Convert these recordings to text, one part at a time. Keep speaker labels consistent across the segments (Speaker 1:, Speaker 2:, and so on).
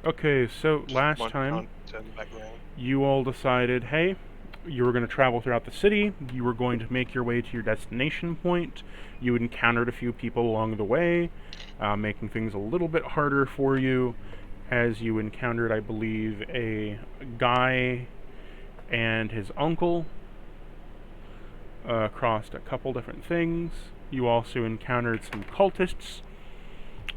Speaker 1: Okay, so last
Speaker 2: One
Speaker 1: time
Speaker 2: content in the background.
Speaker 1: you all decided, hey, you were going to travel throughout the city, you were going to make your way to your destination point, you encountered a few people along the way, making things a little bit harder for you, as you encountered, I believe, a guy and his uncle, across a couple different things. You also encountered some cultists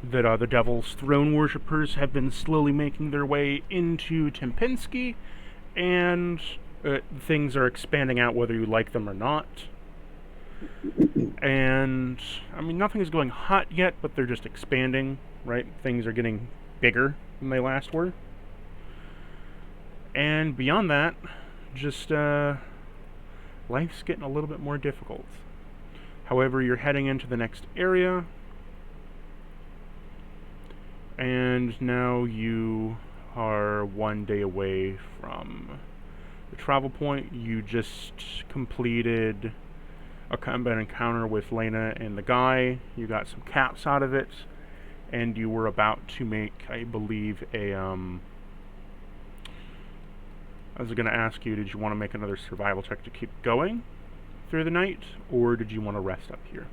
Speaker 1: that the Devil's Throne worshippers have been slowly making their way into Tempinski, and things are expanding out whether you like them or not. And, I mean, nothing is going hot yet, but they're just expanding, right? Things are getting bigger than they last were. And beyond that, just, life's getting a little bit more difficult. However, you're heading into the next area, and now you are one day away from the travel point. You just completed a combat encounter with Lena and the guy. You got some caps out of it, and you were about to make, I believe, I was going to ask you, did you want to make another survival check to keep going through the night, or did you want to rest up here?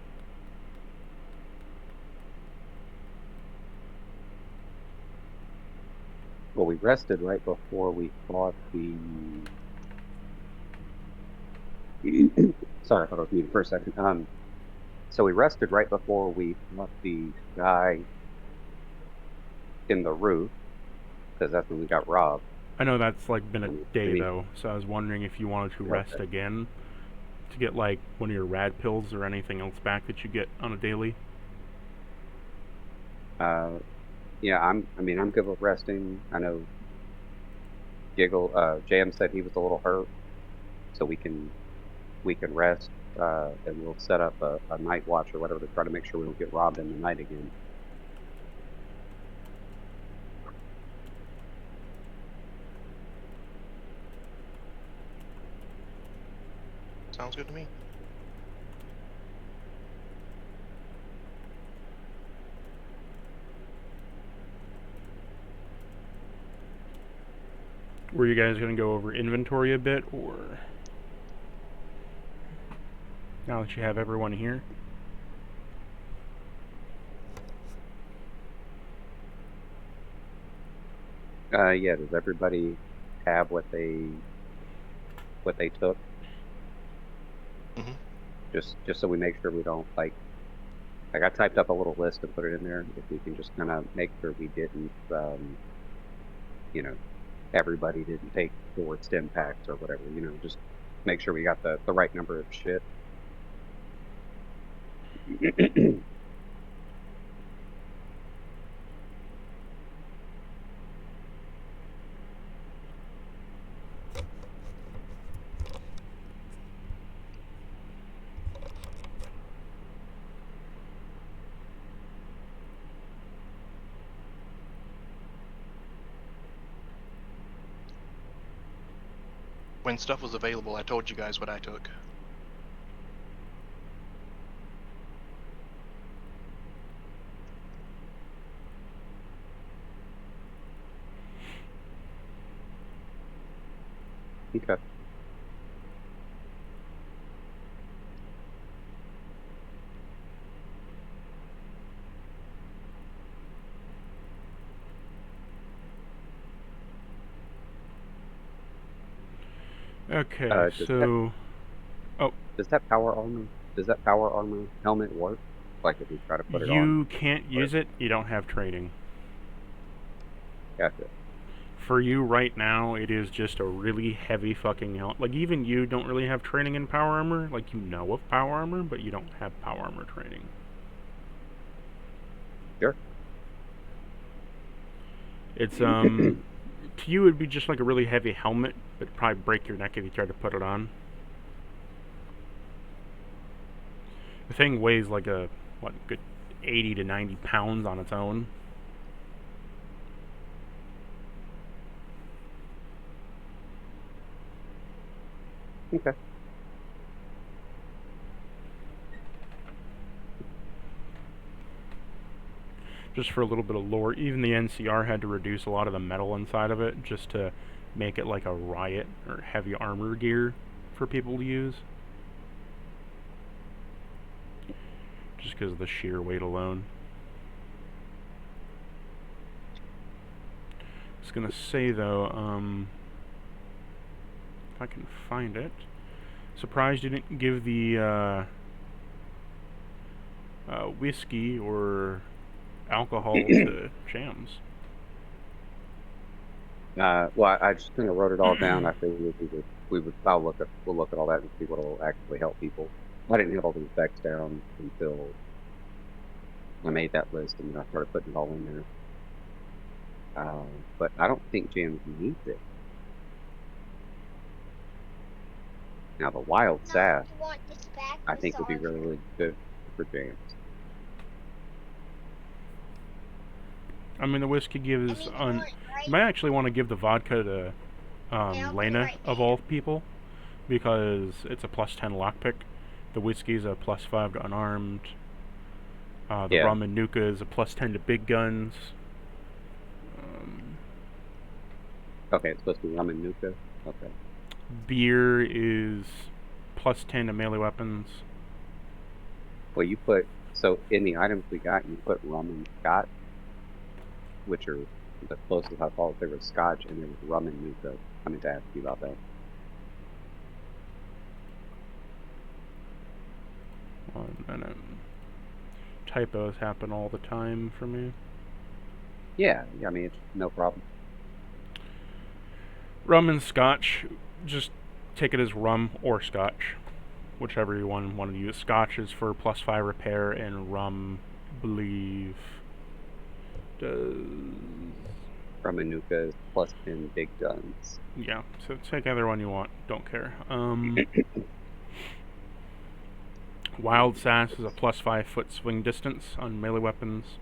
Speaker 3: Well, we rested right before we fought the... Sorry, I thought I was muted for a second. So we rested right before we fought the guy in the roof, because that's when we got robbed.
Speaker 1: I know that's like been a day
Speaker 3: Maybe.
Speaker 1: though, so I was wondering if you wanted to rest again to get like one of your rad pills or anything else back that you get on a daily.
Speaker 3: Yeah, I'm good with resting. I know Jam said he was a little hurt, so we can rest, and we'll set up a night watch or whatever to try to make sure we don't get robbed in the night again.
Speaker 2: Sounds good to me.
Speaker 1: Were you guys going to go over inventory a bit, or now that you have everyone here?
Speaker 3: Yeah, does everybody have what they took?
Speaker 2: Mm-hmm.
Speaker 3: Just so we make sure we don't like I typed up a little list and put it in there. If we can just kind of make sure we didn't, everybody didn't take 4 stem packs or whatever. Just make sure we got the right number of shit.
Speaker 2: When stuff was available, I told you guys what I took.
Speaker 3: Okay.
Speaker 1: Okay,
Speaker 3: Does
Speaker 1: so...
Speaker 3: does that power armor helmet work? Like if we try to put it on?
Speaker 1: You can't use it, you don't have training.
Speaker 3: Gotcha.
Speaker 1: For you right now, it is just a really heavy fucking helmet. Like, even you don't really have training in power armor. Like, you know of power armor, but you don't have power armor training.
Speaker 3: Sure.
Speaker 1: It's, to you, it'd be just like a really heavy helmet, but it'd probably break your neck if you tried to put it on. The thing weighs like a, good 80 to 90 pounds on its own.
Speaker 3: Okay.
Speaker 1: just for a little bit of lore. Even the NCR had to reduce a lot of the metal inside of it just to make it like a riot or heavy armor gear for people to use. Just because of the sheer weight alone. I was gonna say though, if I can find it. Surprised you didn't give the whiskey or alcohol to Jams.
Speaker 3: Well, I just kind of wrote it all down. I figured we'll look at all that and see what will actually help people. I didn't have all the effects down until I made that list, and then I started putting it all in there. But I don't think Jams needs it. Now the wild sass, I think would be really, really good for Jams.
Speaker 1: I mean, the whiskey gives you might actually want to give the vodka to Lena of all people, because it's a +10 lockpick. The whiskey's a +5 to unarmed. The rum and nuka is a +10 to big guns.
Speaker 3: Okay, it's supposed to be rum and nuka. Okay.
Speaker 1: Beer is +10 to melee weapons.
Speaker 3: Well, you put, so in the items we got, you put rum and scotch, which are the closest I thought there was scotch, and there was rum and nuka. I meant to ask you about that.
Speaker 1: One minute. Typos happen all the time for me.
Speaker 3: Yeah, I mean, it's no problem.
Speaker 1: Rum and scotch, just take it as rum or scotch, whichever you want to use. Scotch is for +5 repair, and rum, believe, does...
Speaker 3: Rum and nuka is +10 big guns.
Speaker 1: Yeah, so take either one you want. Don't care. Wild sass is a +5 foot swing distance on melee weapons.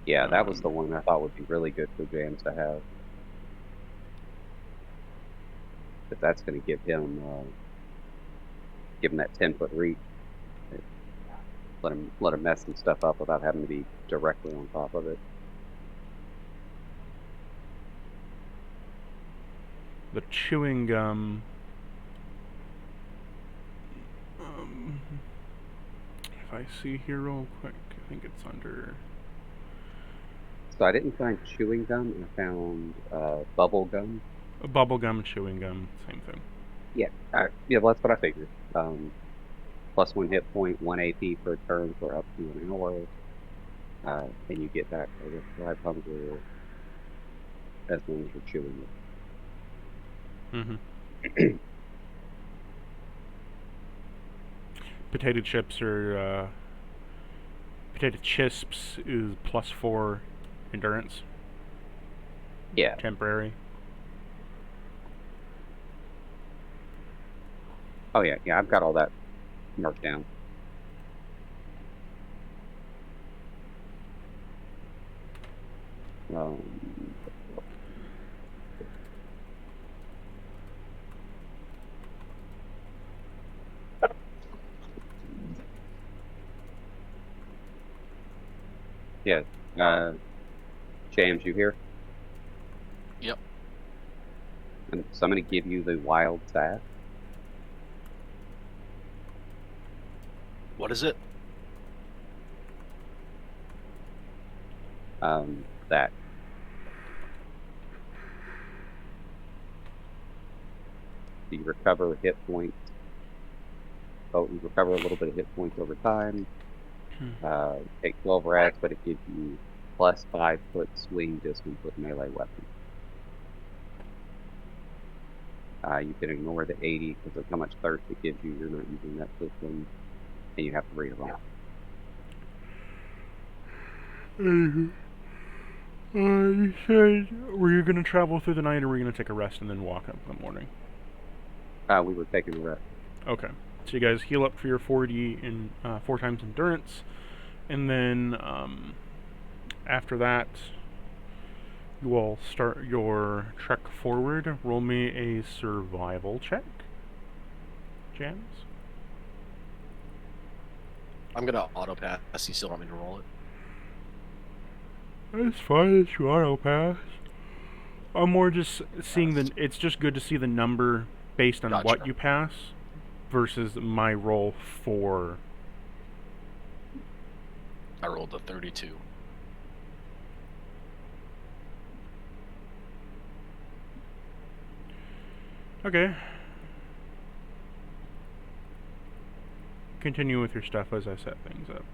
Speaker 3: Yeah, that was the one I thought would be really good for Jams to have. But that's going to give him that 10-foot reach. Let him mess some stuff up without having to be directly on top of it.
Speaker 1: The chewing gum. If I see here real quick, I think it's under...
Speaker 3: So I didn't find chewing gum. I found bubble gum.
Speaker 1: Bubble gum, chewing gum, same thing.
Speaker 3: Yeah, yeah, well, that's what I figured. +1 hit point, 1 AP per turn for up to an hour. And you get back, I guess, 5 hunger as long as you're chewing it.
Speaker 1: Potato chips or potato chisps is +4 endurance.
Speaker 3: Yeah.
Speaker 1: Temporary.
Speaker 3: Oh yeah, I've got all that marked down. Yeah. James, you here?
Speaker 2: Yep.
Speaker 3: So I'm going to give you the wild sass.
Speaker 2: What is it?
Speaker 3: That. So you recover hit points. Oh, you recover a little bit of hit points over time. Take 12 rats, but it gives you +5 foot swing distance with melee weapons. You can ignore the 80 because of how much thirst it gives you. You're not using that system, and you have to read it off.
Speaker 1: You said, were you going to travel through the night, or were you going to take a rest and then walk up in the morning?
Speaker 3: We were taking a rest.
Speaker 1: Okay. So you guys heal up for your 40 in 4 times endurance, and then after that, you will start your trek forward. Roll me a survival check. Jams?
Speaker 2: I'm gonna auto pass. You still want me to roll it?
Speaker 1: As far as you are, I'll pass. I'm more just seeing the. It's just good to see the number based on
Speaker 4: Gotcha.
Speaker 1: what you pass, versus my roll for.
Speaker 4: I rolled a 32.
Speaker 1: Okay. Continue with your stuff as I set things up.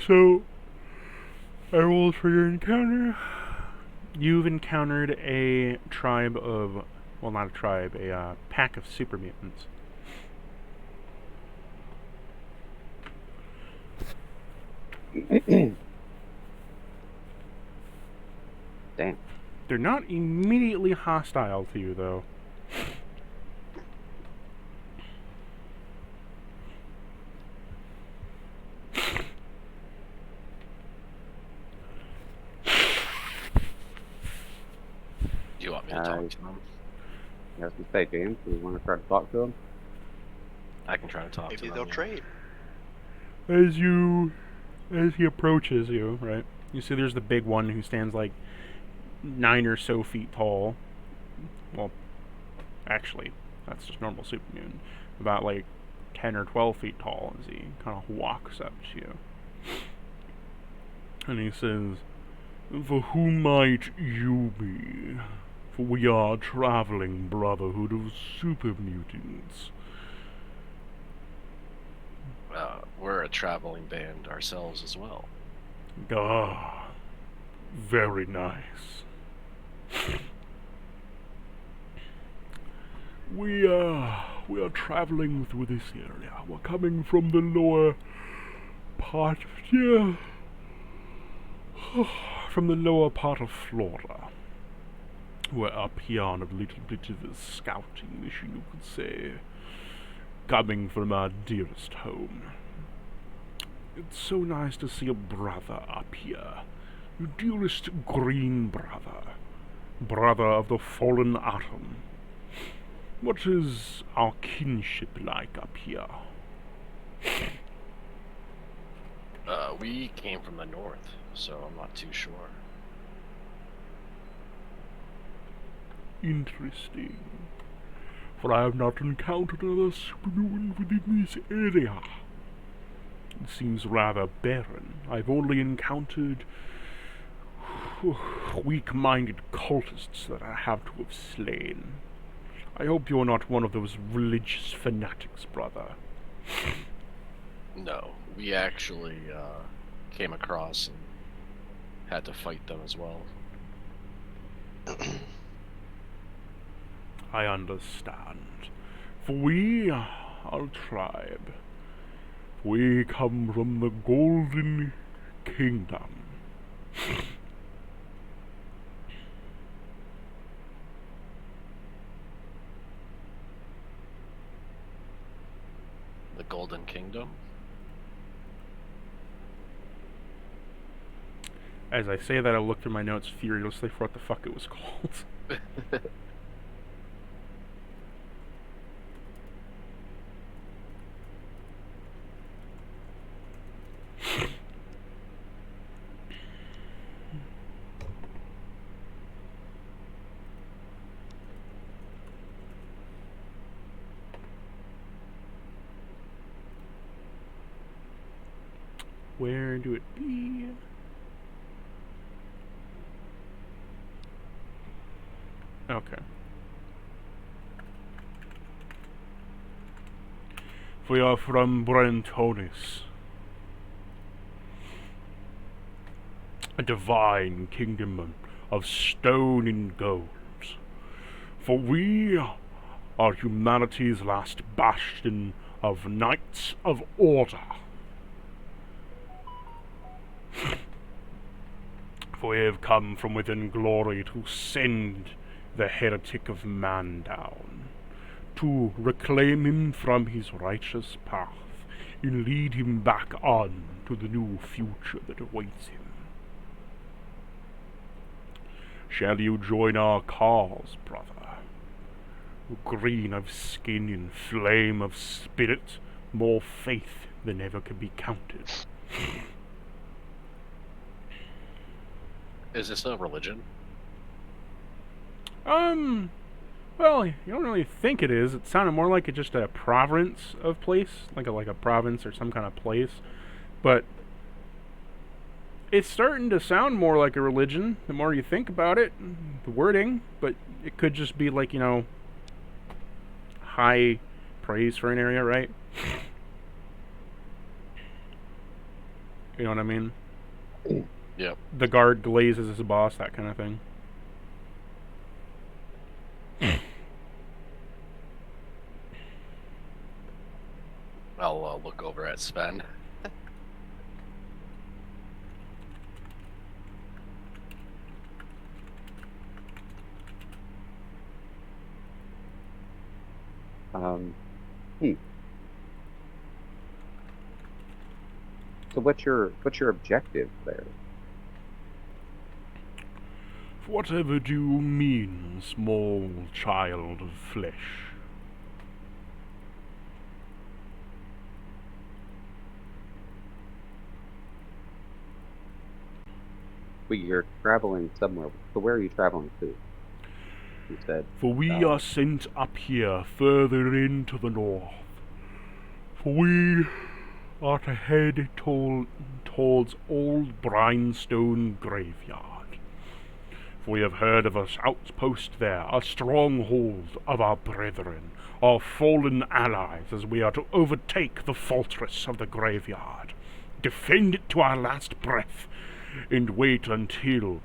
Speaker 1: So, I rolled for your encounter. You've encountered a tribe of, well, not a tribe, a pack of super mutants.
Speaker 3: Damn.
Speaker 1: They're not immediately hostile to you, though.
Speaker 4: Do you want me to talk to them?
Speaker 3: I was gonna say, James, do you want to try to talk to him?
Speaker 4: I can try to talk to
Speaker 2: Maybe
Speaker 4: them.
Speaker 2: they'll
Speaker 4: yeah.
Speaker 2: trade.
Speaker 1: As he approaches you, right? You see there's the big one who stands like 9 or so feet tall. Well, actually, that's just normal super mutant. About like 10 or 12 feet tall as he kind of walks up to you. And he says, "For who might you be? For we are a traveling brotherhood of super mutants."
Speaker 4: We're a traveling band ourselves as well.
Speaker 1: Ah, very nice. We are traveling through this area. We're coming from the lower part here. From the lower part of Florida. We're up here on a little bit of a scouting mission, you could say. Coming from our dearest home. It's so nice to see a brother up here. Your dearest green brother. Brother of the fallen atom. What is our kinship like up here?
Speaker 4: We came from the north, so I'm not too sure.
Speaker 1: Interesting. For I have not encountered another superhuman within this area. It seems rather barren. I've only encountered weak-minded cultists that I have to have slain. I hope you're not one of those religious fanatics, brother.
Speaker 4: No, we actually came across and had to fight them as well.
Speaker 1: I understand. For we are a tribe. We come from the Golden Kingdom.
Speaker 4: The Golden Kingdom?
Speaker 1: As I say that, I look through my notes furiously for what the fuck it was called. Where do it be? Okay. We are from Brentonis, a divine kingdom of stone and gold. For we are humanity's last bastion of knights of order. For we have come from within glory to send the heretic of man down, to reclaim him from his righteous path and lead him back on to the new future that awaits him. Shall you join our cause, brother? Green of skin and flame of spirit, more faith than ever can be counted.
Speaker 4: Is this a religion?
Speaker 1: Well, you don't really think it is. It sounded more like just a province of place, like a province or some kind of place. But it's starting to sound more like a religion the more you think about it, the wording. But it could just be like, high praise for an area, right? You know what I mean?
Speaker 4: Yep.
Speaker 1: The guard glazes his boss, that kind of thing.
Speaker 4: I'll look over at Sven.
Speaker 3: So what's your objective there?
Speaker 1: Whatever do you mean, small child of flesh?
Speaker 3: Well, you're traveling somewhere. So where are you traveling to? You said.
Speaker 1: For we are sent up here, further into the north. For we are to head towards Old Brinestone Graveyard. For we have heard of an outpost there, a stronghold of our brethren, our fallen allies, as we are to overtake the fortress of the graveyard, defend it to our last breath, and wait until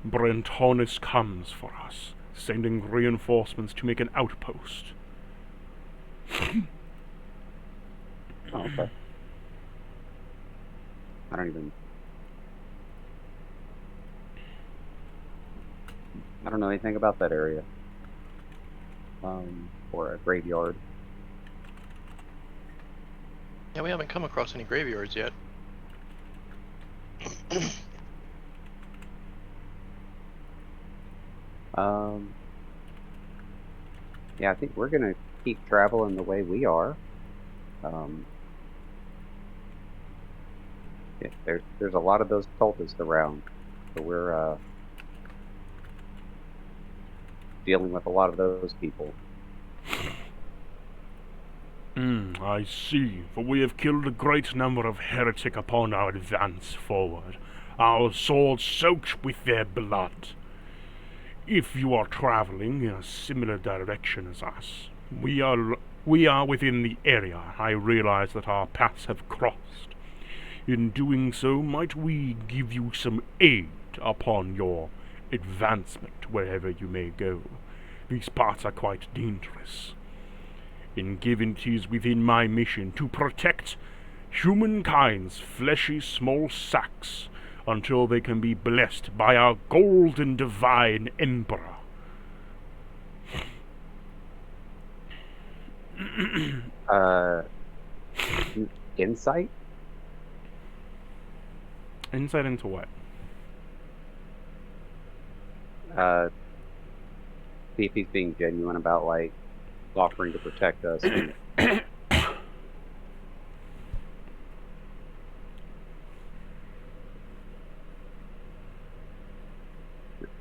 Speaker 1: Brentonis comes for us, sending reinforcements to make an outpost.
Speaker 3: Oh, okay. I don't know anything about that area. Or a graveyard.
Speaker 2: Yeah, we haven't come across any graveyards yet.
Speaker 3: Yeah, I think we're gonna keep traveling the way we are. Yeah, there's a lot of those cultists around, so we're dealing with a lot of those people.
Speaker 1: I see, for we have killed a great number of heretic upon our advance forward, our swords soaked with their blood. If you are traveling in a similar direction as us, we are within the area. I realize that our paths have crossed. In doing so, might we give you some aid upon your advancement wherever you may go? These parts are quite dangerous. And given it is within my mission to protect humankind's fleshy small sacks until they can be blessed by our golden divine emperor.
Speaker 3: Insight?
Speaker 1: Insight into what?
Speaker 3: See if he's being genuine about, like, offering to protect us. And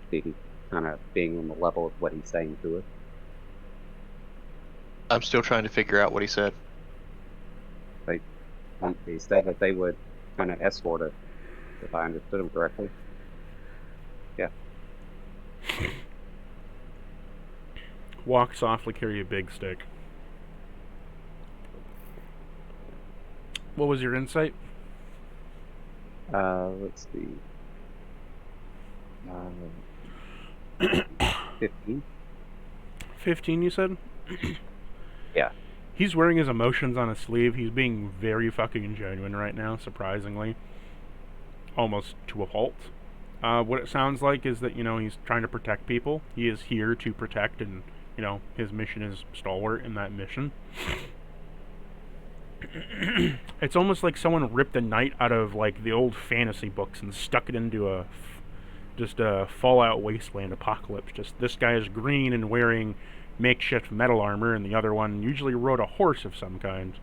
Speaker 3: see if he's kind of being on the level of what he's saying to us.
Speaker 2: I'm still trying to figure out what he said.
Speaker 3: Like, He said that they would kind of escort us, if I understood him correctly. Yeah.
Speaker 1: Walk softly, carry a big stick. What was your insight?
Speaker 3: Let's see. 15.
Speaker 1: 15, you said?
Speaker 3: Yeah.
Speaker 1: He's wearing his emotions on his sleeve. He's being very fucking genuine right now, surprisingly. Almost to a fault. What it sounds like is that, he's trying to protect people. He is here to protect, and, his mission is stalwart in that mission. It's almost like someone ripped a knight out of, like, the old fantasy books and stuck it into a Fallout Wasteland apocalypse. Just this guy is green and wearing makeshift metal armor, and the other one usually rode a horse of some kind.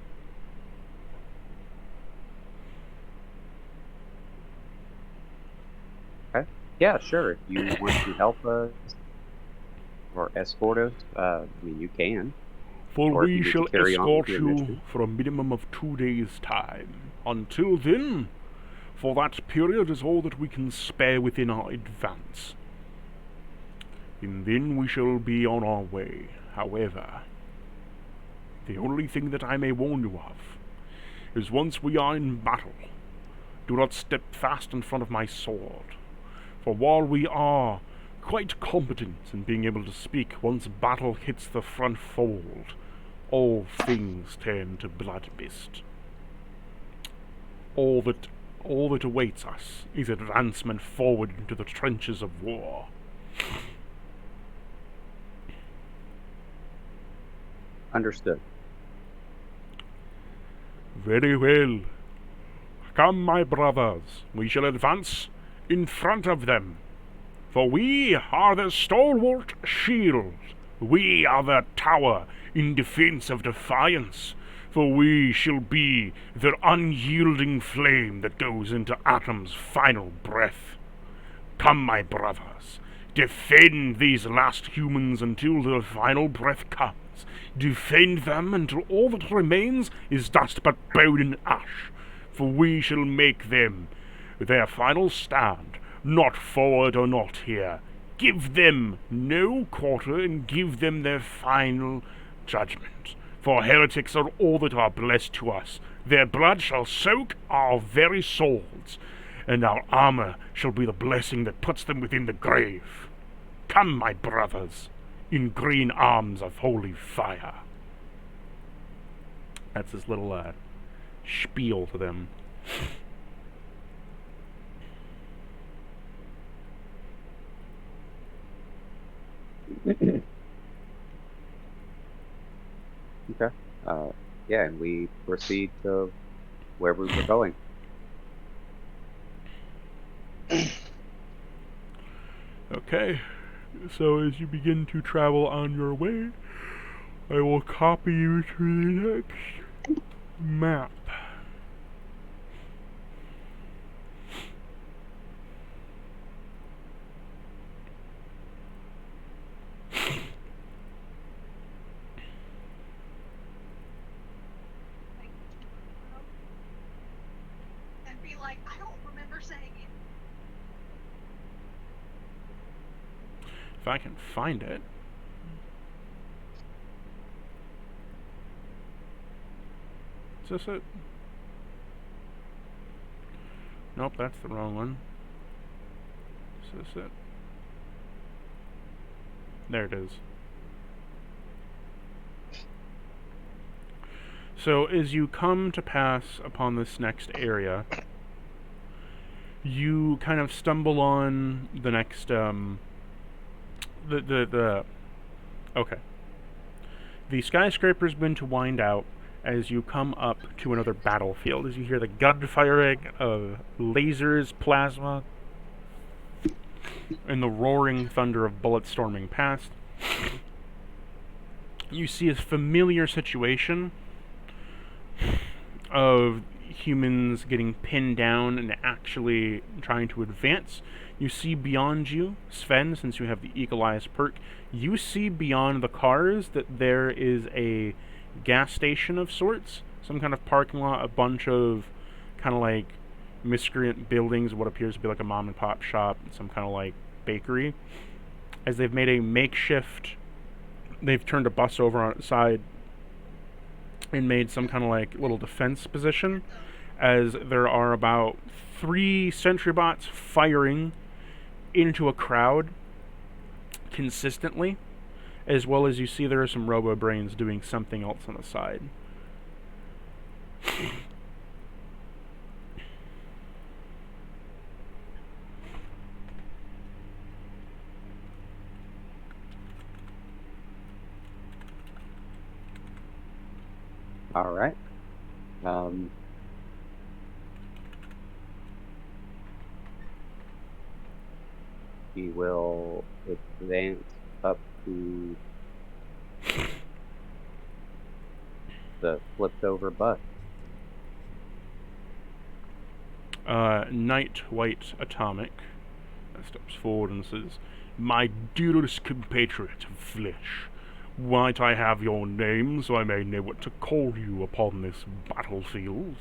Speaker 3: Okay. Yeah, sure. If you want to help us or escort us, you can.
Speaker 1: For
Speaker 3: Or if
Speaker 1: we
Speaker 3: you need to
Speaker 1: shall
Speaker 3: carry on
Speaker 1: escort
Speaker 3: with your
Speaker 1: you
Speaker 3: mission.
Speaker 1: for a minimum of 2 days' time. Until then, for that period is all that we can spare within our advance. And then we shall be on our way. However, the only thing that I may warn you of is once we are in battle, do not step fast in front of my sword. For while we are quite competent in being able to speak, once battle hits the front fold, all things turn to blood mist. All that awaits us is advancement forward into the trenches of war.
Speaker 3: Understood.
Speaker 1: Very well. Come, my brothers, we shall advance in front of them. For we are the stalwart shield. We are the tower in defense of defiance. For we shall be the unyielding flame that goes into Atom's final breath. Come, my brothers, defend these last humans until their final breath comes. Defend them until all that remains is dust but bone and ash. For we shall make them their final stand, not forward or not here. Give them no quarter and give them their final judgment. For heretics are all that are blessed to us. Their blood shall soak our very souls, and our armor shall be the blessing that puts them within the grave. Come, my brothers, in green arms of holy fire. That's his little spiel to them.
Speaker 3: Okay. Yeah, and we proceed to where we were going.
Speaker 1: Okay, so as you begin to travel on your way, I will copy you to the next map.
Speaker 5: And be like, I don't remember saying it.
Speaker 1: If I can find it. Is this it? Nope, that's the wrong one. Is this it? There it is. So as you come to pass upon this next area, you kind of stumble on the next okay. The skyscraper's been to wind out as you come up to another battlefield, as you hear the gunfiring of lasers, plasma, and the roaring thunder of bullets storming past. You see a familiar situation of humans getting pinned down and actually trying to advance. You see beyond you, Sven, since you have the Eagle Eyes perk, you see beyond the cars that there is a gas station of sorts. some kind of parking lot, a bunch of kind of like miscreant buildings, what appears to be like a mom and pop shop, and some kind of like bakery. As they've made a makeshift, they've turned a bus over on its side and made some kind of like little defense position, as there are about 3 sentry bots firing into a crowd consistently, as well as you see there are some robo brains doing something else on the side.
Speaker 3: All right. He will advance up to the flipped over bus.
Speaker 1: Night White Atomic steps forward and says, "My dearest compatriot of flesh, might I have your name so I may know what to call you upon this battlefield?"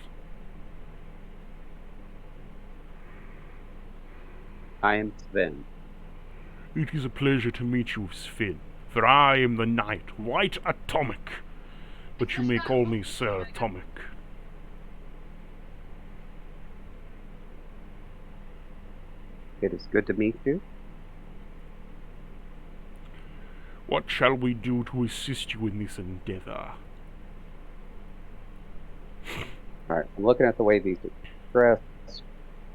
Speaker 3: I am Sven.
Speaker 1: "It is a pleasure to meet you, Sven, for I am the Night White Atomic, but you may call me Sir Atomic."
Speaker 3: It is good to meet you.
Speaker 1: "What shall we do to assist you in this endeavor?"
Speaker 3: All right. I'm looking at the way these are dressed.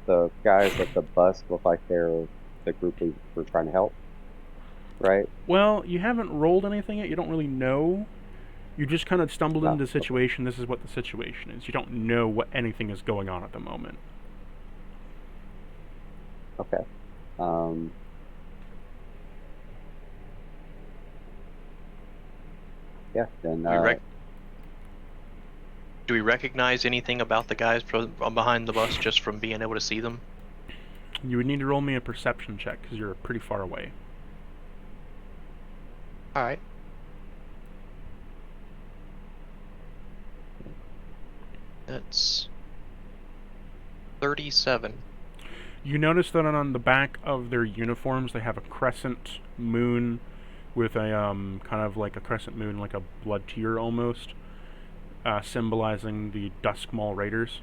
Speaker 3: The guys at the bus look like they're the group we were trying to help, right?
Speaker 1: Well, you haven't rolled anything yet. You don't really know. You just kind of stumbled into the situation. This is what the situation is. You don't know what anything is going on at the moment.
Speaker 3: Okay. Yeah. Then.
Speaker 2: Do we recognize anything about the guys from behind the bus just from being able to see them?
Speaker 1: You would need to roll me a perception check because you're pretty far away.
Speaker 2: All right. That's 37.
Speaker 1: You notice that on the back of their uniforms they have a crescent moon with a kind of like a crescent moon, like a blood tear almost, symbolizing the Duskmaul Raiders.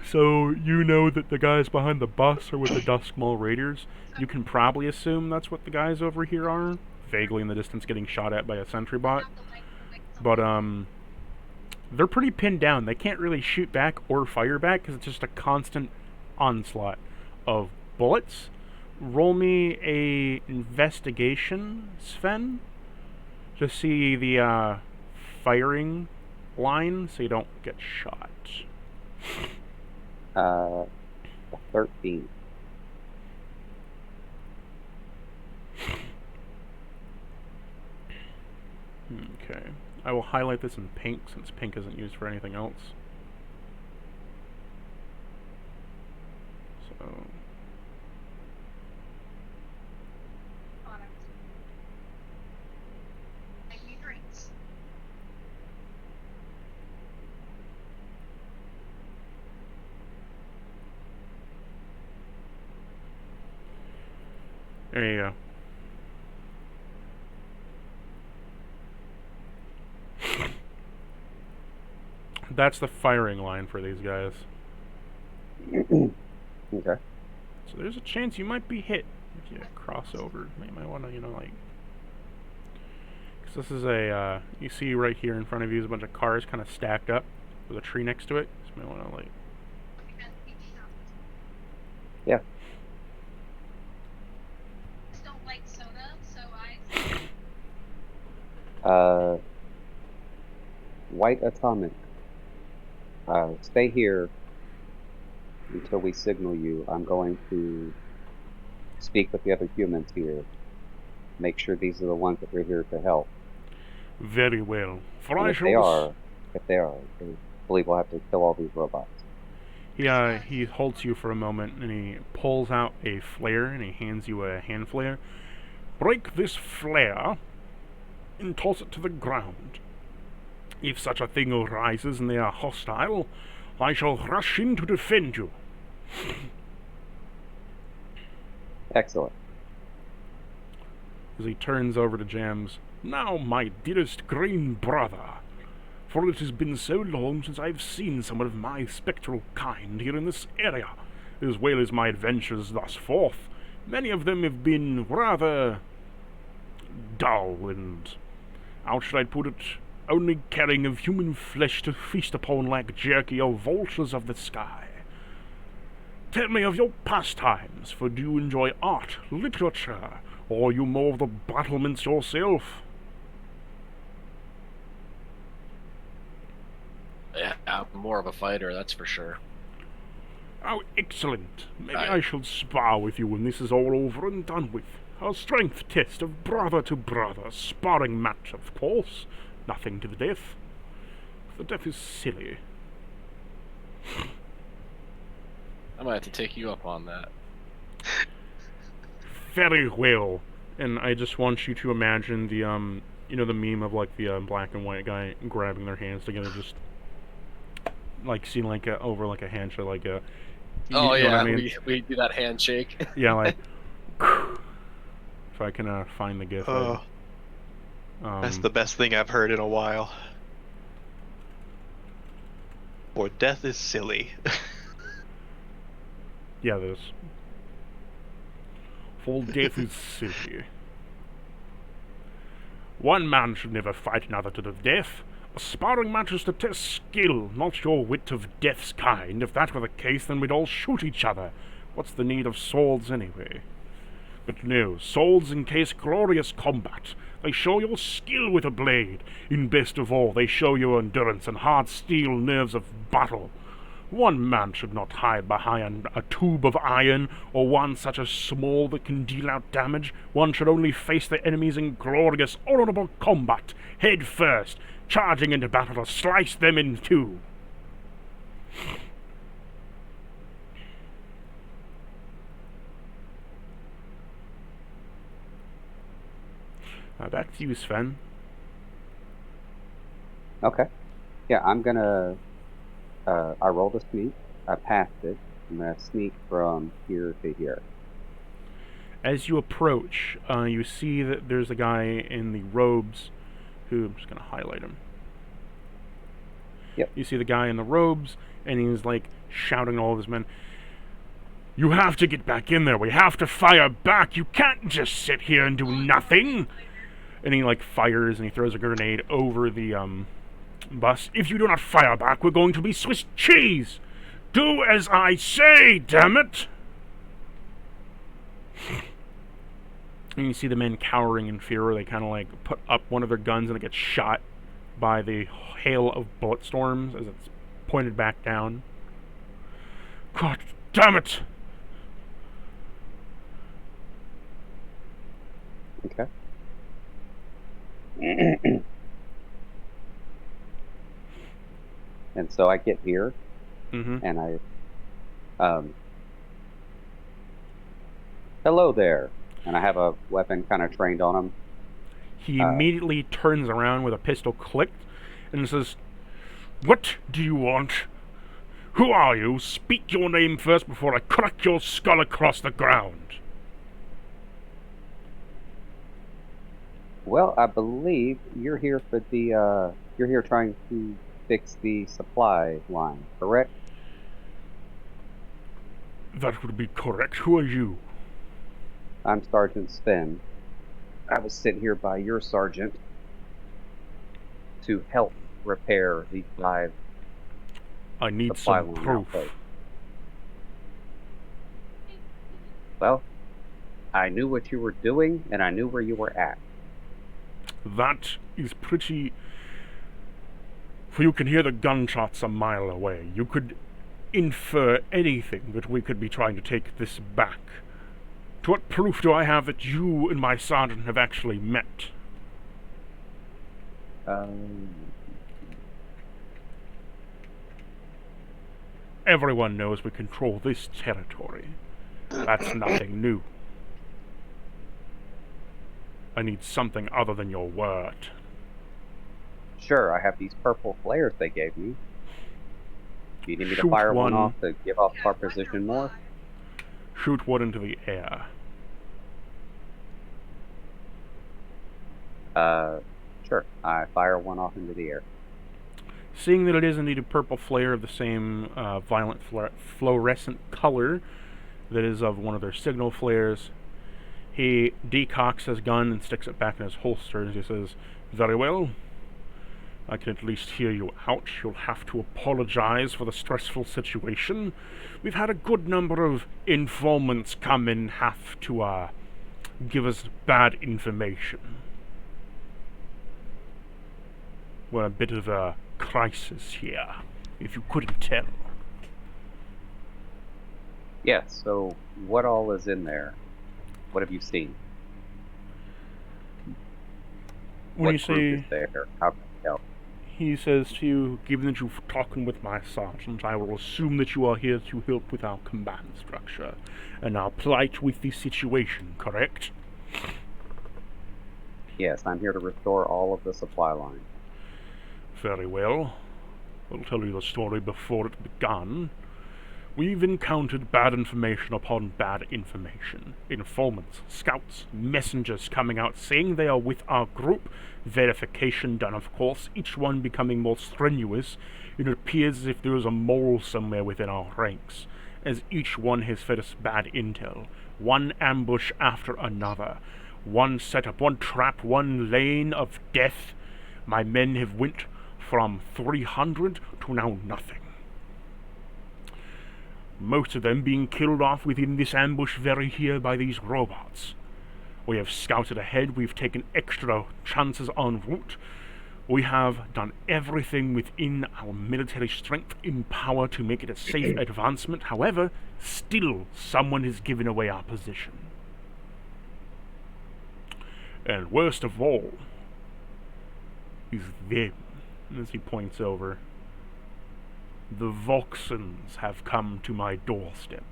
Speaker 1: So you know that the guys behind the bus are with the Duskmaul Raiders. You can probably assume that's what the guys over here are, vaguely in the distance getting shot at by a sentry bot. But they're pretty pinned down. They can't really shoot back or fire back because it's just a constant onslaught of bullets. Roll me a investigation, Sven, to see the firing line so you don't get shot.
Speaker 3: 13.
Speaker 1: Okay. I will highlight this in pink since pink isn't used for anything else. So
Speaker 5: Make me drinks.
Speaker 1: there you go. That's the firing line for these guys.
Speaker 3: Okay.
Speaker 1: So there's a chance you might be hit if you cross over. You might want to, like... Because this is a, you see right here in front of you is a bunch of cars kind of stacked up with a tree next to it. So you might want to,
Speaker 3: Yeah.
Speaker 5: I don't like soda, so
Speaker 3: White Atomic. Stay here until we signal you. I'm going to speak with the other humans here. Make sure these are the ones that we're here to help.
Speaker 1: Very well. For
Speaker 3: And
Speaker 1: I
Speaker 3: if
Speaker 1: shall
Speaker 3: they are, I believe we'll have to kill all these robots.
Speaker 1: He holds you for a moment and he pulls out a flare and he hands you a hand flare. Break this flare and toss it to the ground. If such a thing arises and they are hostile, I shall rush in to defend you.
Speaker 3: Excellent.
Speaker 1: As he turns over to Jams, now, my dearest green brother, for it has been so long since I've seen someone of my spectral kind here in this area, as well as my adventures thus forth. Many of them have been rather dull and, how should I put it, only carrying of human flesh to feast upon like jerky or vultures of the sky. Tell me of your pastimes, for do you enjoy art, literature, or are you more of the battlements yourself?
Speaker 4: Yeah, I'm more of a fighter, that's for sure.
Speaker 1: Oh, excellent. Maybe I shall spar with you when this is all over and done with. A strength test of brother to brother. Sparring match, of course. Nothing to the death. The death is silly.
Speaker 4: I might have to take you up on that.
Speaker 1: Very well. And I just want you to imagine the, you know, the meme of, like, the black and white guy grabbing their hands together, just, like, seeing, like, over, like, a handshake, like, a...
Speaker 4: Oh,
Speaker 1: you know
Speaker 4: yeah,
Speaker 1: what I mean?
Speaker 4: we do that handshake.
Speaker 1: Yeah, like... if I can, find the gif.
Speaker 2: That's the best thing I've heard in a while. For death is silly.
Speaker 1: Yeah, this. For death is silly. One man should never fight another to the death. A sparring match is to test skill, not your wit of death's kind. If that were the case, then we'd all shoot each other. What's the need of swords anyway? But no, swords encase glorious combat. They show your skill with a blade. In best of all, they show your endurance and hard steel nerves of battle. One man should not hide behind a tube of iron, or one such as small that can deal out damage. One should only face the enemies in glorious, honorable combat, head first, charging into battle to slice them in two. Back to you, Sven.
Speaker 3: Okay. Yeah, I'm gonna. I rolled a sneak. I passed it. I'm gonna sneak from here to here.
Speaker 1: As you approach, you see that there's a guy in the robes who... I'm just going to highlight him.
Speaker 3: Yep.
Speaker 1: You see the guy in the robes, and he's, like, shouting at all of his men, "You have to get back in there. We have to fire back. You can't just sit here and do nothing." And he, like, fires, and he throws a grenade over the, bus. "If you do not fire back, we're going to be Swiss cheese. Do as I say, damn it!" And you see the men cowering in fear. They kind of like put up one of their guns and it gets shot by the hail of bullet storms as it's pointed back down. God damn it!
Speaker 3: Okay. And so I get here, and I, hello there. And I have a weapon kind of trained on him.
Speaker 1: He immediately turns around with a pistol clicked and says, "What do you want? Who are you? Speak your name first before I crack your skull across the ground."
Speaker 3: Well, I believe you're here for the, you're here trying to fix the supply line, correct?
Speaker 1: That would be correct. Who are you?
Speaker 3: I'm Sergeant Sven. I was sent here by your sergeant to help repair the 5
Speaker 1: I need
Speaker 3: supply
Speaker 1: some
Speaker 3: line
Speaker 1: proof.
Speaker 3: outpost. Well, I knew what you were doing, and I knew where you were at.
Speaker 1: That is pretty... For you can hear the gunshots a mile away. You could infer anything that we could be trying to take this back. To what proof do I have that you and my sergeant have actually met? Everyone knows we control this territory. That's nothing new. I need something other than your word.
Speaker 3: Sure, I have these purple flares they gave me. Do you need me to
Speaker 1: Shoot
Speaker 3: fire one
Speaker 1: one.
Speaker 3: off to give off
Speaker 5: Yeah,
Speaker 3: our
Speaker 5: run your
Speaker 3: position more?
Speaker 5: fly.
Speaker 1: Shoot one into the air.
Speaker 3: Sure. I fire one off into the air.
Speaker 1: Seeing that it is indeed a purple flare of the same violent fluorescent color that is of one of their signal flares, he decocks his gun and sticks it back in his holster as he says, "Very well. I can at least hear you out. You'll have to apologize for the stressful situation. We've had a good number of informants come and have to give us bad information. We're in a bit of a crisis here, if you couldn't tell."
Speaker 3: Yes, so what all is in there? What have you seen?
Speaker 1: When
Speaker 3: What
Speaker 1: you
Speaker 3: group
Speaker 1: say,
Speaker 3: is there? How can I help?
Speaker 1: he says to you, "Given that you've talked with my sergeant, I will assume that you are here to help with our command structure and our plight with the situation, correct?"
Speaker 3: Yes, I'm here to restore all of the supply line.
Speaker 1: "Very well. I'll tell you the story before it began. We've encountered bad information upon bad information. Informants, scouts, messengers coming out saying they are with our group. Verification done, of course, each one becoming more strenuous. It appears as if there is a mole somewhere within our ranks, as each one has fed us bad intel. One ambush after another. One setup, one trap, one lane of death. My men have went from 300 to now nothing. Most of them being killed off within this ambush very here by these robots. We have scouted ahead, we've taken extra chances en route. We have done everything within our military strength and power to make it a safe advancement. However, still someone has given away our position. And worst of all is them," as he points over. "The Volksons have come to my doorstep."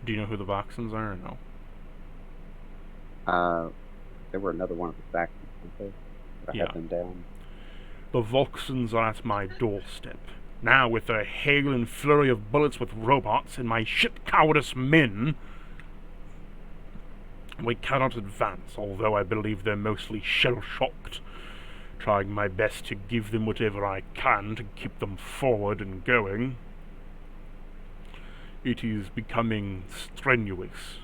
Speaker 1: Do you know who the Volksons are or no?
Speaker 3: There were another one of the factions, weren't they? I
Speaker 1: Yeah.
Speaker 3: had them down.
Speaker 1: The Volksons are at my doorstep. Now, with a hail and flurry of bullets with robots and my shit cowardice men, we cannot advance, although I believe they're mostly shell-shocked. Trying my best to give them whatever I can to keep them forward and going. It is becoming strenuous.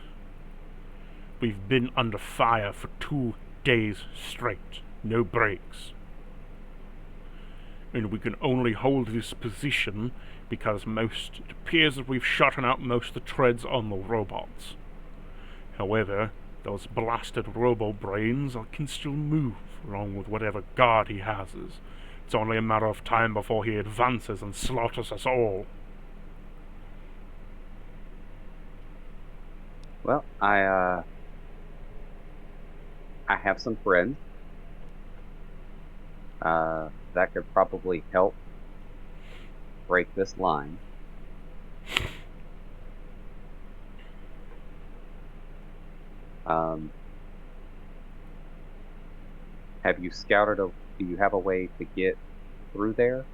Speaker 1: We've been under fire for 2 days straight, no breaks. And we can only hold this position because it appears that we've shot out most of the treads on the robots. However, those blasted robo-brains can still move, along with whatever guard he has. It's only a matter of time before he advances and slaughters us all.
Speaker 3: Well, I have some friends that could probably help break this line. Have you scouted do you have a way to get through there?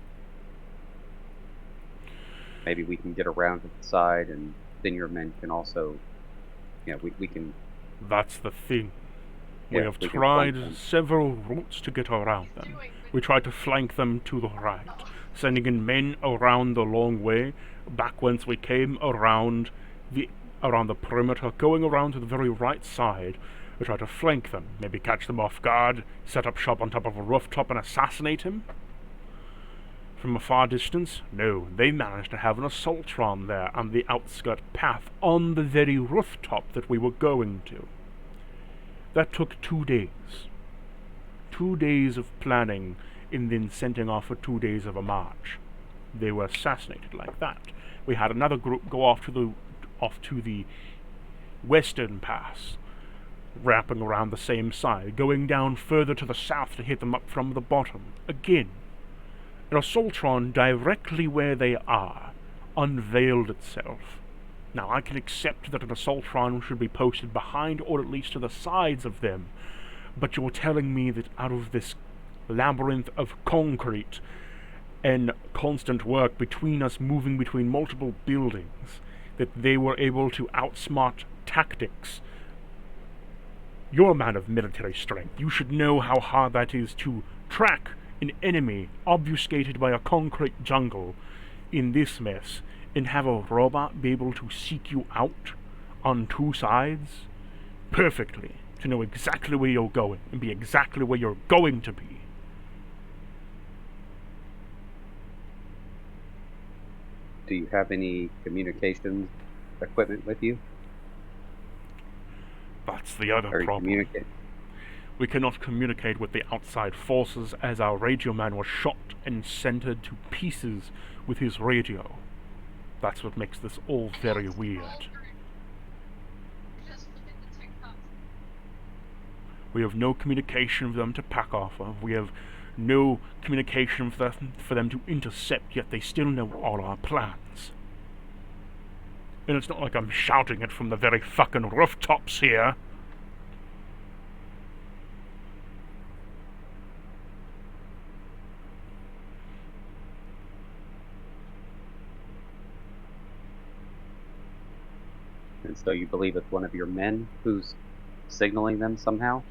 Speaker 3: Maybe we can get around to the side, and then your men can also, we can.
Speaker 1: That's the thing. We
Speaker 3: Yeah,
Speaker 1: have
Speaker 3: we can flank
Speaker 1: tried
Speaker 3: them.
Speaker 1: several routes to get around them. We tried to flank them to the right, sending in men around the long way, back whence we came, around the perimeter, going around to the very right side. We tried to flank them, maybe catch them off guard, set up shop on top of a rooftop and assassinate him. From a far distance, no, they managed to have an assaultron there on the outskirt path on the very rooftop that we were going to. That took 2 days. 2 days of planning and then sending off for 2 days of a march. They were assassinated like that. We had another group go off to the western pass, wrapping around the same side, going down further to the south to hit them up from the bottom. Again, An assaultron directly where they are unveiled itself. Now, I can accept that an assaultron should be posted behind or at least to the sides of them, but you're telling me that out of this labyrinth of concrete and constant work between us moving between multiple buildings, that they were able to outsmart tactics. You're a man of military strength. You should know how hard that is to track an enemy obfuscated by a concrete jungle in this mess and have a robot be able to seek you out on two sides perfectly, to know exactly where you're going and be exactly where you're going to be.
Speaker 3: Do you have any communications equipment with you?
Speaker 1: That's the other
Speaker 3: Or you
Speaker 1: problem.
Speaker 3: communicate?
Speaker 1: We cannot communicate with the outside forces as our radio man was shot and centered to pieces with his radio. That's what makes this all very weird.
Speaker 5: Just look at the TikToks.
Speaker 1: We have no communication for them to pack off of. We have no communication for them to intercept, yet they still know all our plans. And it's not like I'm shouting it from the very fucking rooftops here.
Speaker 3: And so you believe it's one of your men who's signaling them somehow?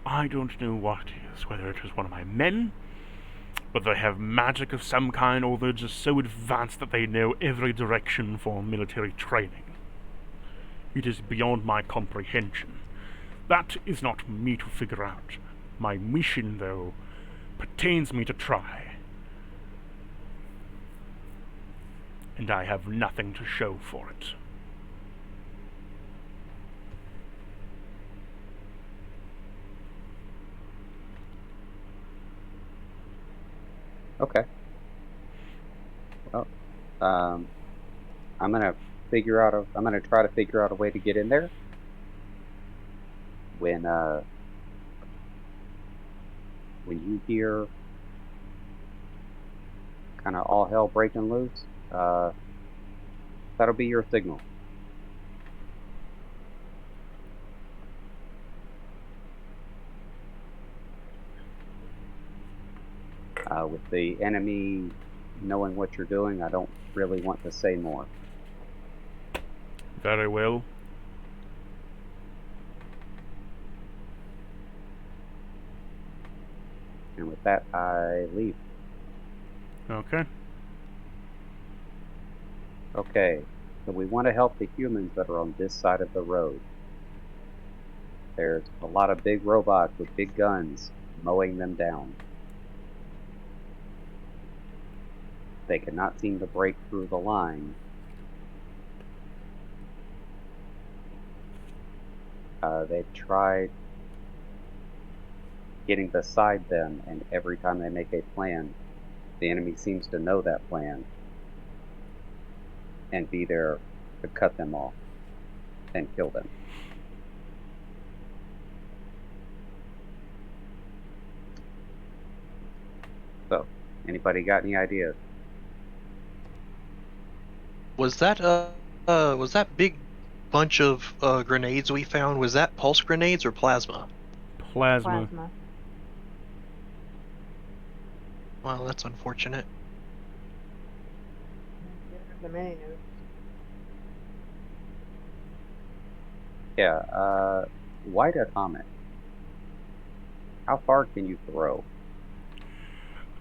Speaker 1: I don't know what it is, whether it was one of my men, but they have magic of some kind, or they're just so advanced that they know every direction for military training. It is beyond my comprehension. That is not me to figure out. My mission, though, pertains me to try. And I have nothing to show for it.
Speaker 3: Okay. Well, I'm gonna I'm gonna try to figure out a way to get in there. When you hear kind of all hell breaking loose, that'll be your signal. With the enemy knowing what you're doing, I don't really want to say more.
Speaker 1: Very well.
Speaker 3: And with that, I leave.
Speaker 1: Okay.
Speaker 3: Okay, so we want to help the humans that are on this side of the road. There's a lot of big robots with big guns mowing them down. They cannot seem to break through the line. They've tried getting beside them, and every time they make a plan, the enemy seems to know that plan and be there to cut them off and kill them. So, anybody got any ideas?
Speaker 2: Was that big bunch of grenades we found? Was that pulse grenades or plasma?
Speaker 1: Plasma.
Speaker 2: Well, that's unfortunate.
Speaker 6: The mini nukes.
Speaker 3: Yeah, white atomic. How far can you throw?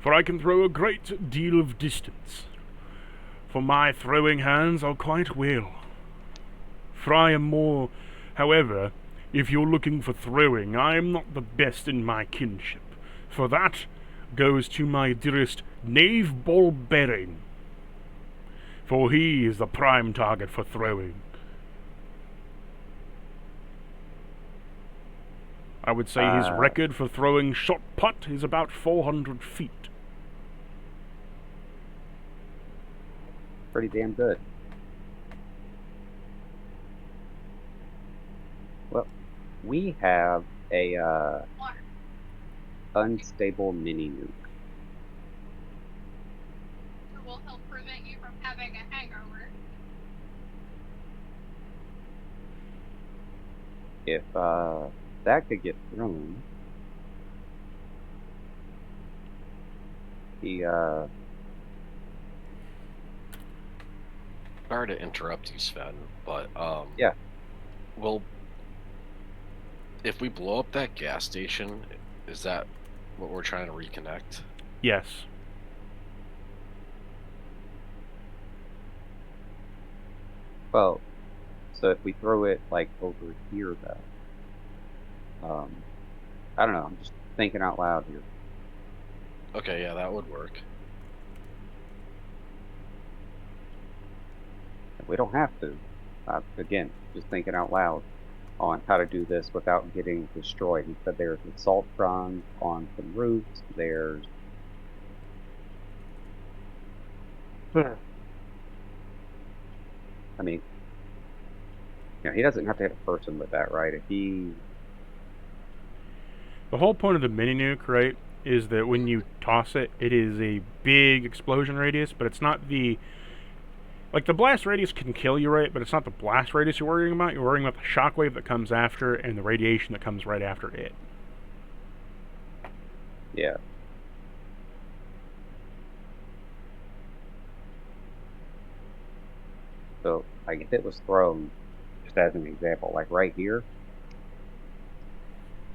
Speaker 1: For I can throw a great deal of distance. For my throwing hands are quite well. For I am more, however, if you're looking for throwing, I am not the best in my kinship. For that goes to my dearest knave ball bearing. For he is the prime target for throwing. I would say his record for throwing shot put is about 400 feet.
Speaker 3: Pretty damn good. Well, we have a unstable mini nuke.
Speaker 5: will help prevent you from having a hangover.
Speaker 3: If that could get thrown, the
Speaker 4: Sorry to interrupt you, Sven, but
Speaker 3: Yeah.
Speaker 4: well, if we blow up that gas station, is that what we're trying to reconnect?
Speaker 1: Yes.
Speaker 3: well, so if we throw it like over here, though, I don't know. I'm just thinking out loud here.
Speaker 4: Okay, yeah, that would work.
Speaker 3: We don't have to. Again, just thinking out loud on how to do this without getting destroyed. He said there's assault drones on some roofs. There's I mean, he doesn't have to hit a person with that, right? If he,
Speaker 1: The whole point of the mini nuke, right, is that when you toss it, it is a big explosion radius, but it's not the... Like, the blast radius can kill you, right, but it's not the blast radius you're worrying about. You're worrying about the shockwave that comes after and the radiation that comes right after it.
Speaker 3: yeah. So, like, if it was thrown, just as an example, like right here,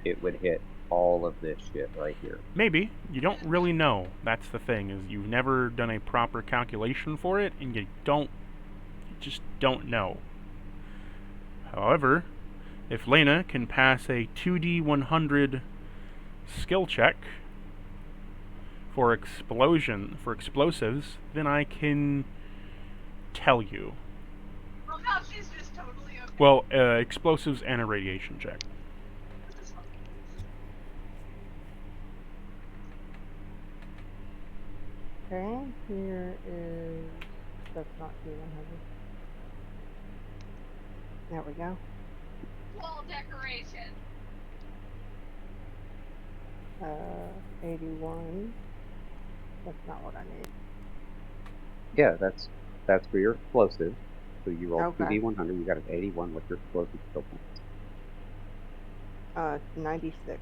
Speaker 3: it would hit all of this shit right here.
Speaker 1: Maybe. You don't really know. That's the thing, is you've never done a proper calculation for it, and you just don't know. However, if Lena can pass a 2D100 skill check for explosives, then I can tell you.
Speaker 5: Well, now she's just totally okay.
Speaker 1: Well, explosives and a radiation check.
Speaker 6: Okay, here is... That's not D100. There we go.
Speaker 5: Wall decoration.
Speaker 6: 81. That's not what I need.
Speaker 3: Yeah, that's for your explosive. So you roll
Speaker 6: Okay.
Speaker 3: 2D100, you got an 81 with your explosive skill points.
Speaker 6: 96.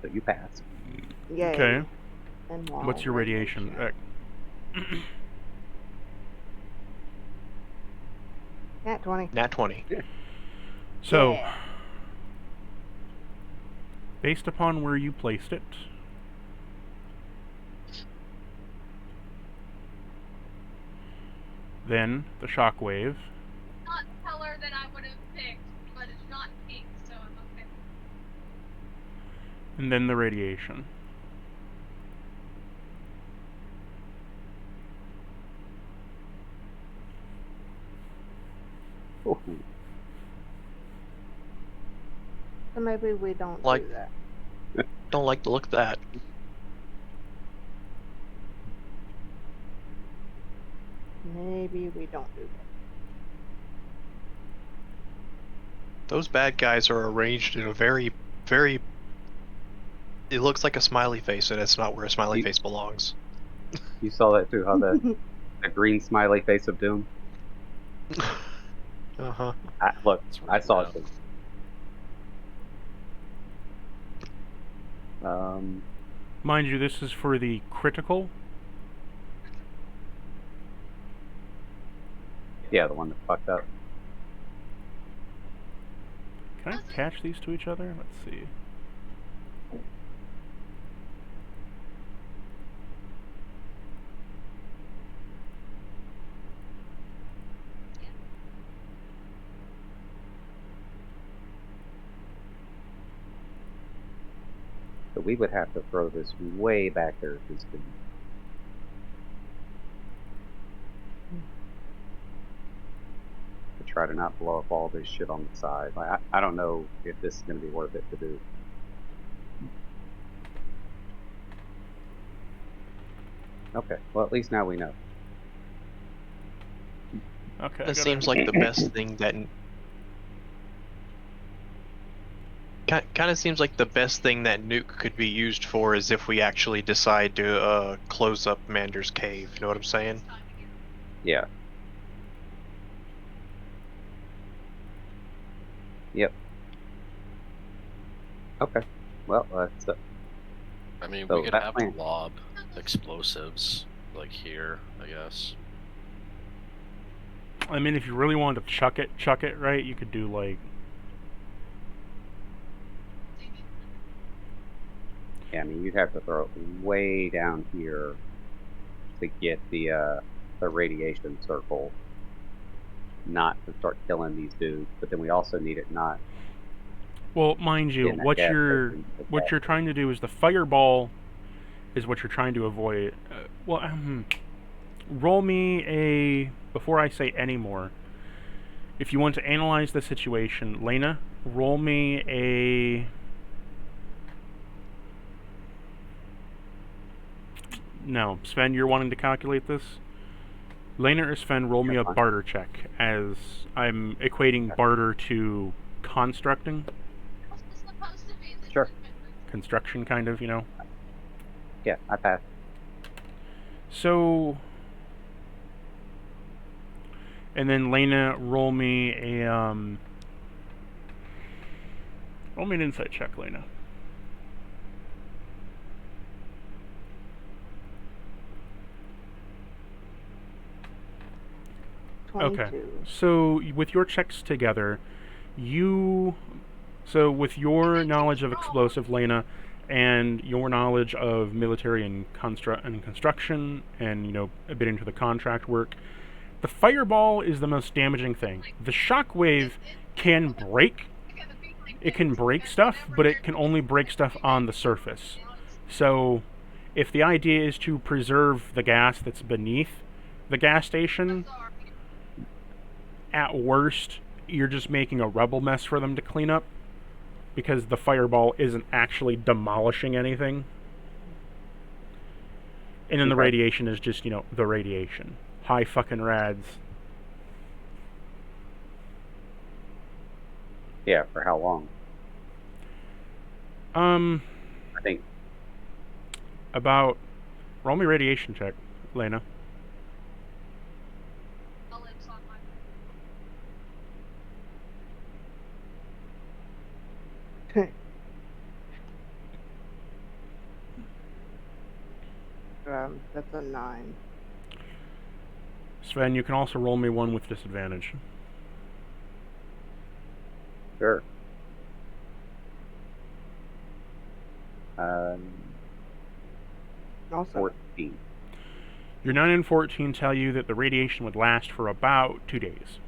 Speaker 3: So you pass.
Speaker 6: Yay.
Speaker 1: Okay.
Speaker 6: And wall
Speaker 1: What's your radiation?
Speaker 6: Nat 20.
Speaker 2: Nat 20.
Speaker 1: So,
Speaker 6: Yeah.
Speaker 1: based upon where you placed it, then the shockwave,
Speaker 5: Not the color that I would have picked, but it's not pink, so I'm okay.
Speaker 1: and then the radiation.
Speaker 3: Ooh.
Speaker 6: So maybe we don't
Speaker 2: Like-
Speaker 6: do that.
Speaker 2: Don't like the look of that.
Speaker 6: Maybe we don't do that.
Speaker 2: Those bad guys are arranged in a very, very... It looks like a smiley face, and it's not where a smiley face belongs.
Speaker 3: You saw that too, how the green smiley face of doom?
Speaker 2: Uh-huh.
Speaker 3: Look,
Speaker 4: That's
Speaker 3: I saw
Speaker 4: right.
Speaker 3: it too.
Speaker 1: Mind you, this is for the critical.
Speaker 3: Yeah, the one that fucked up.
Speaker 1: Can I attach these to each other? Let's see.
Speaker 3: So we would have to throw this way back there if this thing. To try to not blow up all this shit on the side. Like, I don't know if this is going to be worth it to do. Okay, well at least now we know.
Speaker 1: Okay. I
Speaker 2: It
Speaker 1: gotta-
Speaker 2: seems like the best thing that... Kind of seems like the best thing that nuke could be used for is if we actually decide to close up Mander's cave. You know what I'm saying?
Speaker 3: Yeah. Yep. Okay. Well, that's
Speaker 4: I mean,
Speaker 3: So
Speaker 4: we could
Speaker 3: that
Speaker 4: have
Speaker 3: plan-
Speaker 4: lob explosives like here, I guess.
Speaker 1: I mean, if you really wanted to chuck it, right? You could do like.
Speaker 3: yeah. I mean, you'd have to throw it way down here to get the radiation circle, not to start killing these dudes. But then we also need it not.
Speaker 1: Well, mind you,
Speaker 3: in that
Speaker 1: what
Speaker 3: gas
Speaker 1: you're
Speaker 3: station, but
Speaker 1: what
Speaker 3: that-
Speaker 1: you're trying to do is the fireball is what you're trying to avoid. Roll me a before I say any more. If you want to analyze the situation, Lena, roll me a. No, Sven, you're wanting to calculate this? Lena or Sven, roll me
Speaker 3: Yeah,
Speaker 1: a
Speaker 3: fine.
Speaker 1: barter check, as I'm equating barter to constructing.
Speaker 5: This was supposed to be the
Speaker 3: Sure.
Speaker 5: treatment room.
Speaker 1: Construction, kind of, you know?
Speaker 3: Yeah, I passed.
Speaker 1: So. And then Lena, roll me an insight check, Lena. Okay.
Speaker 6: 22.
Speaker 1: So with your checks together, so with your knowledge of explosive, Lena, and your knowledge of military and construction, and a bit into the contract work, the fireball is the most damaging thing. The shockwave can break. It can break stuff, but it can only break stuff on the surface. So, if the idea is to preserve the gas that's beneath the gas station, at worst, you're just making a rubble mess for them to clean up, because the fireball isn't actually demolishing anything. And then the
Speaker 3: Okay.
Speaker 1: radiation is just, the radiation. High fucking rads.
Speaker 3: Yeah, for how long? I think
Speaker 1: About. Roll me radiation check, Lena.
Speaker 5: Olives on my
Speaker 6: That's a 9.
Speaker 1: Sven, you can also roll me one with disadvantage.
Speaker 3: sure.
Speaker 6: Also,
Speaker 3: 14.
Speaker 1: Your 9 and 14 tell you that the radiation would last for about 2 days.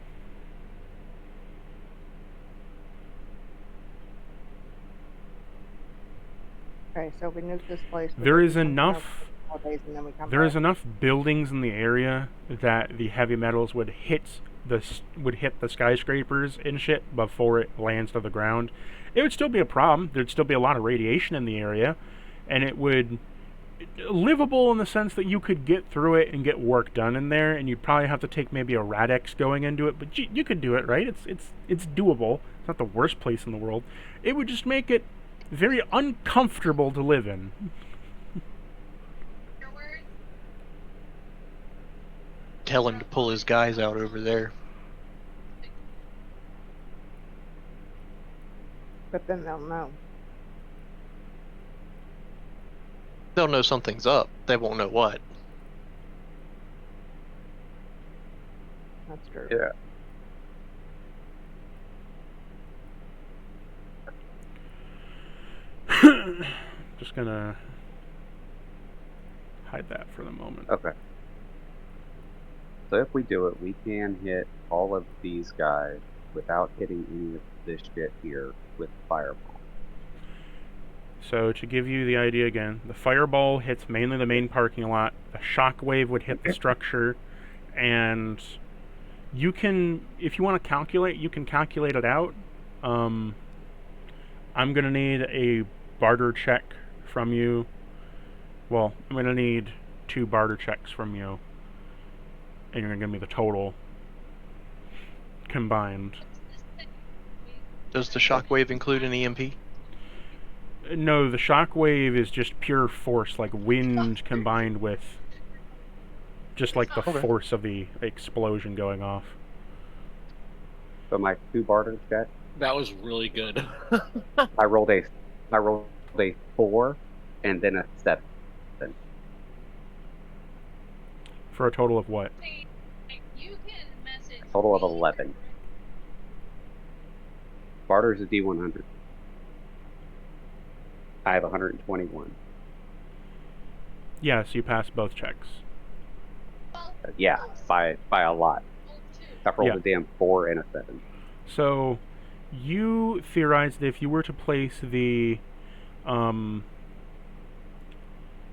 Speaker 6: okay, so we nuke this place. we
Speaker 1: There
Speaker 6: leave
Speaker 1: is
Speaker 6: something
Speaker 1: enough.
Speaker 6: else for 4 days, and then we come
Speaker 1: There is
Speaker 6: back.
Speaker 1: enough buildings in the area that the heavy metals would hit the skyscrapers and shit before it lands to the ground. It would still be a problem. There'd still be a lot of radiation in the area, and it would livable in the sense that you could get through it and get work done in there, and you'd probably have to take maybe a Radex going into it, but you could do it, right? It's doable. It's not the worst place in the world. It would just make it very uncomfortable to live in.
Speaker 5: Your words.
Speaker 2: Tell him to pull his guys out over there.
Speaker 6: But then they'll know.
Speaker 2: They'll know something's up. They won't know what.
Speaker 6: That's true.
Speaker 3: Yeah.
Speaker 1: Just gonna hide that for the moment.
Speaker 3: Okay. So if we do it, we can hit all of these guys without hitting any of this shit here with fireball.
Speaker 1: So to give you the idea again, the fireball hits mainly the main parking lot. The shockwave would hit the structure, and you can, if you want to calculate, you can calculate it out. I'm gonna need a barter check from you. Well, I'm gonna need 2 barter checks from you, and you're gonna give me the total combined.
Speaker 2: Does the shockwave include an EMP?
Speaker 1: No, the shockwave is just pure force, like wind combined with just like the
Speaker 2: Okay.
Speaker 1: force of the explosion going off.
Speaker 3: So my 2 barters, Jack,
Speaker 4: That was really good.
Speaker 3: I rolled a 4 and then a 7.
Speaker 1: For a total of what?
Speaker 5: See, like, you can message
Speaker 3: Total of
Speaker 5: me
Speaker 3: 11.
Speaker 5: directly.
Speaker 3: Barter's a D100. I have 121.
Speaker 1: Yes, you pass both checks.
Speaker 5: Well,
Speaker 3: Yeah, by a lot.
Speaker 5: roll two.
Speaker 3: I rolled
Speaker 1: Yeah.
Speaker 3: a damn 4 and a 7.
Speaker 1: So, you theorized that if you were to place the,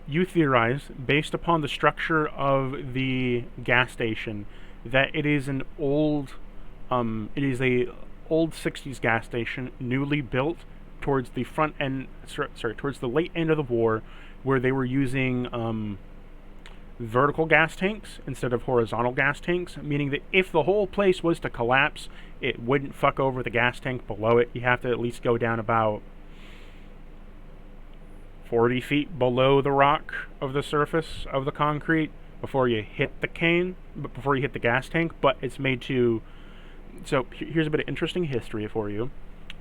Speaker 1: you theorized, based upon the structure of the gas station, that it is an old, it is a old 60s gas station, newly built towards the front end, sorry, towards the late end of the war, where they were using, vertical gas tanks instead of horizontal gas tanks, meaning that if the whole place was to collapse, it wouldn't fuck over the gas tank below it. You have to at least go down about 40 feet below the rock of the surface of the concrete before you hit before you hit the gas tank. But it's made to. So here's a bit of interesting history for you.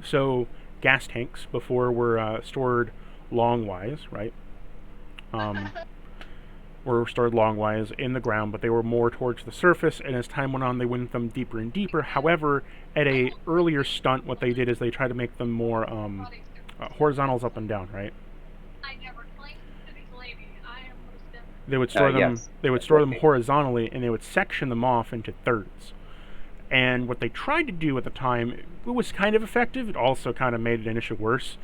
Speaker 1: So gas tanks before were stored longwise, right? Were stored longwise in the ground, but they were more towards the surface, and as time went on, they went them deeper and deeper. However, at a earlier stunt, what they did is they tried to make them more horizontals up and down, right?
Speaker 5: I never claimed to be lady. I am most definitely.
Speaker 1: They would store them.
Speaker 3: Yes.
Speaker 1: They would store them horizontally, and they would section them off into thirds. And what they tried to do at the time, it was kind of effective. It also kind of made it an issue worse.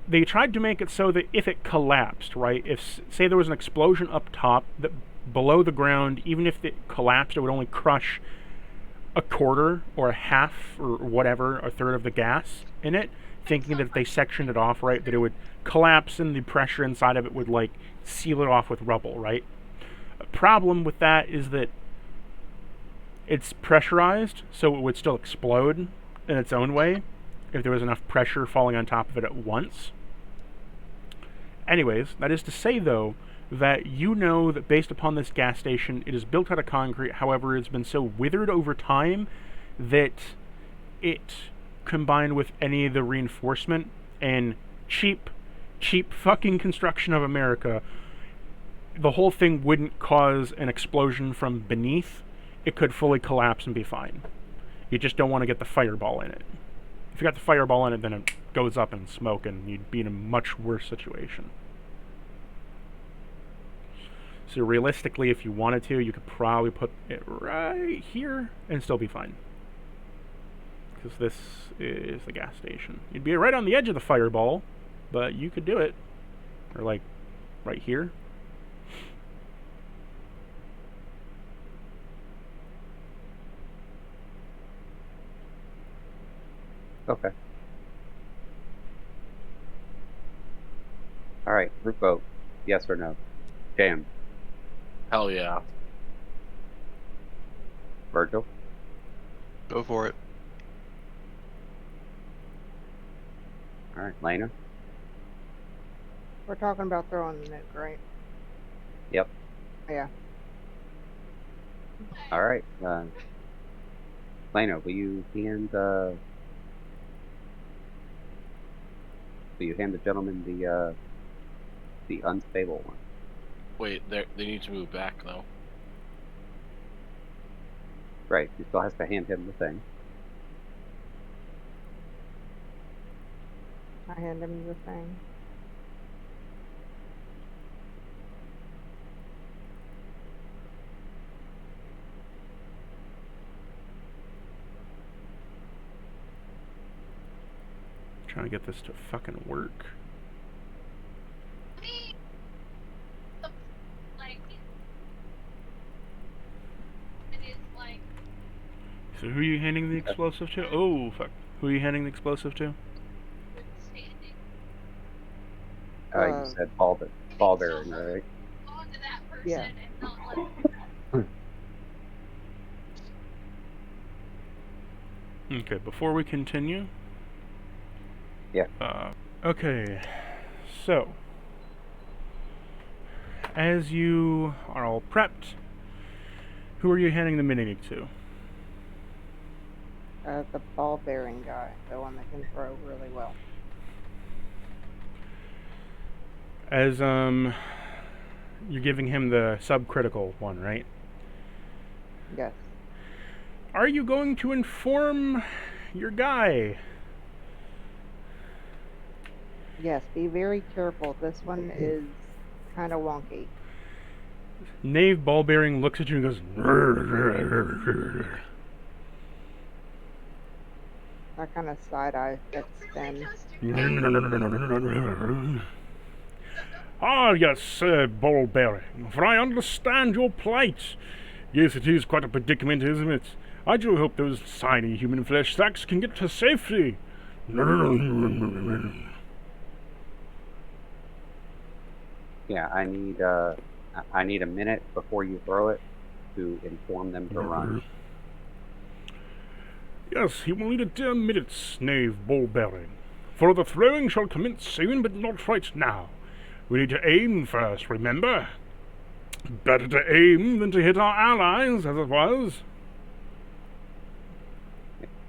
Speaker 1: They tried to make it so that if it collapsed, right, if, say, there was an explosion up top, that below the ground, even if it collapsed, it would only crush a quarter or a half or whatever, a third of the gas in it, thinking that if they sectioned it off right, that it would collapse and the pressure inside of it would, like, seal it off with rubble, right? A problem with that is that it's pressurized, so it would still explode in its own way if there was enough pressure falling on top of it at once. Anyways, that is to say, though, that you know that based upon this gas station, it is built out of concrete. However, it's been so withered over time that it, combined with any of the reinforcement and cheap fucking construction of America, the whole thing wouldn't cause an explosion from beneath. It could fully collapse and be fine. You just don't want to get the fireball in it. If you got the fireball in it, then it goes up in smoke and you'd be in a much worse situation. So realistically, if you wanted to, you could probably put it right here and still be fine. Because this is the gas station. You'd be right on the edge of the fireball, but you could do it. Or like, right here.
Speaker 3: Okay. All right, group vote. Yes or no? Jam.
Speaker 4: Hell yeah.
Speaker 3: Virgil.
Speaker 2: Go for it.
Speaker 3: All right, Lena.
Speaker 6: We're talking about throwing the nuke, right?
Speaker 3: Yep.
Speaker 6: Yeah.
Speaker 3: All right. Lena, will you hand the gentleman the unstable one?
Speaker 4: Wait, they need to move back though.
Speaker 3: Right. He still has to hand him the thing.
Speaker 6: I hand him the thing.
Speaker 1: Trying to get this to fucking work.
Speaker 5: Like, it is like
Speaker 1: So who are you handing the explosive to? Oh, fuck. Who are you handing the explosive to?
Speaker 5: withstanding.
Speaker 3: You said ball bearing, right?
Speaker 5: On to that person
Speaker 6: Yeah.
Speaker 5: and not let
Speaker 1: Okay, before we continue.
Speaker 3: Yeah.
Speaker 1: Okay, so as you are all prepped, who are you handing the mini to?
Speaker 6: The ball bearing guy, the one that can throw really well.
Speaker 1: As you're giving him the subcritical one, right?
Speaker 6: Yes.
Speaker 1: Are you going to inform your guy?
Speaker 6: Yes, be very careful. This one is kind of wonky.
Speaker 1: Knave Ballbearing looks at you and goes,
Speaker 6: That kind of side eye fits then.
Speaker 1: Ah, yes, Sir Ballbearing, for I understand your plight. Yes, it is quite a predicament, isn't it? I do hope those tiny human flesh sacks can get to safety.
Speaker 3: Yeah, I need a minute before you throw it to inform them to run.
Speaker 1: Yes, he will need a dear minute, Knave Ballbearing. For the throwing shall commence soon, but not right now. We need to aim first, remember? Better to aim than to hit our allies, as it was.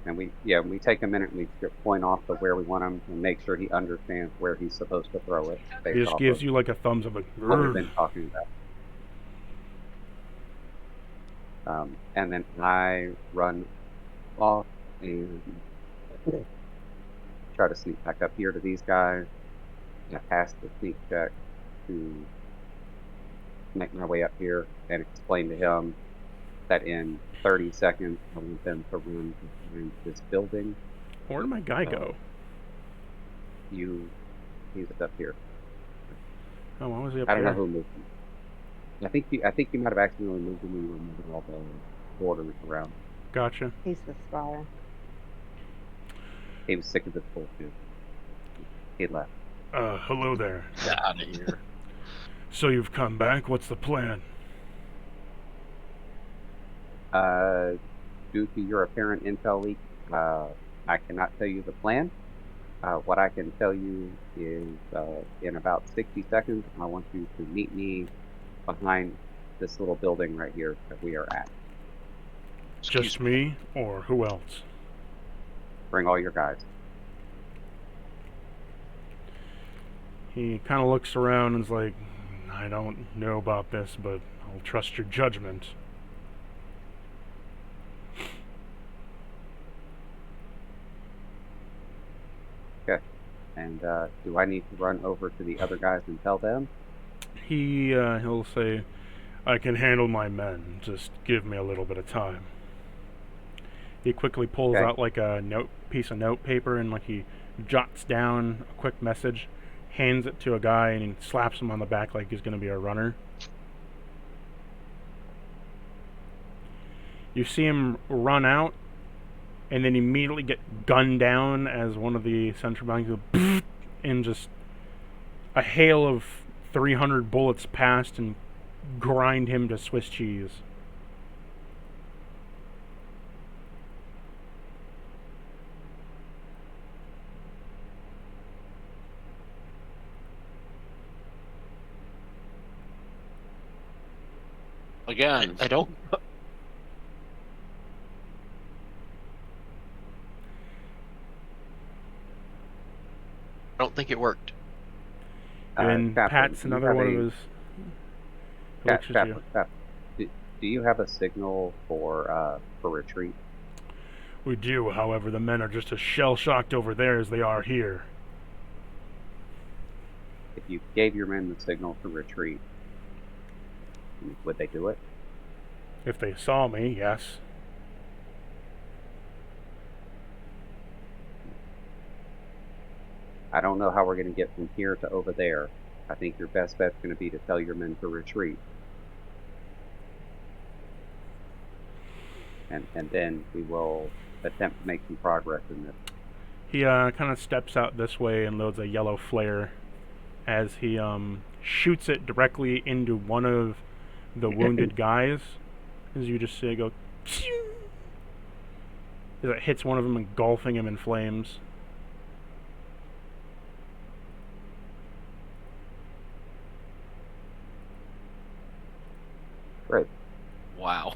Speaker 3: And we take a minute and we point off to where we want him and make sure he understands where he's supposed to throw it.
Speaker 1: He just gives you like a thumbs up. Like,
Speaker 3: what we've been talking about. And then I run off and try to sneak back up here to these guys. I pass the sneak check to make my way up here and explain to him that in 30 seconds I want them to run behind this building.
Speaker 1: Where did my guy go?
Speaker 3: He's up here.
Speaker 1: Oh, why was he up
Speaker 3: I don't
Speaker 1: here?
Speaker 3: know who moved him. I think you might have accidentally moved him when you were moving all the borders around.
Speaker 1: Gotcha.
Speaker 6: He's the spy.
Speaker 3: He was sick of this bullshit. He left.
Speaker 1: Hello there.
Speaker 4: Get out of here.
Speaker 1: So you've come back. What's the plan?
Speaker 3: Due to your apparent intel leak, I cannot tell you the plan. What I can tell you is in about 60 seconds, I want you to meet me behind this little building right here that we are at.
Speaker 1: Just me, or who else?
Speaker 3: Bring all your guys.
Speaker 1: He kind of looks around and is like, I don't know about this, but I'll trust your judgment.
Speaker 3: Okay. And do I need to run over to the other guys and tell them?
Speaker 1: He'll say, I can handle my men. Just give me a little bit of time. He quickly pulls
Speaker 3: Okay.
Speaker 1: out like a piece of note paper and like he jots down a quick message, hands it to a guy, and he slaps him on the back like he's going to be a runner. You see him run out, and then immediately get gunned down as one of the central banks goes, and just a hail of 300 bullets passed and grind him to Swiss cheese.
Speaker 4: Again.
Speaker 2: I don't. I don't think it worked.
Speaker 1: And
Speaker 3: Captain,
Speaker 1: Pat's
Speaker 3: do you
Speaker 1: another
Speaker 3: have
Speaker 1: one
Speaker 3: a-
Speaker 1: of his.
Speaker 3: Cap-
Speaker 1: Looks at
Speaker 3: Cap-
Speaker 1: you.
Speaker 3: Cap- do you have a signal for retreat?
Speaker 1: We do, however, the men are just as shell-shocked over there as they are here.
Speaker 3: If you gave your men the signal to retreat, would they do it?
Speaker 1: If they saw me, yes.
Speaker 3: I don't know how we're going to get from here to over there. I think your best bet's going to be to tell your men to retreat. And then we will attempt to make some progress in this.
Speaker 1: He kind of steps out this way and loads a yellow flare as he shoots it directly into one of the wounded guys. As you just see it go, pshing, as it hits one of them, engulfing him in flames.
Speaker 4: Wow.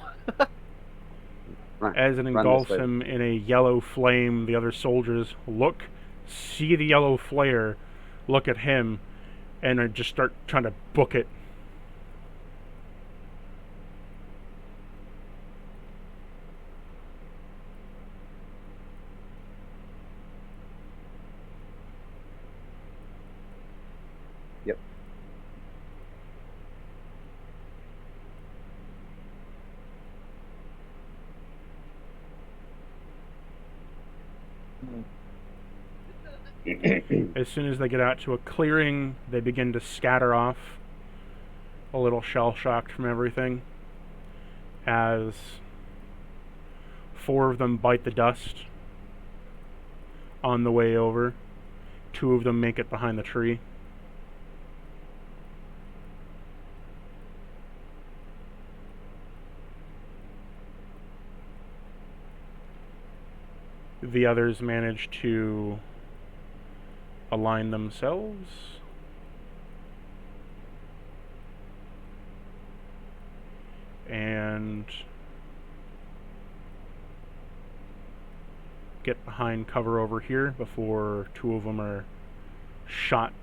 Speaker 3: Run,
Speaker 1: As it
Speaker 3: run this
Speaker 1: engulfs
Speaker 3: way.
Speaker 1: him in a yellow flame, the other soldiers look, see the yellow flare, look at him, and just start trying to book it.
Speaker 3: Yep.
Speaker 1: As soon as they get out to a clearing, they begin to scatter off, a little shell-shocked from everything, as 4 of them bite the dust on the way over. 2 of them make it behind the tree. The others manage to align themselves. And get behind cover over here before 2 of them are shot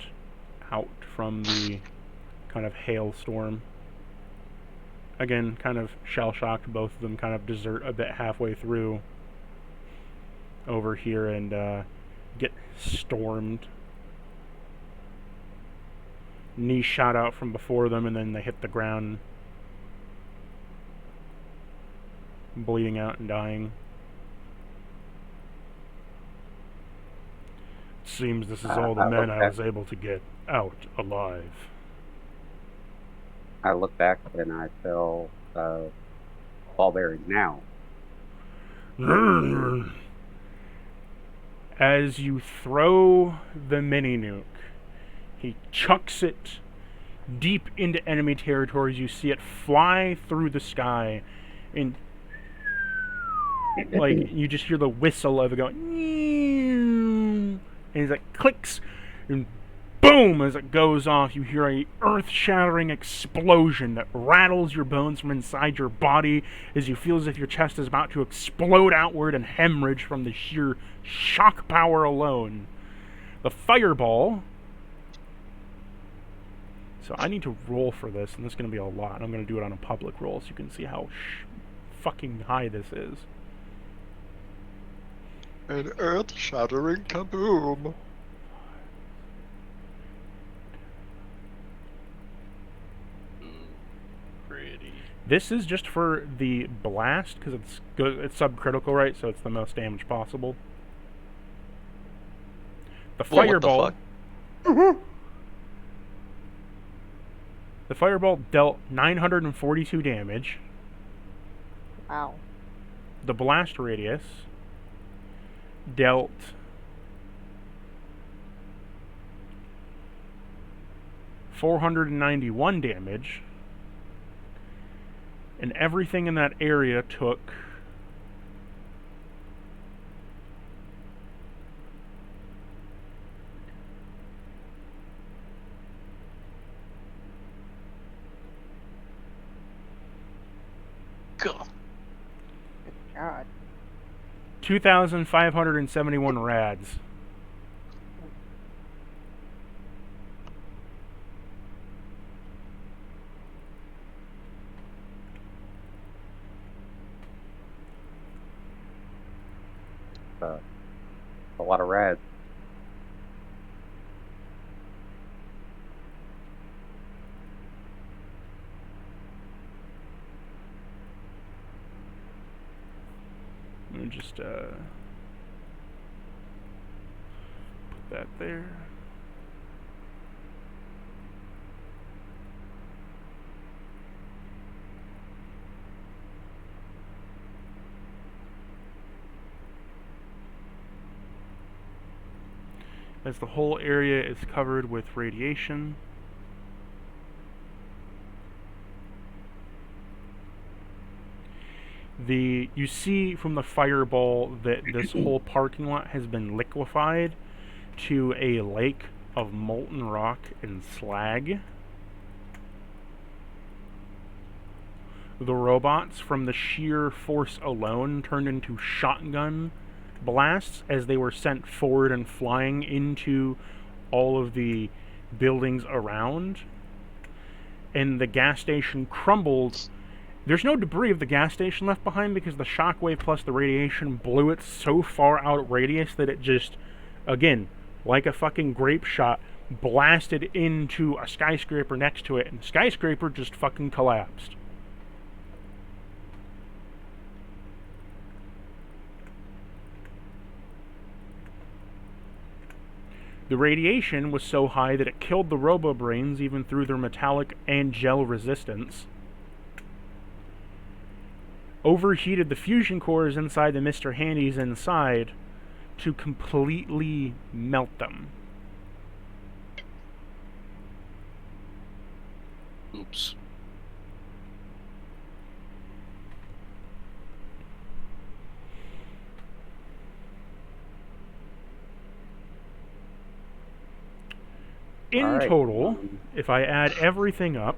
Speaker 1: out from the kind of hailstorm. Again, kind of shell-shocked. Both of them kind of desert a bit halfway through over here and get stormed. Knee shot out from before them, and then they hit the ground, bleeding out and dying. Seems this is all the men I was able to get out alive.
Speaker 3: I look back and I tell ball bearings now.
Speaker 1: As you throw the mini nuke, he chucks it deep into enemy territories. You see it fly through the sky, and like you just hear the whistle of it going, and it clicks, and boom! As it goes off, you hear a earth-shattering explosion that rattles your bones from inside your body as you feel as if your chest is about to explode outward and hemorrhage from the sheer shock power alone. The fireball. So I need to roll for this, and this is going to be a lot. I'm going to do it on a public roll so you can see how fucking high this is.
Speaker 2: An earth-shattering kaboom.
Speaker 4: Pretty.
Speaker 1: This is just for the blast, because it's subcritical, right? So it's the most damage possible. The
Speaker 2: Well, what the
Speaker 1: fireball.
Speaker 2: fuck?
Speaker 1: The fireball dealt 942 damage.
Speaker 6: Wow.
Speaker 1: The blast radius dealt 491 damage, and everything in that area took
Speaker 2: God.
Speaker 6: Good God.
Speaker 1: 2,571 rads.
Speaker 3: A lot of rads.
Speaker 1: Let me just put that there. As the whole area is covered with radiation. You see from the fireball that this whole parking lot has been liquefied to a lake of molten rock and slag. the robots, from the sheer force alone, turned into shotgun blasts as they were sent forward and flying into all of the buildings around. And the gas station crumbled. There's no debris of the gas station left behind because the shockwave plus the radiation blew it so far out of radius that it just, again, like a fucking grape shot, blasted into a skyscraper next to it, and the skyscraper just fucking collapsed. The radiation was so high that it killed the robo-brains even through their metallic and gel resistance. Overheated the fusion cores inside the Mr. Handys inside to completely melt them.
Speaker 4: Oops.
Speaker 1: In
Speaker 3: All right,
Speaker 1: total, if I add everything up,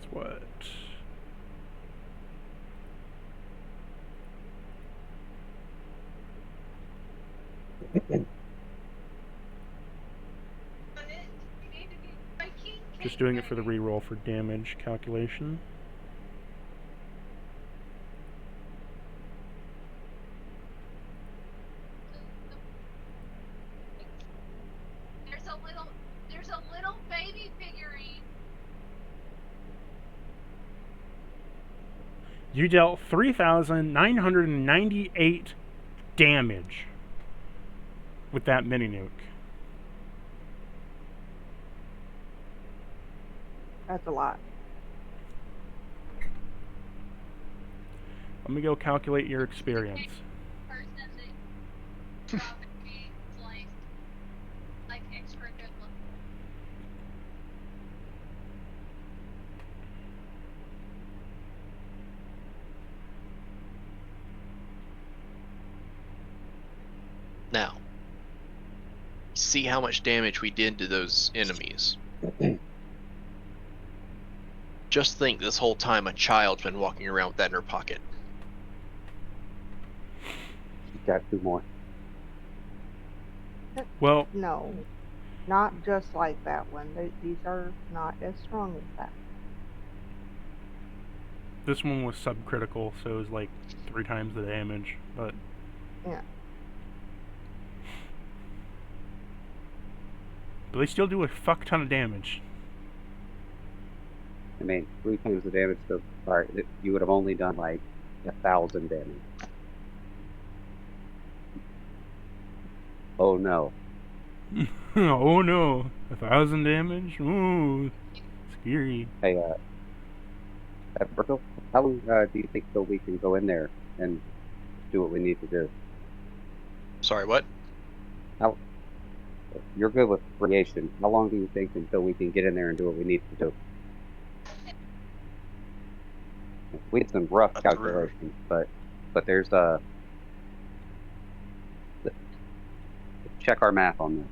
Speaker 1: it's what? Just doing it for the reroll for damage calculation.
Speaker 5: There's a little baby figurine.
Speaker 1: You dealt 3,998 damage with that mini nuke.
Speaker 6: That's a lot.
Speaker 1: Let me go calculate your experience.
Speaker 5: Person that probably sliced like extra good look.
Speaker 2: Now, see how much damage we did to those enemies. Just think this whole time a child's been walking around with that in her pocket.
Speaker 3: Got two more.
Speaker 1: Well,
Speaker 6: No, not just like that one. These are not as strong as that.
Speaker 1: this one was subcritical, so it was like 3 times the damage, but
Speaker 6: Yeah.
Speaker 1: But they still do a fuck ton of damage.
Speaker 3: I mean, 3 times the damage. So, sorry, you would have only done like 1,000 damage. Oh no.
Speaker 1: Oh no, 1,000 damage? Ooh, scary.
Speaker 3: Hey, Virgil, how long do you think till we can go in there and do what we need to do?
Speaker 2: Sorry, what?
Speaker 3: You're good with creation. How long do you think until we can get in there and do what we need to do? We had some rough calculations, but there's check our math on this.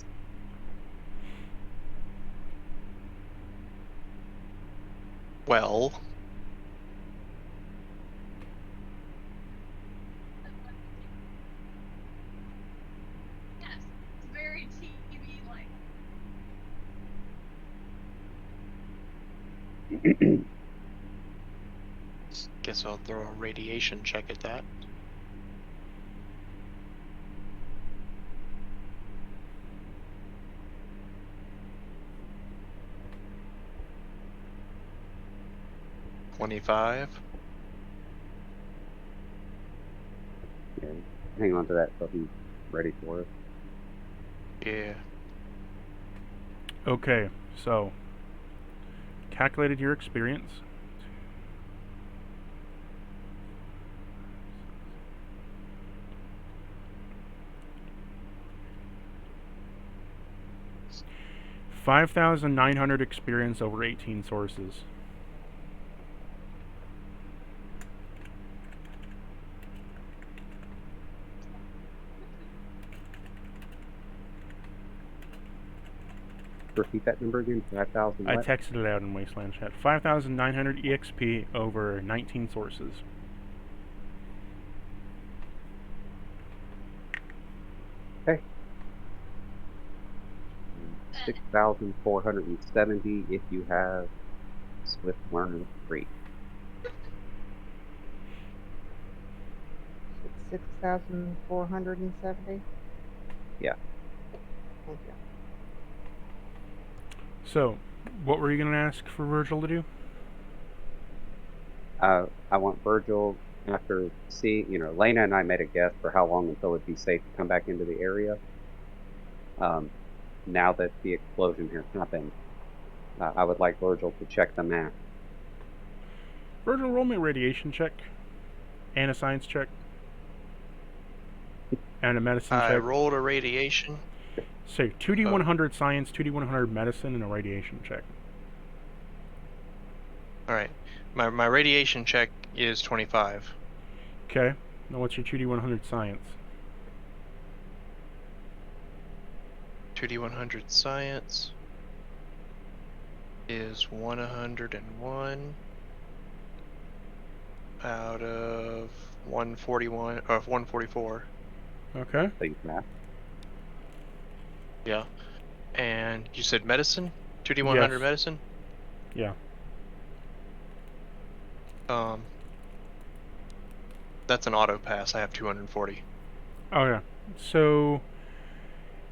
Speaker 2: Well,
Speaker 5: Yes, it's very TV-like.
Speaker 2: guess I'll throw a radiation check at that. $25.
Speaker 3: Yeah, hang on to that so he's ready for it.
Speaker 2: Yeah.
Speaker 1: Okay, so calculated your experience. $5,900 experience over 18 sources.
Speaker 3: repeat that number again. 5,000
Speaker 1: I
Speaker 3: what?
Speaker 1: texted it out in Wasteland chat. 5,900 EXP over 19 sources.
Speaker 3: Okay. 6,470 if you have Swift Learner 3.
Speaker 6: 6,470.
Speaker 3: Yeah.
Speaker 6: Thank you.
Speaker 1: So, what were you going to ask for Virgil to do?
Speaker 3: I want Virgil, after seeing, Lena and I made a guess for how long until it'd be safe to come back into the area. Now that the explosion has happened, I would like Virgil to check the map.
Speaker 1: Virgil, roll me a radiation check. And a science check. And a medicine
Speaker 2: I
Speaker 1: check.
Speaker 2: rolled a radiation.
Speaker 1: So 2d100 science, 2d100 medicine, and a radiation check.
Speaker 2: Alright. My radiation check is 25.
Speaker 1: Okay. Now what's your 2d100 science?
Speaker 2: 2d100 science is 101 out of 141 or 144.
Speaker 1: Okay.
Speaker 3: Please, math.
Speaker 2: Yeah. And you said medicine? 2d100
Speaker 1: Yes.
Speaker 2: medicine?
Speaker 1: Yeah.
Speaker 2: That's an auto pass. I have 240.
Speaker 1: Okay. So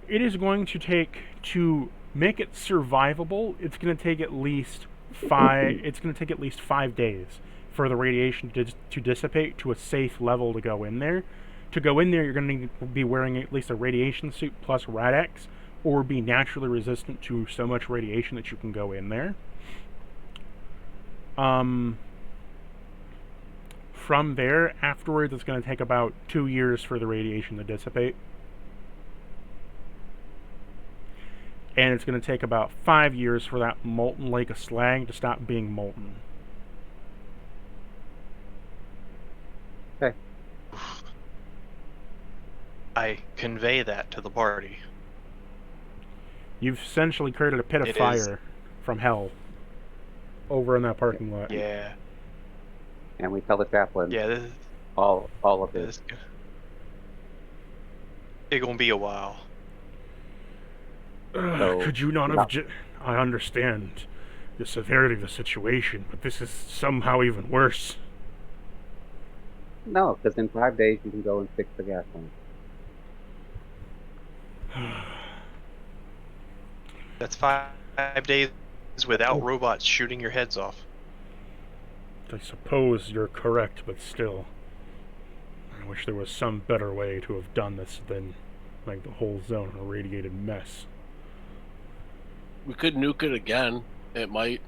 Speaker 1: it is going to take, to make it survivable, it's going to take at least 5 days for the radiation to dissipate to a safe level to go in there. To go in there, you're going to need to be wearing at least a radiation suit plus Rad-X, or be naturally resistant to so much radiation that you can go in there. From there, afterwards, it's going to take about 2 years for the radiation to dissipate. And it's going to take about 5 years for that molten lake of slag to stop being molten.
Speaker 3: Okay.
Speaker 2: I convey that to the party.
Speaker 1: You've essentially created a pit of
Speaker 2: It
Speaker 1: fire
Speaker 2: is.
Speaker 1: from hell over in that parking lot.
Speaker 2: Yeah.
Speaker 3: And we tell the chaplain
Speaker 2: Yeah, this
Speaker 3: all of this.
Speaker 2: It's gonna be a while.
Speaker 3: So,
Speaker 1: Could you not
Speaker 3: no.
Speaker 1: have I understand the severity of the situation, but this is somehow even worse.
Speaker 3: No, because in 5 days you can go and fix the gas line.
Speaker 2: That's 5 days without robots shooting your heads off.
Speaker 1: I suppose you're correct, but still. I wish there was some better way to have done this than make the whole zone a radiated mess.
Speaker 4: We could nuke it again. It might,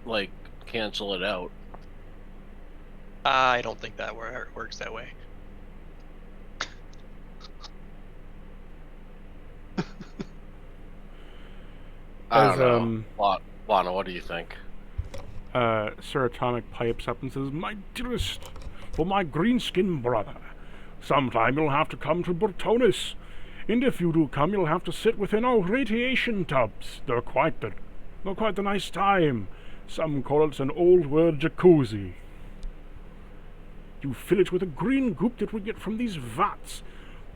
Speaker 4: cancel it out.
Speaker 2: I don't think that works that way.
Speaker 4: I don't know. Lana, what do you think?
Speaker 1: Sir Atomic pipes up and says, "My dearest, for my green-skinned brother, sometime you'll have to come to Burtonis. And if you do come, you'll have to sit within our radiation tubs. They're quite the nice time. Some call it an old-world jacuzzi. You fill it with a green goop that we get from these vats.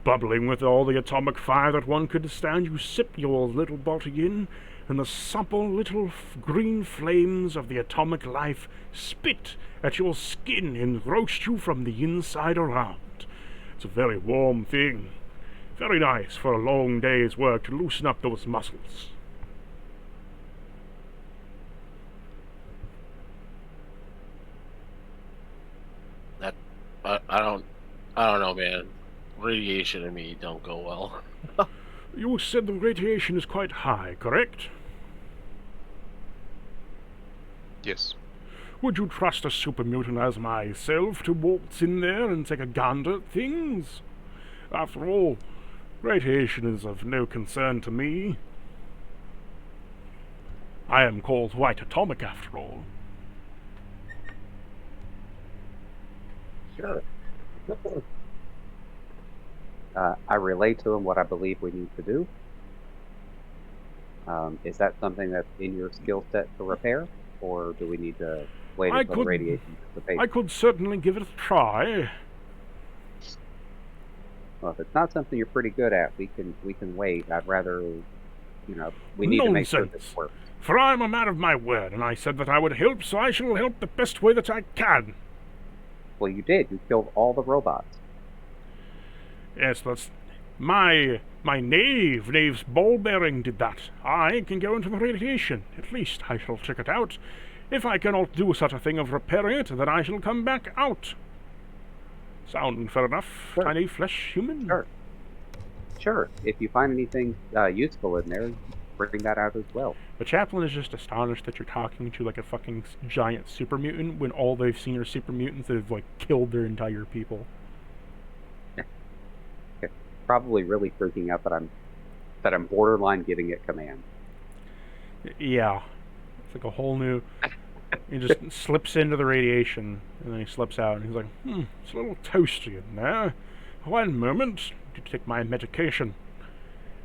Speaker 1: Bubbling with all the atomic fire that one could stand, you sip your little bottle in, and the supple little green flames of the atomic life spit at your skin and roast you from the inside around. It's a very warm thing. Very nice for a long day's work to loosen up those muscles."
Speaker 4: I don't know, man. Radiation and me don't go well.
Speaker 1: You said the radiation is quite high, correct?
Speaker 2: Yes.
Speaker 1: Would you trust a super mutant as myself to waltz in there and take a gander at things? After all, radiation is of no concern to me. I am called White Atomic, after all.
Speaker 3: Sure. I relay to him what I believe we need to do. Is that something that's in your skill set to repair, or do we need to wait
Speaker 1: I
Speaker 3: until the
Speaker 1: could-
Speaker 3: radiation dissipates?
Speaker 1: I could certainly give it a try.
Speaker 3: Well, if it's not something you're pretty good at, we can wait. I'd rather, we need to make sure this
Speaker 1: Nonsense.
Speaker 3: works.
Speaker 1: For I am a man of my word, and I said that I would help, so I shall help the best way that I can.
Speaker 3: Well, you did. You killed all the robots.
Speaker 1: Yes, that's my knave's ball bearing did that. I can go into the radiation. At least I shall check it out. If I cannot do such a thing of repairing it, then I shall come back out. Sound fair enough,
Speaker 3: Sure.
Speaker 1: tiny flesh human?
Speaker 3: Sure. Sure. If you find anything useful in there, bring that out as well.
Speaker 1: The chaplain is just astonished that you're talking to like a fucking giant super mutant when all they've seen are super mutants that have like killed their entire people.
Speaker 3: Probably really freaking out that I'm borderline giving it command.
Speaker 1: Yeah. It's like a whole new... He just slips into the radiation, and then he slips out, and he's like, it's a little toasty in there. One moment, to take my medication.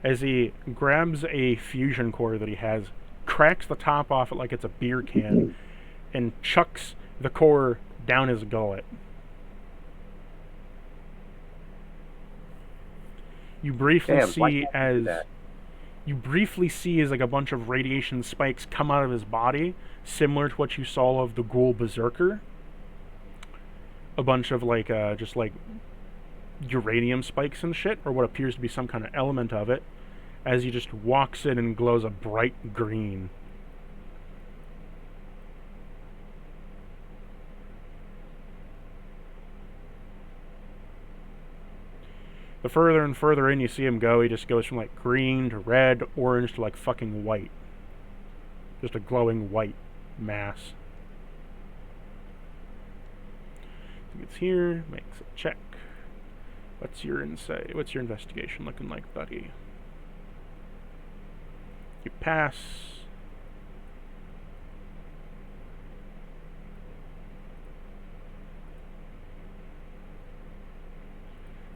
Speaker 1: As he grabs a fusion core that he has, cracks the top off it like it's a beer can, and chucks the core down his gullet. You briefly
Speaker 3: Damn, why
Speaker 1: see
Speaker 3: can't you do
Speaker 1: as...
Speaker 3: that?
Speaker 1: You briefly see as like a bunch of radiation spikes come out of his body, similar to what you saw of the ghoul berserker. A bunch of like just like uranium spikes and shit, or what appears to be some kind of element of it, as he just walks in and glows a bright green. The further and further in you see him go, he just goes from like green to red, orange to like fucking white. Just a glowing white mass. He gets here, makes a check. What's your insight? What's your investigation looking like, buddy? You pass.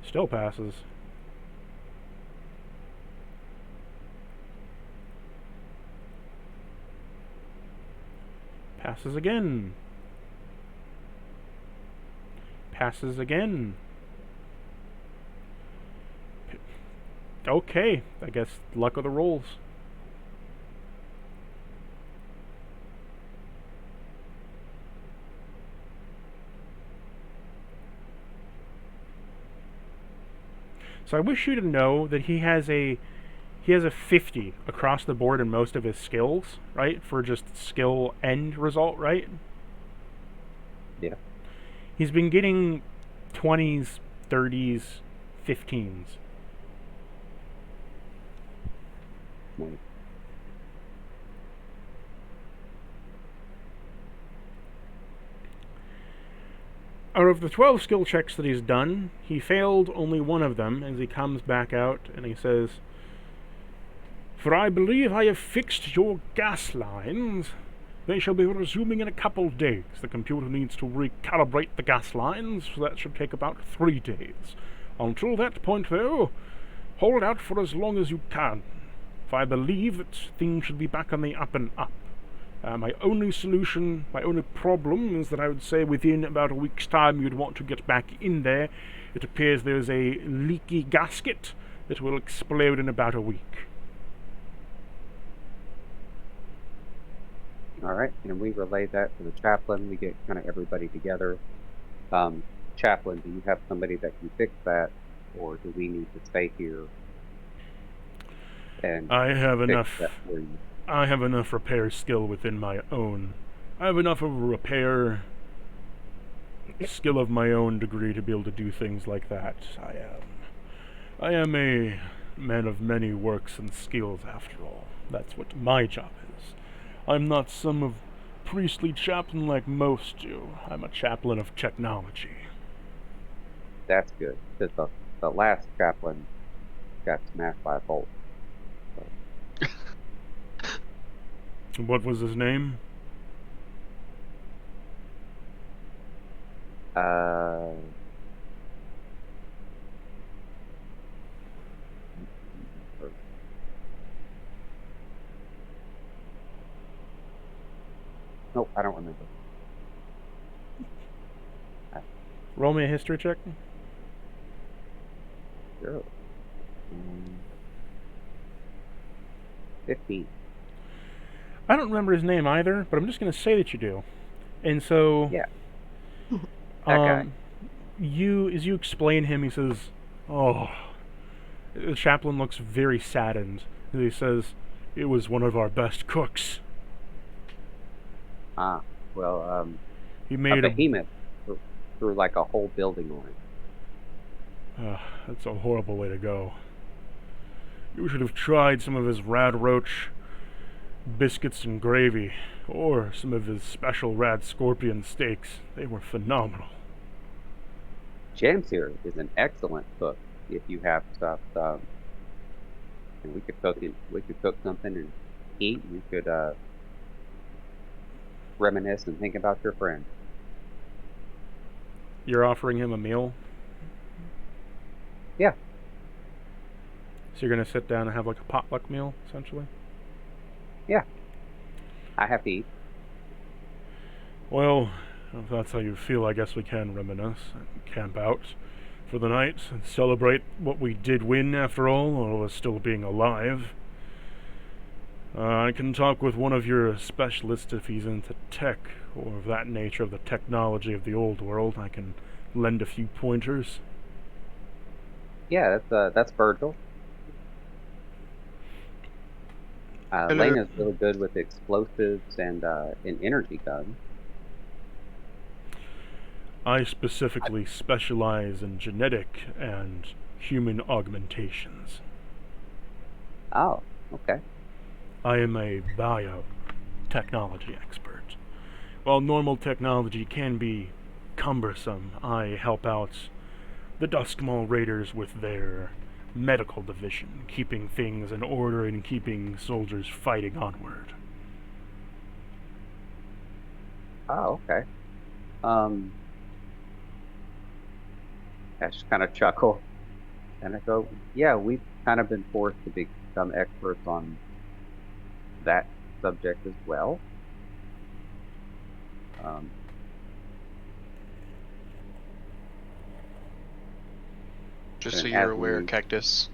Speaker 1: Still passes. Passes again. Passes again. Okay, I guess luck of the rolls. So I wish you to know that he has a 50 across the board in most of his skills, right? For just skill end result, right?
Speaker 3: Yeah.
Speaker 1: He's been getting 20s, 30s, 15s.
Speaker 3: Nice.
Speaker 1: Out of the 12 skill checks that he's done, he failed only one of them as he comes back out and he says, "For I believe I have fixed your gas lines. They shall be resuming in a couple days. The computer needs to recalibrate the gas lines, so that should take about 3 days. Until that point, though, hold out for as long as you can. For I believe that things should be back on the up and up. My only problem is that I would say within about a week's time you'd want to get back in there. It appears there's a leaky gasket that will explode in about a week."
Speaker 3: All right, and we relay that to the chaplain. We get kind of everybody together. Chaplain, do you have somebody that can fix that, or do we need to stay here and
Speaker 1: I have
Speaker 3: fix
Speaker 1: enough.
Speaker 3: that for you?
Speaker 1: I have enough repair skill within my own. I have enough of a repair skill of my own degree to be able to do things like that. I am a man of many works and skills after all. That's what my job is. I'm not some of priestly chaplain like most do. I'm a chaplain of technology.
Speaker 3: That's good, because the last chaplain got smashed by a bolt.
Speaker 1: What was his name?
Speaker 3: Nope, I don't remember.
Speaker 1: Roll me a history check.
Speaker 3: Sure. Um, 15.
Speaker 1: I don't remember his name either, but I'm just going to say that you do. And so,
Speaker 3: Yeah. That guy.
Speaker 1: as you explain him, he says, "Oh." The chaplain looks very saddened. He says, "It was one of our best cooks.
Speaker 3: Ah, well,
Speaker 1: He
Speaker 3: a
Speaker 1: made a
Speaker 3: behemoth threw like a whole building on it.
Speaker 1: That's a horrible way to go. You should have tried some of his radroach biscuits and gravy, or some of his special rad scorpion steaks. They were phenomenal."
Speaker 3: James here is an excellent cook. If you have stuff, and we could cook it. We could cook something and eat. You could reminisce and think about your friend.
Speaker 1: You're offering him a meal?
Speaker 3: Yeah.
Speaker 1: So you're going to sit down and have like a potluck meal, essentially?
Speaker 3: Yeah. I have to eat.
Speaker 1: Well, if that's how you feel, I guess we can reminisce and camp out for the night and celebrate what we did win after all of us still being alive. I can talk with one of your specialists if he's into tech or of that nature of the technology of the old world. I can lend a few pointers.
Speaker 3: Yeah, that's Virgil.
Speaker 2: Hello.
Speaker 3: Lena's really good with explosives and energy guns.
Speaker 1: I specifically specialize in genetic and human augmentations.
Speaker 3: Oh, okay.
Speaker 1: I am a biotechnology expert. While normal technology can be cumbersome, I help out the Duskmaul Raiders with their medical division, keeping things in order and keeping soldiers fighting onward.
Speaker 3: Oh, okay. I just kind of chuckle, and I go, "Yeah, we've kind of been forced to become experts on that subject as well." Um,
Speaker 2: Just so
Speaker 3: and
Speaker 2: you're
Speaker 3: as
Speaker 2: aware,
Speaker 3: we-
Speaker 2: Cactus,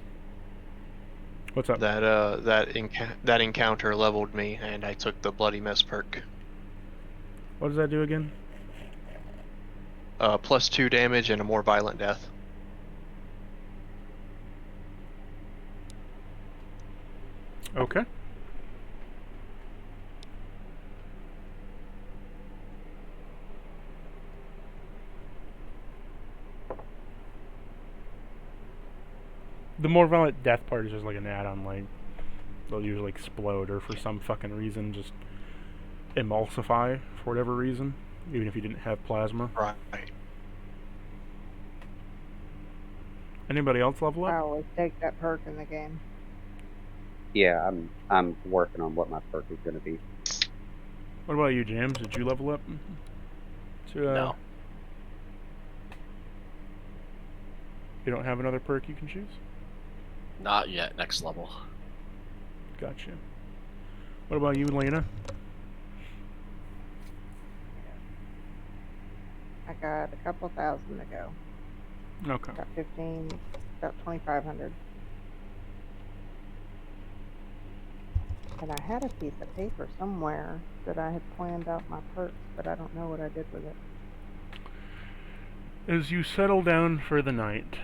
Speaker 1: What's up?
Speaker 2: that encounter leveled me, and I took the Bloody Mess perk.
Speaker 1: What does that do again?
Speaker 2: +2 damage and a more violent death.
Speaker 1: Okay. The more violent death part is just like an add-on, like they'll usually explode or for some fucking reason just emulsify for whatever reason, even if you didn't have plasma.
Speaker 2: Right.
Speaker 1: Anybody else level
Speaker 6: I
Speaker 1: up?
Speaker 6: always take that perk in the game.
Speaker 3: Yeah, I'm working on what my perk is going to be.
Speaker 1: What about you, James? Did you level up?
Speaker 4: No.
Speaker 1: You don't have another perk you can choose?
Speaker 4: Not yet. Next level.
Speaker 1: Gotcha. What about you, Lena?
Speaker 6: I got a couple thousand to go.
Speaker 1: Okay.
Speaker 6: Got 15, about 2,500. And I had a piece of paper somewhere that I had planned out my perks, but I don't know what I did with it.
Speaker 1: As you settle down for the night,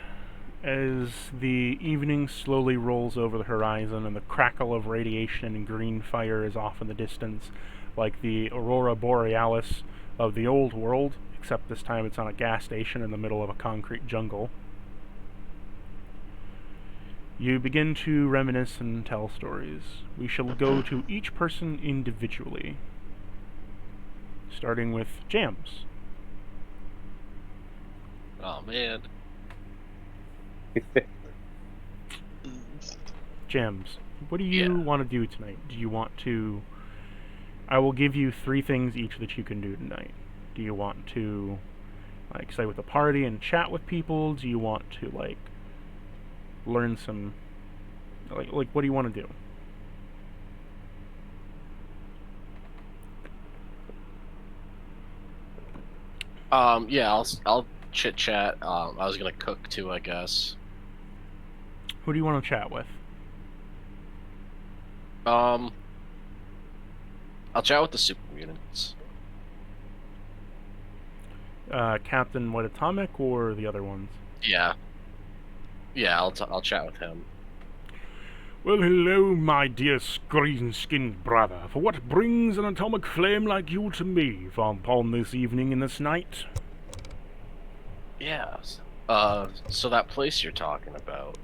Speaker 1: as the evening slowly rolls over the horizon and the crackle of radiation and green fire is off in the distance, like the aurora borealis of the old world, except this time it's on a gas station in the middle of a concrete jungle, you begin to reminisce and tell stories. We shall go to each person individually, starting with Jams.
Speaker 4: Oh man.
Speaker 1: Gems, what do you want to do tonight? Do you want to... I will give you 3 things each that you can do tonight. Do you want to, like, stay with the party and chat with people? Do you want to, like, learn some... Like what do you want to do?
Speaker 4: Yeah, I'll chit chat. I was gonna cook too, I guess.
Speaker 1: Who do you want to chat with?
Speaker 4: Um, I'll chat with the super mutants.
Speaker 1: Captain White Atomic or the other ones?
Speaker 4: Yeah. Yeah, I'll chat with him.
Speaker 1: Well, hello, my dear green-skinned brother. For what brings an atomic flame like you to me upon this evening in this night?
Speaker 4: Yes. So that place you're talking about.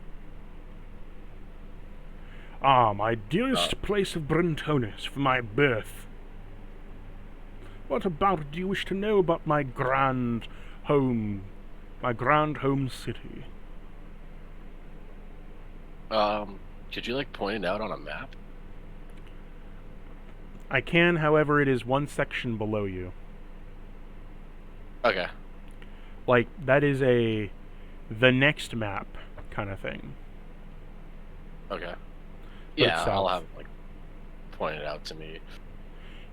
Speaker 1: Ah, my dearest place of Brentonus for my birth. What about it do you wish to know about my grand home city?
Speaker 4: Could you like point it out on a map?
Speaker 1: I can, however, it is one section below you.
Speaker 4: Okay.
Speaker 1: Like, that is the next map kind of thing.
Speaker 4: Okay.
Speaker 1: But
Speaker 4: Yeah,
Speaker 1: it's
Speaker 4: I'll
Speaker 1: south.
Speaker 4: have him like point it out to me.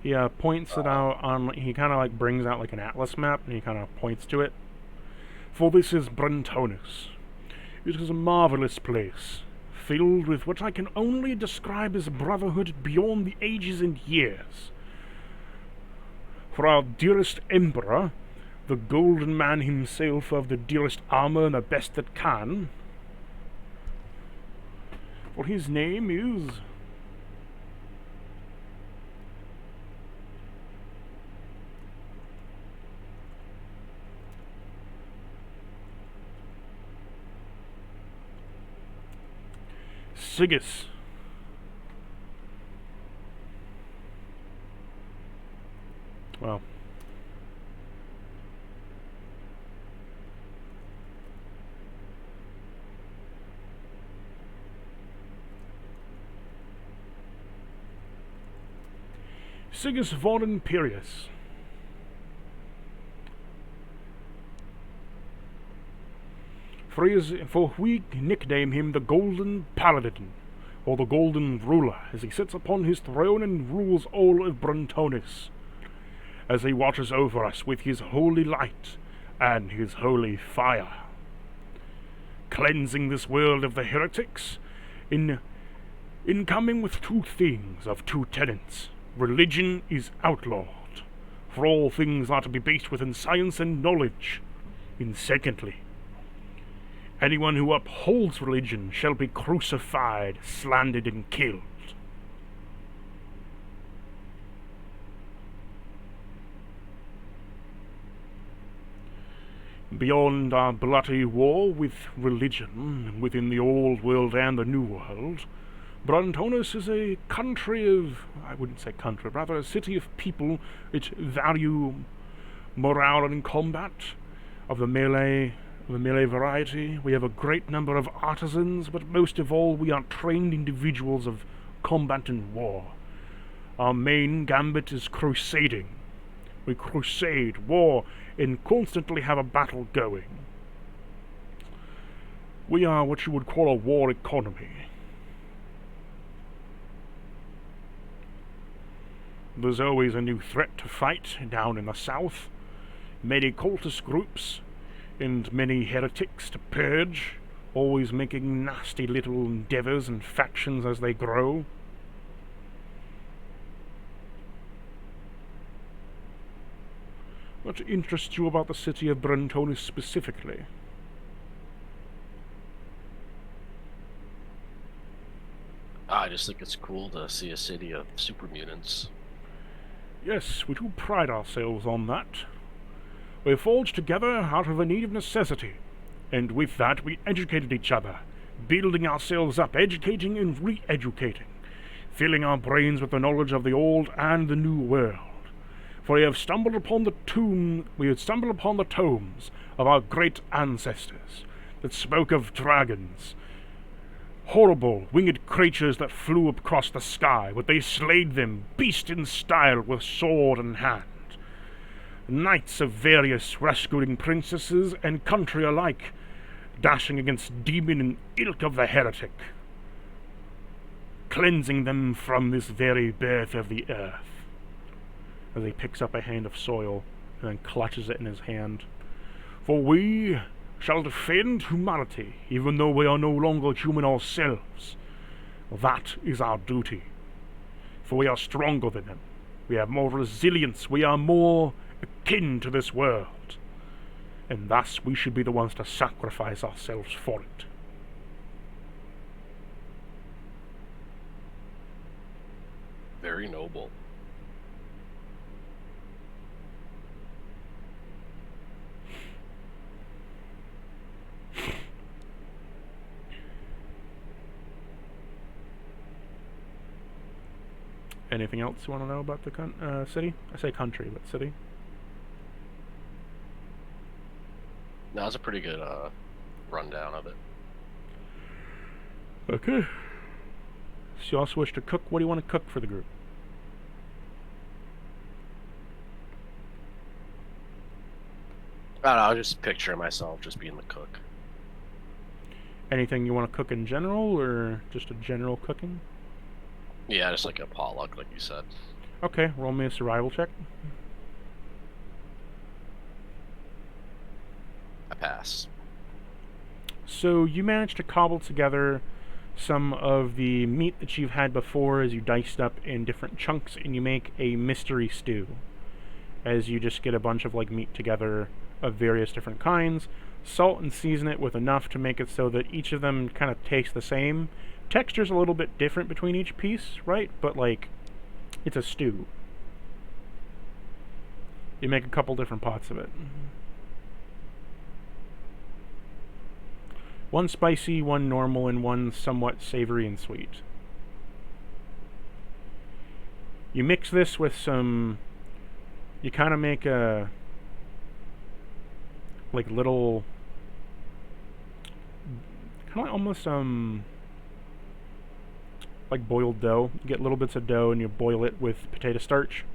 Speaker 1: He points it out on. He kind of like brings out like an atlas map, and he kind of points to it. For this is Brentonus. It is a marvelous place, filled with what I can only describe as brotherhood beyond the ages and years. For our dearest emperor, the golden man himself of the dearest armor and the best that can. For his name is Sigus. Well, Sigus von Imperius. For we nickname him the Golden Paladin, or the Golden Ruler, as he sits upon his throne and rules all of Brentonus, as he watches over us with his holy light and his holy fire, cleansing this world of the heretics, in coming with two things of two tenets. Religion is outlawed, for all things are to be based within science and knowledge. And secondly, anyone who upholds religion shall be crucified, slandered, and killed. Beyond our bloody war with religion within the old world and the new world, Brentonus is a country of, I wouldn't say country, rather a city of people which value morale and combat of the melee variety. We have a great number of artisans, but most of all we are trained individuals of combat and war. Our main gambit is crusading. We crusade, war, and constantly have a battle going. We are what you would call a war economy. There's always a new threat to fight down in the south. Many cultist groups and many heretics to purge, always making nasty little endeavors and factions as they grow. What interests you about the city of Brentonus specifically?
Speaker 4: I just think it's cool to see a city of super mutants.
Speaker 1: Yes, we do pride ourselves on that. We forged together out of a need of necessity, and with that we educated each other, building ourselves up, educating and re-educating, filling our brains with the knowledge of the old and the new world. For we have stumbled upon the tomes of our great ancestors that spoke of dragons, horrible winged creatures that flew across the sky, but they slayed them, beast in style, with sword in hand. Knights of various rescuing princesses and country alike, dashing against demon and ilk of the heretic, cleansing them from this very birth of the earth. As he picks up a hand of soil and then clutches it in his hand. For we shall defend humanity, even though we are no longer human ourselves. That is our duty. For we are stronger than them. We have more resilience. We are more akin to this world. And thus we should be the ones to sacrifice ourselves for it.
Speaker 4: Very noble.
Speaker 1: Anything else you want to know about the city? I say country, but city.
Speaker 4: That was a pretty good rundown of it.
Speaker 1: Okay. So you also wish to cook? What do you want to cook for the group?
Speaker 4: I don't know, I was just picturing myself just being the cook.
Speaker 1: Anything you want to cook in general, or just a general cooking?
Speaker 4: Yeah, just like a potluck, like you said.
Speaker 1: Okay, roll me a survival check.
Speaker 4: I pass.
Speaker 1: So you managed to cobble together some of the meat that you've had before as you diced up in different chunks, and you make a mystery stew. As you just get a bunch of like meat together of various different kinds, salt and season it with enough to make it so that each of them kind of taste the same. Texture's a little bit different between each piece, right? But like, it's a stew. You make a couple different pots of it. One spicy, one normal, and one somewhat savory and sweet. You mix this with some... You kind of make a... like little... kind of almost, like boiled dough. You get little bits of dough and you boil it with potato starch.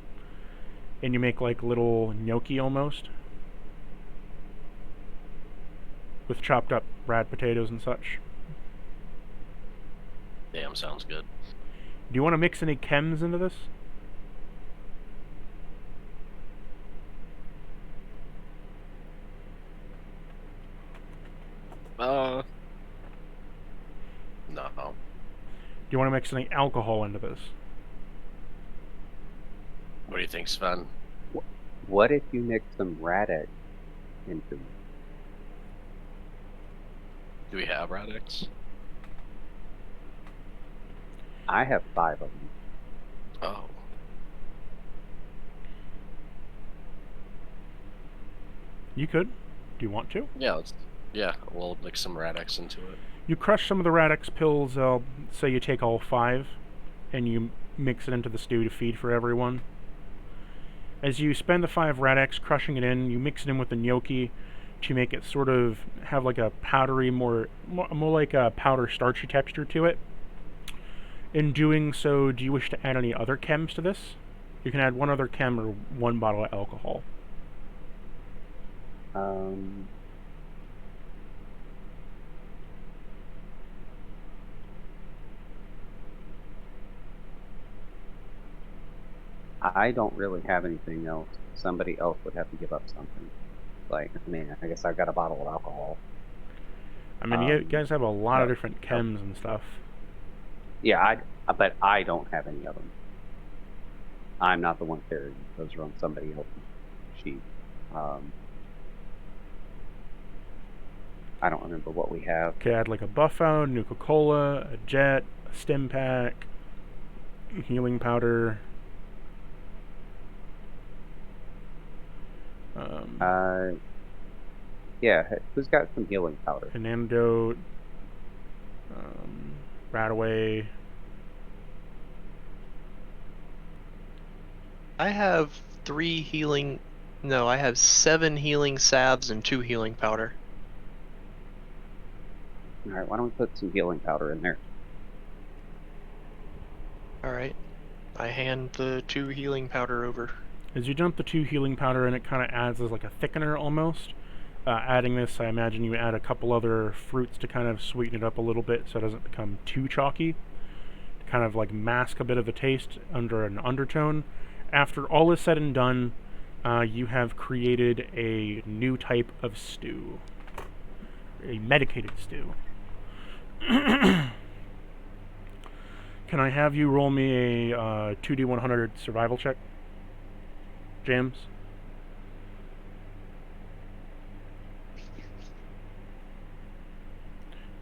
Speaker 1: And you make like little gnocchi almost. With chopped up rad potatoes and such.
Speaker 4: Damn, sounds good.
Speaker 1: Do you want to mix any chems into this?
Speaker 4: No.
Speaker 1: Do you want to mix any alcohol into this?
Speaker 4: What do you think, Sven?
Speaker 3: What if you mix some radix into it?
Speaker 4: Do we have radix?
Speaker 3: I have 5 of them.
Speaker 4: Oh.
Speaker 1: You could. Do you want to?
Speaker 4: Yeah, we'll mix some radix into it.
Speaker 1: You crush some of the radix pills, say you take all 5, and you mix it into the stew to feed for everyone. As you spend the 5 radix crushing it in, you mix it in with the gnocchi to make it sort of have like a powdery, more like a powder starchy texture to it. In doing so, do you wish to add any other chems to this? You can add 1 other chem or 1 bottle of alcohol.
Speaker 3: I don't really have anything else. Somebody else would have to give up something. Like, I mean, I guess I've got a bottle of alcohol.
Speaker 1: I mean, you guys have a lot of different chems and stuff.
Speaker 3: Yeah, but I don't have any of them. I'm not the one carrying them. Those are on somebody else's sheet. I don't remember what we have.
Speaker 1: Could add like a Buffo, Nuka-Cola, a Jet, a Stim Pack, healing powder.
Speaker 3: Yeah, who's got some healing powder?
Speaker 1: An antidote, Radaway.
Speaker 2: I have 3 healing... No, I have 7 healing salves and 2 healing powder.
Speaker 3: Alright, why don't we put some healing powder in there?
Speaker 2: Alright. I hand the 2 healing powder over.
Speaker 1: As you dump the 2 healing powder in, it kind of adds as like a thickener almost. Adding this, I imagine you add a couple other fruits to kind of sweeten it up a little bit so it doesn't become too chalky. To kind of like mask a bit of the taste under an undertone. After all is said and done, you have created a new type of stew. A medicated stew. Can I have you roll me a 2d100 survival check? James?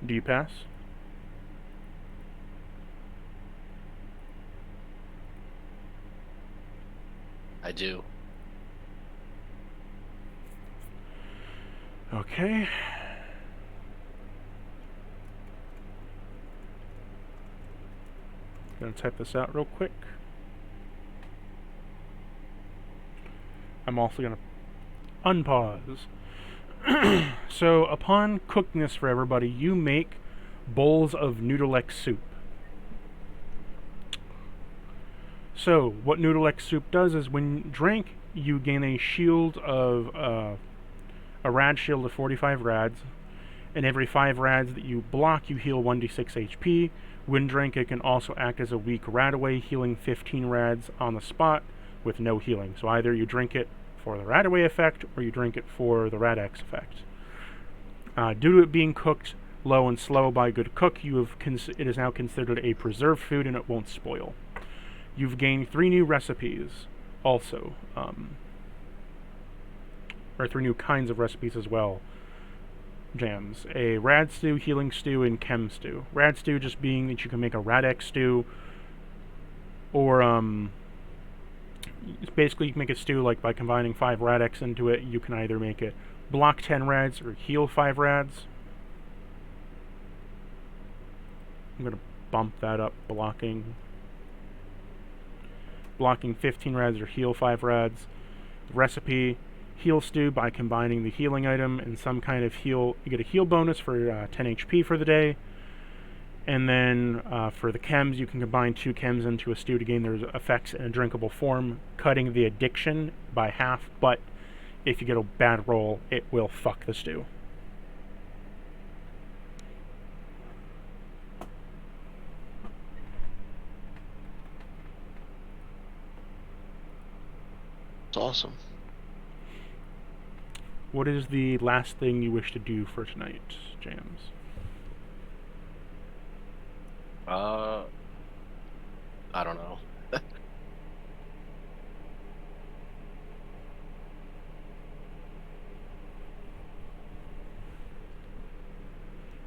Speaker 1: Do you pass?
Speaker 4: I do.
Speaker 1: Okay. Gonna type this out real quick. I'm also gonna unpause. So, upon cooking this for everybody, you make bowls of noodle-like soup. So, what noodle-like soup does is when drank, you gain a shield of, a rad shield of 45 rads, and every 5 rads that you block, you heal 1d6 HP. When drank, it can also act as a weak rad away, healing 15 rads on the spot with no healing. So either you drink it for the rad away effect, or you drink it for the rad-x effect. Due to it being cooked low and slow by a good cook, it is now considered a preserved food and it won't spoil. You've gained 3 new recipes also, or 3 new kinds of recipes as well. Jams. A rad stew, healing stew, and chem stew. Rad stew just being that you can make a rad-x stew, or basically you can make a stew like by combining 5 rad-x into it. You can either make it block 10 rads or heal 5 rads. I'm gonna bump that up, blocking 15 rads or heal 5 rads. Recipe: heal stew by combining the healing item and some kind of heal. You get a heal bonus for 10 HP for the day. And then for the chems, you can combine 2 chems into a stew to gain their effects in a drinkable form, cutting the addiction by half, but if you get a bad roll, it will fuck the stew.
Speaker 2: It's awesome.
Speaker 1: What is the last thing you wish to do for tonight, James?
Speaker 4: I don't know.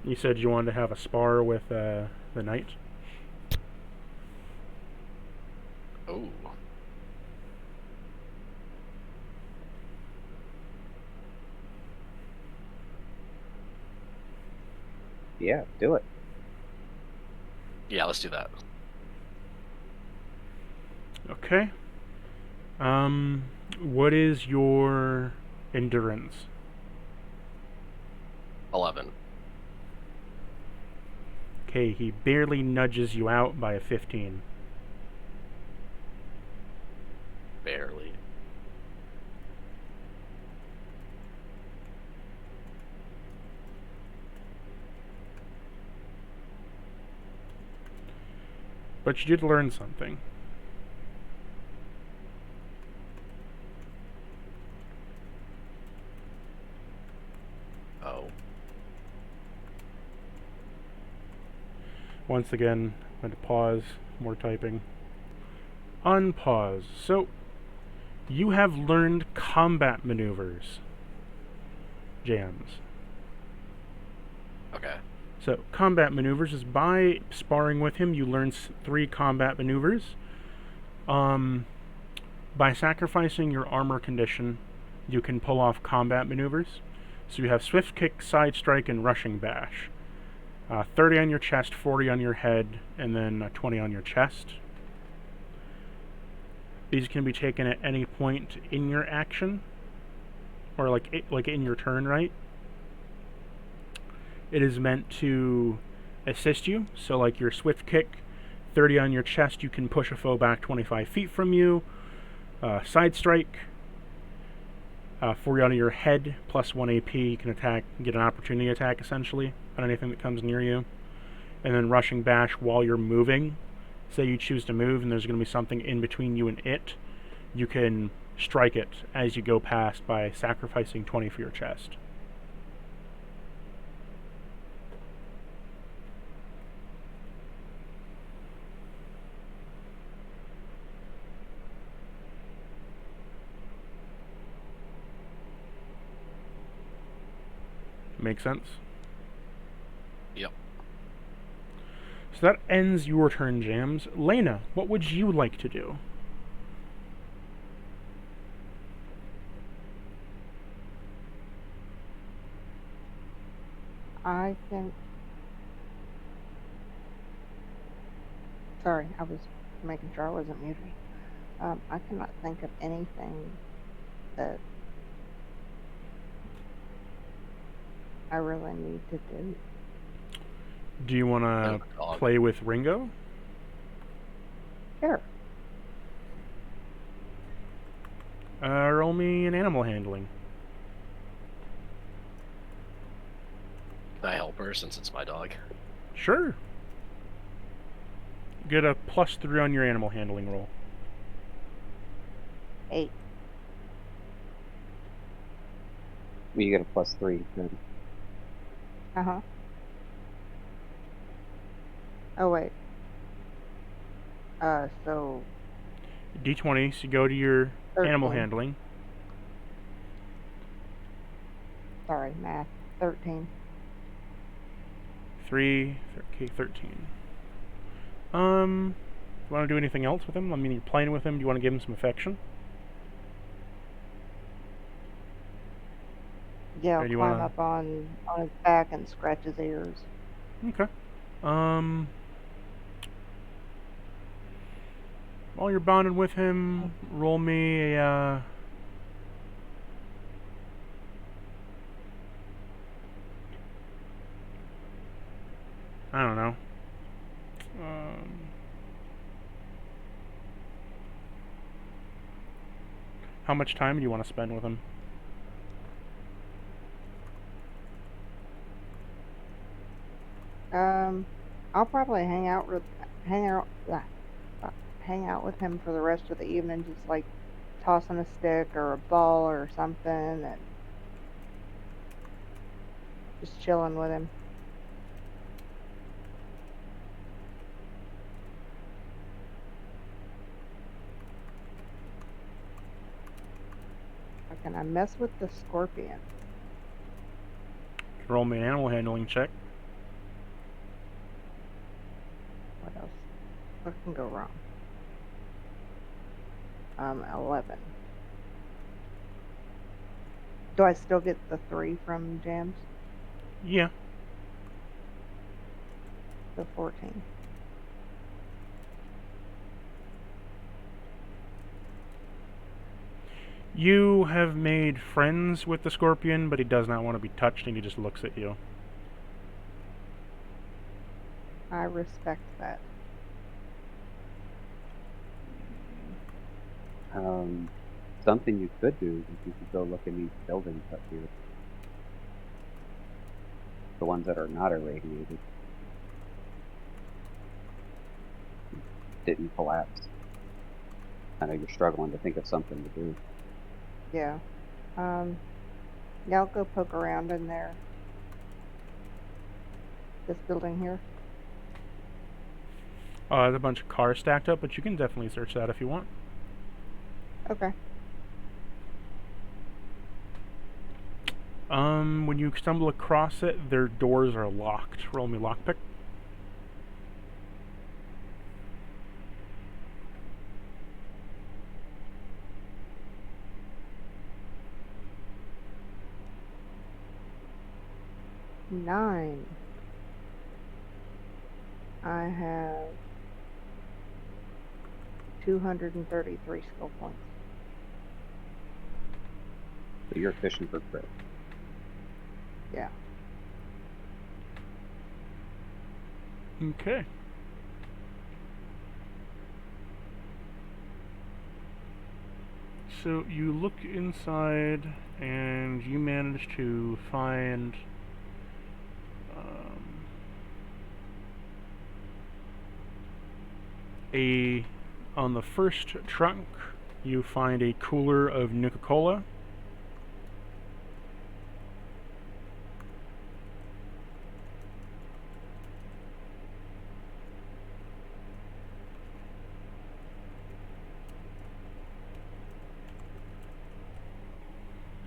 Speaker 1: You said you wanted to have a spar with the knight?
Speaker 4: Oh.
Speaker 3: Yeah, do it.
Speaker 4: Yeah, let's do that.
Speaker 1: Okay. What is your endurance?
Speaker 4: 11.
Speaker 1: Okay, he barely nudges you out by a 15.
Speaker 4: Barely.
Speaker 1: But you did learn something.
Speaker 4: Oh.
Speaker 1: Once again, I'm going to pause, more typing. Unpause. So, you have learned combat maneuvers, Jams.
Speaker 4: Okay.
Speaker 1: So, combat maneuvers is by sparring with him, you learn 3 combat maneuvers. By sacrificing your armor condition, you can pull off combat maneuvers. So you have swift kick, side strike, and rushing bash. 30 on your chest, 40 on your head, and then 20 on your chest. These can be taken at any point in your action, or like in your turn, right? It is meant to assist you. So like your swift kick, 30 on your chest, you can push a foe back 25 feet from you. Side strike, 40 on your head, plus 1 AP, you can attack, get an opportunity attack essentially on anything that comes near you. And then rushing bash while you're moving. Say you choose to move and there's going to be something in between you and it. You can strike it as you go past by sacrificing 20 for your chest. Make sense?
Speaker 4: Yep.
Speaker 1: So that ends your turn, Jams. Lena, what would you like to do?
Speaker 6: I can. Sorry, I was making sure I wasn't muted. I cannot think of anything that I really need to do.
Speaker 1: Do you want
Speaker 4: Oh,
Speaker 1: to
Speaker 4: dog.
Speaker 1: play with Ringo?
Speaker 6: Sure.
Speaker 1: Roll me an animal handling.
Speaker 4: Can I help her since it's my dog?
Speaker 1: Sure. Get a +3 on your animal handling roll.
Speaker 6: 8.
Speaker 3: Well, you get a +3 then.
Speaker 6: Uh-huh. Oh, wait. So
Speaker 1: D20, so go to your animal
Speaker 6: 13.
Speaker 1: handling.
Speaker 6: Sorry, math. 13.
Speaker 1: 3, okay, 13. You want to do anything else with him? I mean, you're playing with him. Do you want to give him some affection?
Speaker 6: Yeah,
Speaker 1: Or
Speaker 6: I'll
Speaker 1: do you
Speaker 6: climb
Speaker 1: wanna-
Speaker 6: up on his back and scratch his ears.
Speaker 1: Okay. While you're bonding with him, roll me a, I don't know. How much time do you want to spend with him?
Speaker 6: I'll probably hang out with him for the rest of the evening, just like tossing a stick or a ball or something, and just chilling with him. Or can I mess with the scorpion?
Speaker 1: Roll me an animal handling check.
Speaker 6: What else? What can go wrong? 11. Do I still get the 3 from Jams?
Speaker 1: Yeah.
Speaker 6: So 14.
Speaker 1: You have made friends with the scorpion, but he does not want to be touched, and he just looks at you.
Speaker 6: I respect that.
Speaker 3: Something you could do is you could go look in these buildings up here. The ones that are not irradiated. Didn't collapse. I know you're struggling to think of something to do.
Speaker 6: Yeah. Yeah, I'll go poke around in there. This building here.
Speaker 1: There's a bunch of cars stacked up, but you can definitely search that if you want.
Speaker 6: Okay.
Speaker 1: When you stumble across it, their doors are locked. Roll me lockpick.
Speaker 6: Nine. I have 233 skill points.
Speaker 3: So you're fishing for crit.
Speaker 6: Yeah.
Speaker 1: Okay. So you look inside, and you manage to find on the first trunk you find a cooler of Nuka-Cola.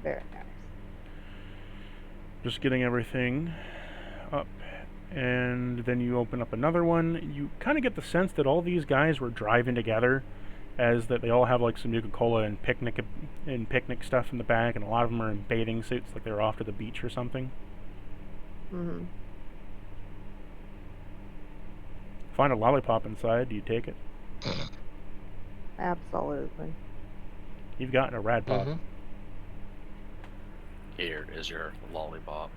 Speaker 6: Very nice.
Speaker 1: Just getting everything up. And then you open up another one. You kind of get the sense that all these guys were driving together, as that they all have like some Nuka-Cola and picnic stuff in the bag, and a lot of them are in bathing suits, like they're off to the beach or something.
Speaker 6: Mm-hmm.
Speaker 1: Find a lollipop inside. Do you take it?
Speaker 6: Absolutely.
Speaker 1: You've gotten a rad pop.
Speaker 2: Mhm.
Speaker 4: Here is your lollipop.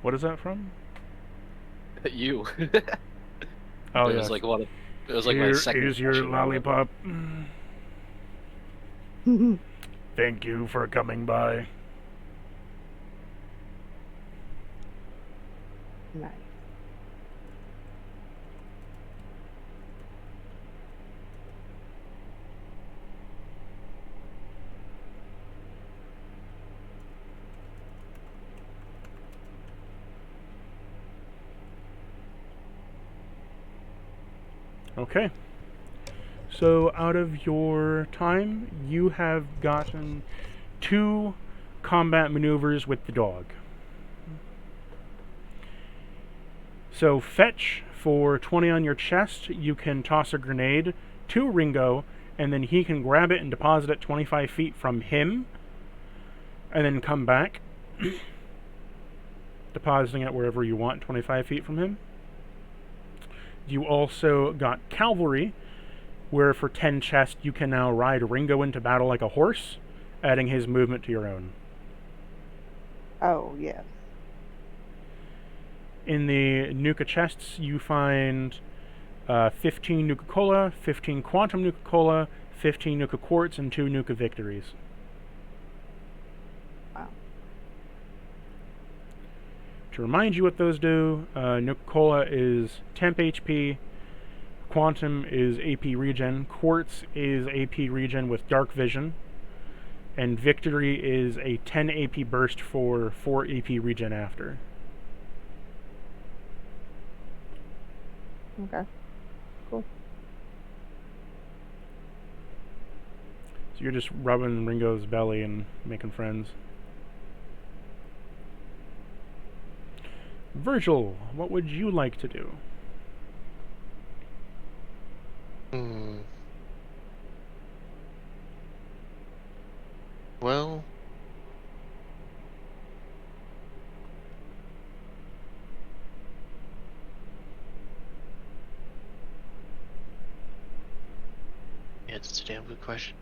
Speaker 1: What is that from?
Speaker 4: You.
Speaker 1: Oh,
Speaker 4: It
Speaker 1: yes.
Speaker 4: was like one. It was like my
Speaker 1: Here
Speaker 4: second.
Speaker 1: is your
Speaker 4: impression of it.
Speaker 1: lollipop. Thank you for coming by.
Speaker 6: Nice.
Speaker 1: Okay. So out of your time, you have gotten 2 combat maneuvers with the dog. So fetch for 20 on your chest, you can toss a grenade to Ringo, and then he can grab it and deposit it 25 feet from him, and then come back, depositing it wherever you want, 25 feet from him. You also got cavalry, where for 10 chest you can now ride Ringo into battle like a horse, adding his movement to your own.
Speaker 6: Oh, yes.
Speaker 1: In the Nuka chests, you find 15 Nuka-Cola, 15 Quantum Nuka-Cola, 15 Nuka Quartz, and 2 Nuka Victories.
Speaker 6: Wow.
Speaker 1: To remind you what those do, Nuka-Cola is temp HP, Quantum is AP regen, Quartz is AP regen with Dark Vision, and Victory is a 10 AP burst for 4 AP regen after.
Speaker 6: Okay. Cool.
Speaker 1: So you're just rubbing Ringo's belly and making friends. Virgil, what would you like to do?
Speaker 2: Well, yeah, that's a damn good question.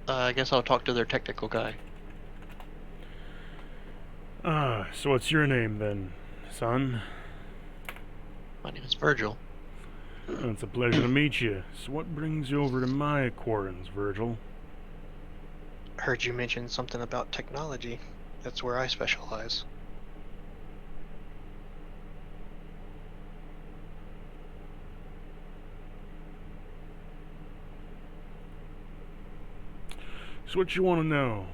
Speaker 2: I guess I'll talk to their technical guy.
Speaker 1: So what's your name then, son?
Speaker 2: My name is Virgil.
Speaker 1: It's a pleasure to meet you. So what brings you over to my quarters, Virgil?
Speaker 2: Heard you mention something about technology. That's where I specialize.
Speaker 1: So what you want to know?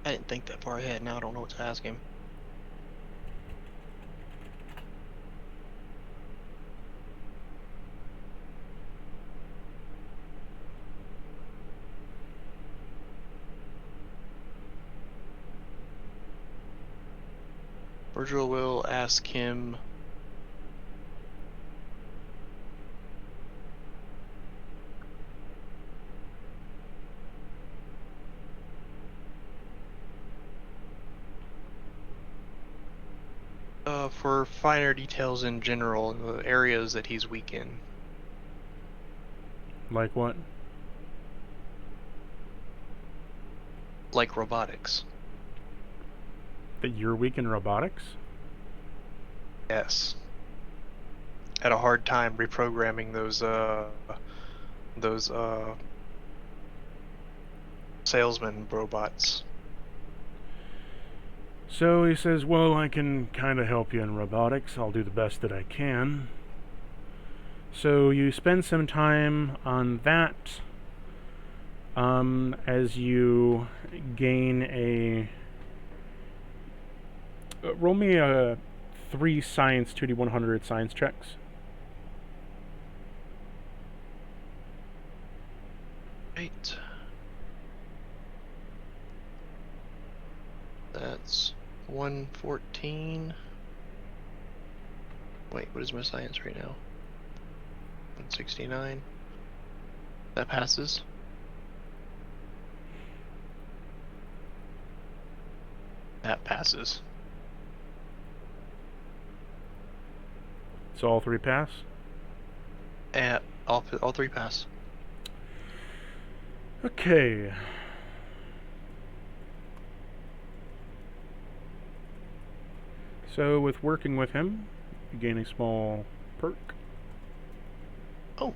Speaker 2: I didn't think that far ahead. Now I don't know what to ask him. Virgil will ask him for finer details in general in the areas that he's weak in.
Speaker 1: Like what?
Speaker 2: Like robotics.
Speaker 1: that you're weak in robotics?
Speaker 2: Yes. Had a hard time reprogramming those salesman robots.
Speaker 1: So he says, well, I can kind of help you in robotics. I'll do the best that I can. So you spend some time on that as you gain a... roll me a 3 science 2d100 science checks.
Speaker 2: Right. That's 114. Wait, what is my science right now? 169. That passes. That passes.
Speaker 1: So all 3 pass?
Speaker 2: And all 3 pass.
Speaker 1: Okay. So with working with him, you gain a small perk.
Speaker 2: Oh.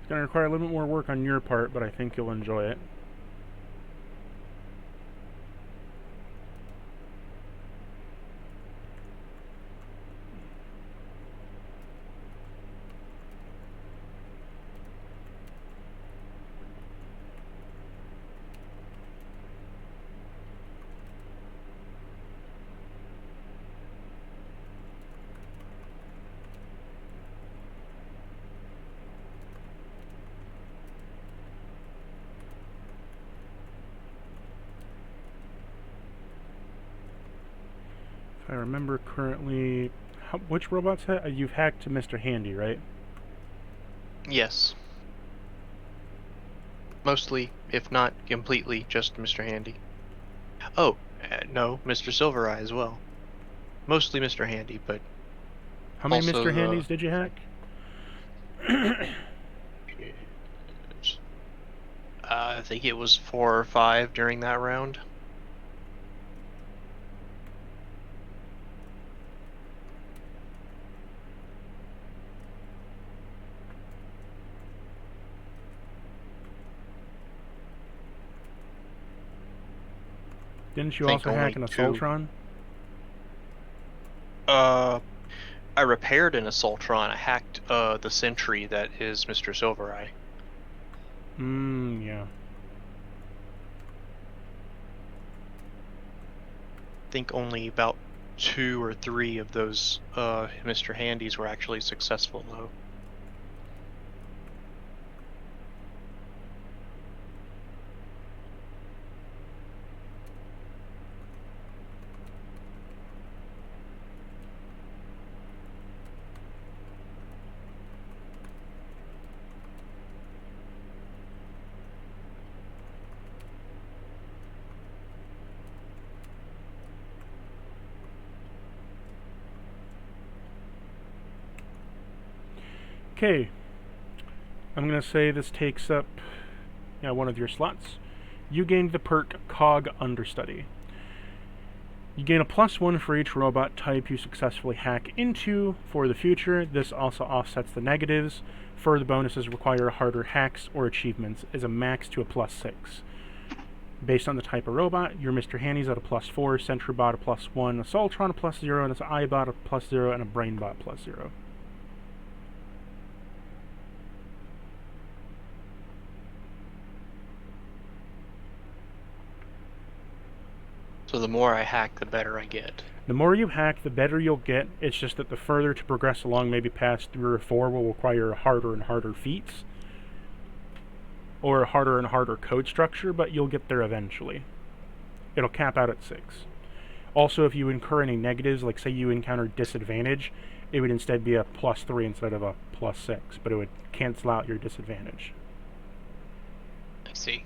Speaker 1: It's going to require a little bit more work on your part, but I think you'll enjoy it. If I remember currently, which robots you've hacked to Mr. Handy, right?
Speaker 2: Yes. Mostly, if not completely, just Mr. Handy. Oh, no, Mr. Silvereye as well. Mostly Mr. Handy, but
Speaker 1: How many
Speaker 2: also
Speaker 1: Mr. Handys did you hack?
Speaker 2: I think it was 4 or 5 during that round.
Speaker 1: Didn't you
Speaker 2: think
Speaker 1: also hack an
Speaker 2: only 2.
Speaker 1: Assaultron?
Speaker 2: I repaired an Assaultron. I hacked the Sentry that is Mr. Silvereye.
Speaker 1: Yeah.
Speaker 2: I think only about 2 or 3 of those Mr. Handys were actually successful, though.
Speaker 1: Okay. I'm going to say this takes up one of your slots. You gained the perk Cog Understudy. You gain a +1 for each robot type you successfully hack into for the future. This also offsets the negatives. Further bonuses require harder hacks or achievements is a max to a +6. Based on the type of robot, your Mr. Handy's at a +4, Sentrybot a +1, Assaultron a +0, and an iBot a +0, and a BrainBot +0.
Speaker 2: So the more I hack, the better I get.
Speaker 1: The more you hack, the better you'll get. It's just that the further to progress along, maybe past 3 or 4, will require harder and harder feats. or a harder and harder code structure, but you'll get there eventually. It'll cap out at 6. Also, if you incur any negatives, like say you encounter disadvantage, it would instead be a +3 instead of a +6, but it would cancel out your disadvantage,
Speaker 2: I see.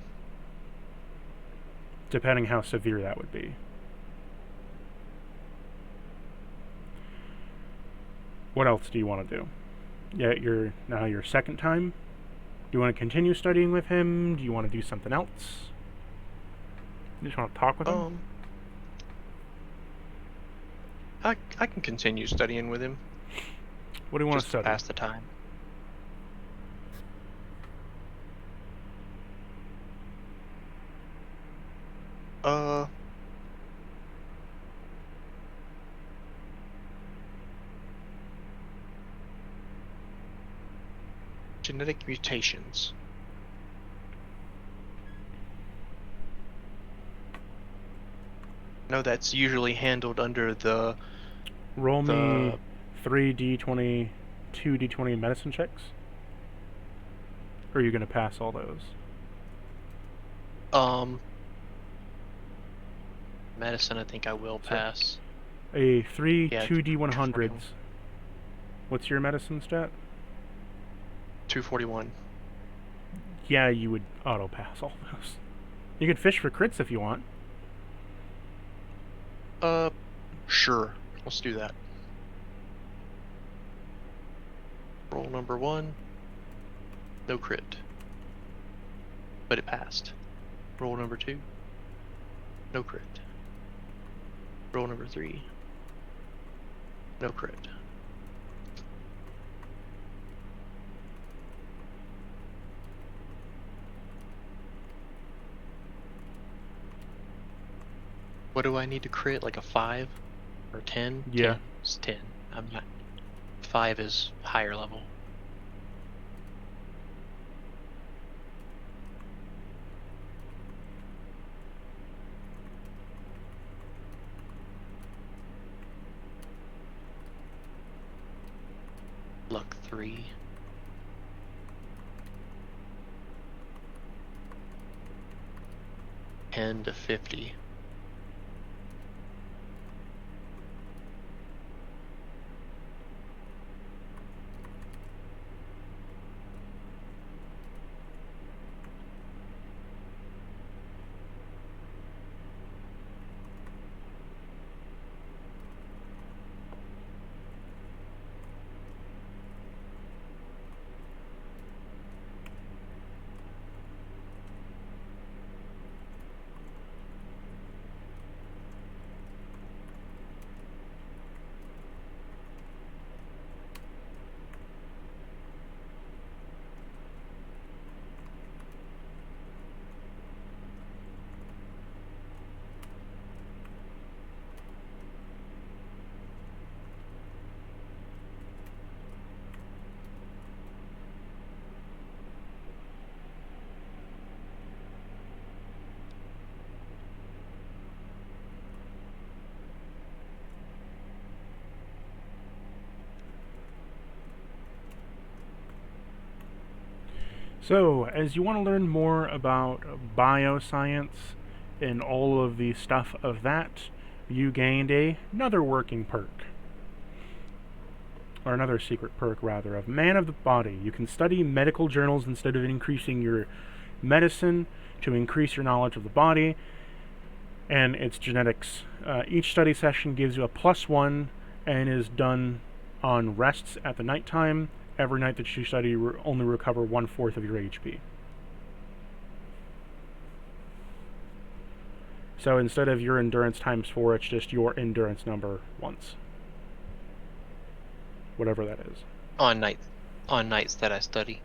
Speaker 1: depending how severe that would be. What else do you want to do? Yeah, now your second time. Do you want to continue studying with him? Do you want to do something else? You just want to talk with him?
Speaker 2: I can continue studying with him.
Speaker 1: What do you want
Speaker 2: Just
Speaker 1: to study?
Speaker 2: pass the time. Genetic mutations. No, that's usually handled under the
Speaker 1: Roll me
Speaker 2: the
Speaker 1: 3d20, 2d20 medicine checks. Or are you going to pass all those?
Speaker 2: medicine. I think I will pass.
Speaker 1: A 3
Speaker 2: Yeah,
Speaker 1: 2d100s. What's your medicine stat?
Speaker 2: 241.
Speaker 1: Yeah, you would auto pass all those. You could fish for crits if you want.
Speaker 2: Sure. Let's do that. Roll number 1. No crit. But it passed. Roll number 2. No crit. Roll number 3. No crit. What do I need to crit? Like a 5 or 10?
Speaker 1: Yeah.
Speaker 2: 10. It's 10. I'm not. 5 is higher level. Luck 3. $10 to $50.
Speaker 1: So, as you want to learn more about bioscience and all of the stuff of that, you gained another working perk. Or another secret perk, rather, of Man of the Body. You can study medical journals instead of increasing your medicine to increase your knowledge of the body and its genetics. Each study session gives you a +1 and is done on rests at the nighttime. Every night that you study, you only recover 1/4 of your HP. So instead of your endurance times 4, it's just your endurance number once. Whatever that is.
Speaker 2: On nights that I study.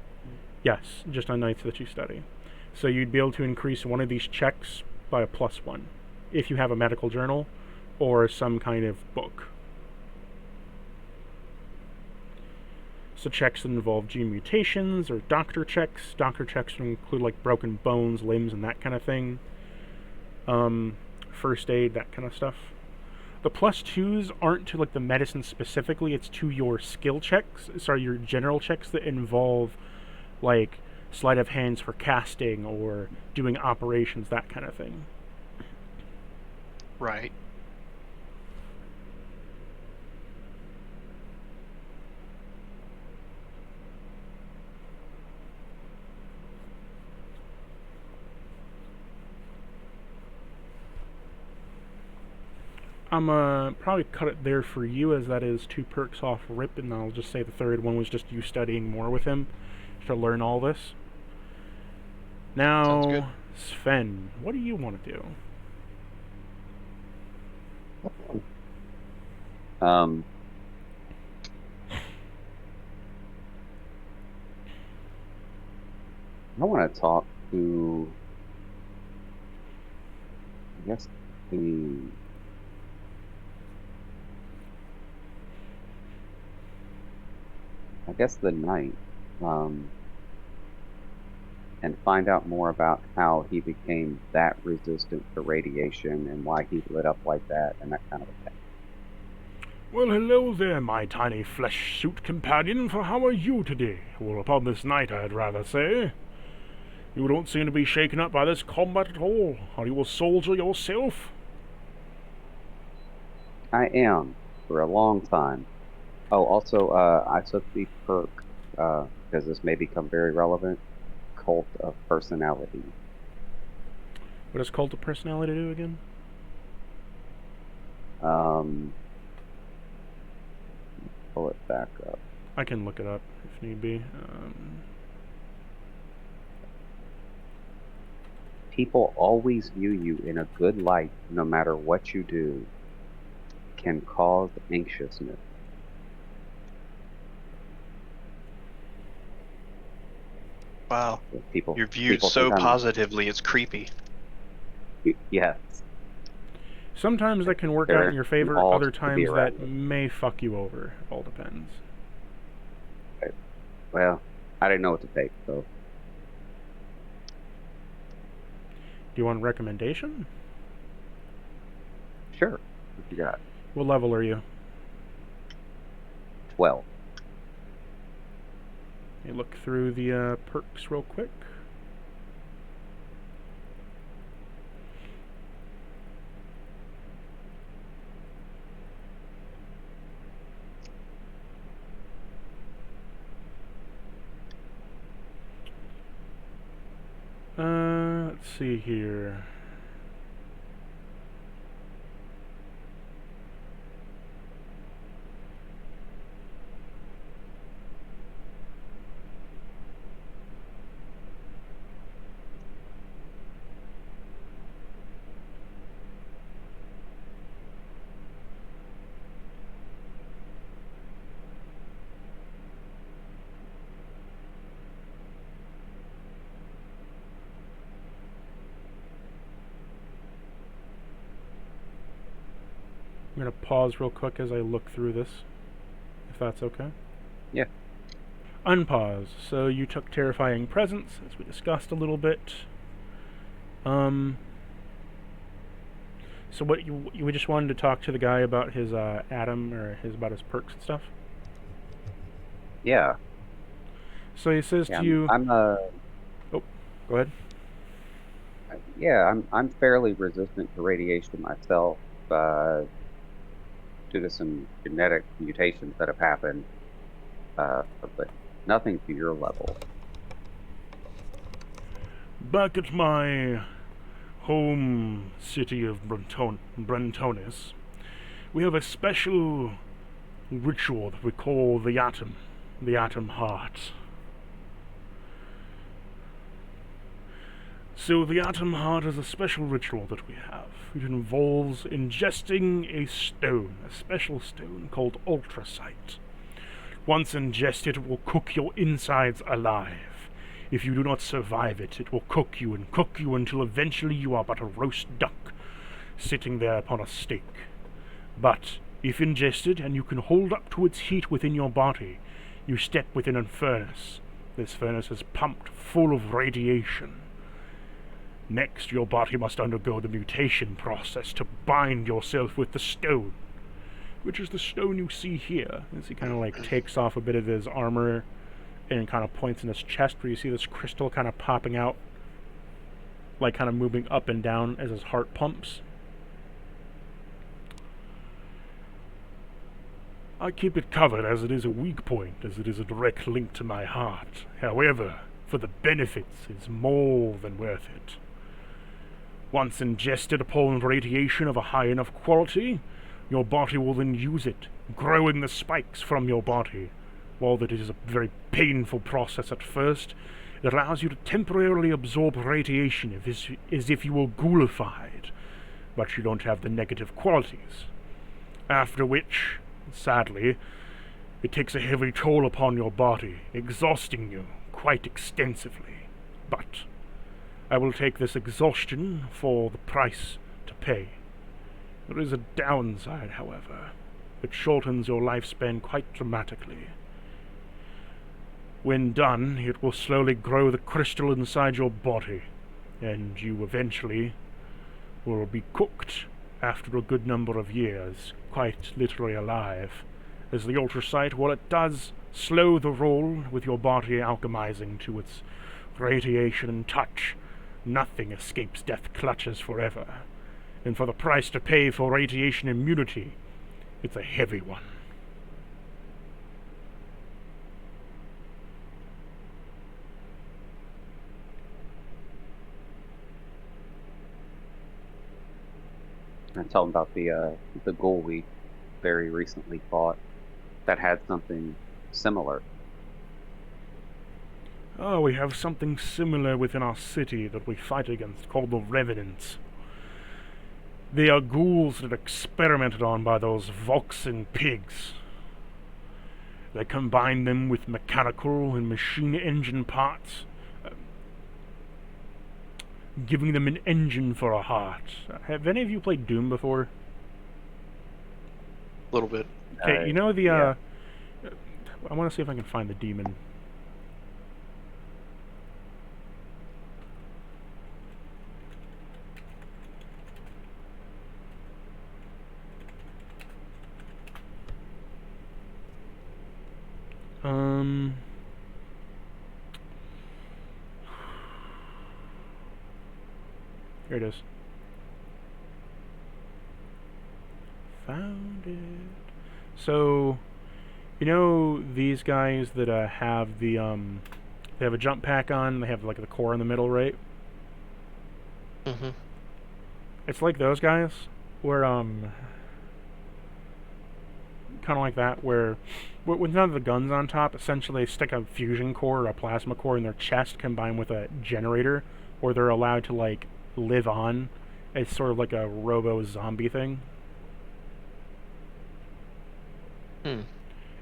Speaker 1: Yes, just on nights that you study. So you'd be able to increase one of these checks by a +1 if you have a medical journal or some kind of book. So checks that involve gene mutations or doctor checks. Doctor checks would include like broken bones, limbs, and that kind of thing. First aid, that kind of stuff. The +2s aren't to like the medicine specifically, it's to your skill checks. Sorry, your general checks that involve like sleight of hands for casting or doing operations, that kind of thing.
Speaker 2: Right.
Speaker 1: I'm probably cut it there for you, as that is 2 perks off rip, and I'll just say the third one was just you studying more with him to learn all this.
Speaker 2: Sounds good.
Speaker 1: Now, Sven, what do you want to do?
Speaker 3: I want to talk to, I guess, the knight, and find out more about how he became that resistant to radiation and why he lit up like that and that kind of a thing.
Speaker 1: Well, hello there, my tiny flesh suit companion, for how are you today? Well, upon this night, I'd rather say. You don't seem to be shaken up by this combat at all. Are you a soldier yourself?
Speaker 3: I am, for a long time. Oh, also, I took the perk, because this may become very relevant, Cult of Personality.
Speaker 1: What does Cult of Personality do again?
Speaker 3: Pull it back up.
Speaker 1: I can look it up if need be.
Speaker 3: People always view you in a good light no matter what you do. Can cause anxiousness.
Speaker 2: Wow.
Speaker 3: People,
Speaker 2: You're viewed
Speaker 3: people
Speaker 2: so
Speaker 3: sometimes-
Speaker 2: positively, it's creepy.
Speaker 3: Yes.
Speaker 1: Sometimes that can work
Speaker 3: They're
Speaker 1: out in your favor,
Speaker 3: all
Speaker 1: other
Speaker 3: to be
Speaker 1: times
Speaker 3: around
Speaker 1: that
Speaker 3: you.
Speaker 1: may fuck you over. All depends.
Speaker 3: Well, I didn't know what to take, so
Speaker 1: Do you want a recommendation?
Speaker 3: sure. What you got?
Speaker 1: What level are you?
Speaker 3: 12.
Speaker 1: Let me look through the perks real quick. Let's see here. I'm going to pause real quick as I look through this, if that's okay.
Speaker 3: Yeah.
Speaker 1: Unpause. So you took Terrifying Presence, as we discussed a little bit. So what you just wanted to talk to the guy about his Adam, or about his perks and stuff?
Speaker 3: Yeah.
Speaker 1: So he says
Speaker 3: Yeah,
Speaker 1: to you... Go ahead.
Speaker 3: Yeah, I'm fairly resistant to radiation myself, due to some genetic mutations that have happened, but nothing to your level.
Speaker 1: Back at my home city of Brentonis, we have a special ritual that we call the Atom Heart. So the Atom Heart is a special ritual that we have. It involves ingesting a stone, a special stone called ultracite. Once ingested, it will cook your insides alive. If you do not survive it, it will cook you until eventually you are but a roast duck, sitting there upon a stake. But if ingested and you can hold up to its heat within your body, you step within a furnace. This furnace is pumped full of radiation. Next, your body must undergo the mutation process to bind yourself with the stone, which is the stone you see here. As he kind of takes off a bit of his armor and kind of points in his chest where you see this crystal kind of popping out, like kind of moving up and down as his heart pumps. I keep it covered as it is a weak point, as it is a direct link to my heart. However, for the benefits, it's more than worth it. Once ingested upon radiation of a high enough quality, your body will then use it, growing the spikes from your body. While that is a very painful process at first, it allows you to temporarily absorb radiation as if you were ghoulified, but you don't have the negative qualities. After which, sadly, it takes a heavy toll upon your body, exhausting you quite extensively. But I will take this exhaustion for the price to pay. There is a downside, however. It shortens your lifespan quite dramatically. When done, it will slowly grow the crystal inside your body, and you eventually will be cooked after a good number of years, quite literally alive, as the ultrasight, while it does slow the roll with your body alchemizing to its radiation and touch, nothing escapes death clutches forever, and for the price to pay for radiation immunity, it's a heavy one.
Speaker 3: I tell them about the ghoul we very recently fought that had something similar.
Speaker 1: Oh, we have something similar within our city that we fight against, called the Revenants. They are ghouls that are experimented on by those Volxen pigs. They combine them with mechanical and machine engine parts, giving them an engine for a heart. Have any of you played Doom before?
Speaker 2: A little bit.
Speaker 1: Okay, you know the,
Speaker 3: yeah.
Speaker 1: I want to see if I can find the demon. Here it is. Found it. So, you know these guys that have the they have a jump pack on. They have like the core in the middle, right?
Speaker 2: Mm-hmm.
Speaker 1: It's like those guys, where kind of like that, where with none of the guns on top, essentially they stick a fusion core or a plasma core in their chest, combined with a generator, or they're allowed to like live on. It's sort of like a robo-zombie thing. And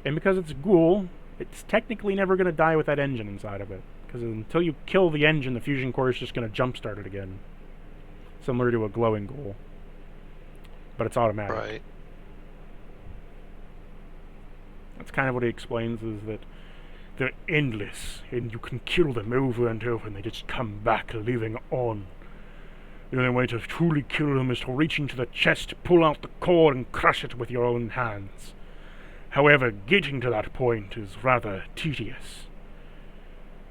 Speaker 1: because it's a ghoul, it's technically never going to die with that engine inside of it. Because until you kill the engine, the fusion core is just going to jumpstart it again. Similar to a glowing ghoul. But it's automatic.
Speaker 2: Right.
Speaker 1: That's kind of what he explains, is that they're endless, and you can kill them over and over, and they just come back living on. The only way to truly kill them is to reach into the chest, pull out the core, and crush it with your own hands. However, getting to that point is rather tedious.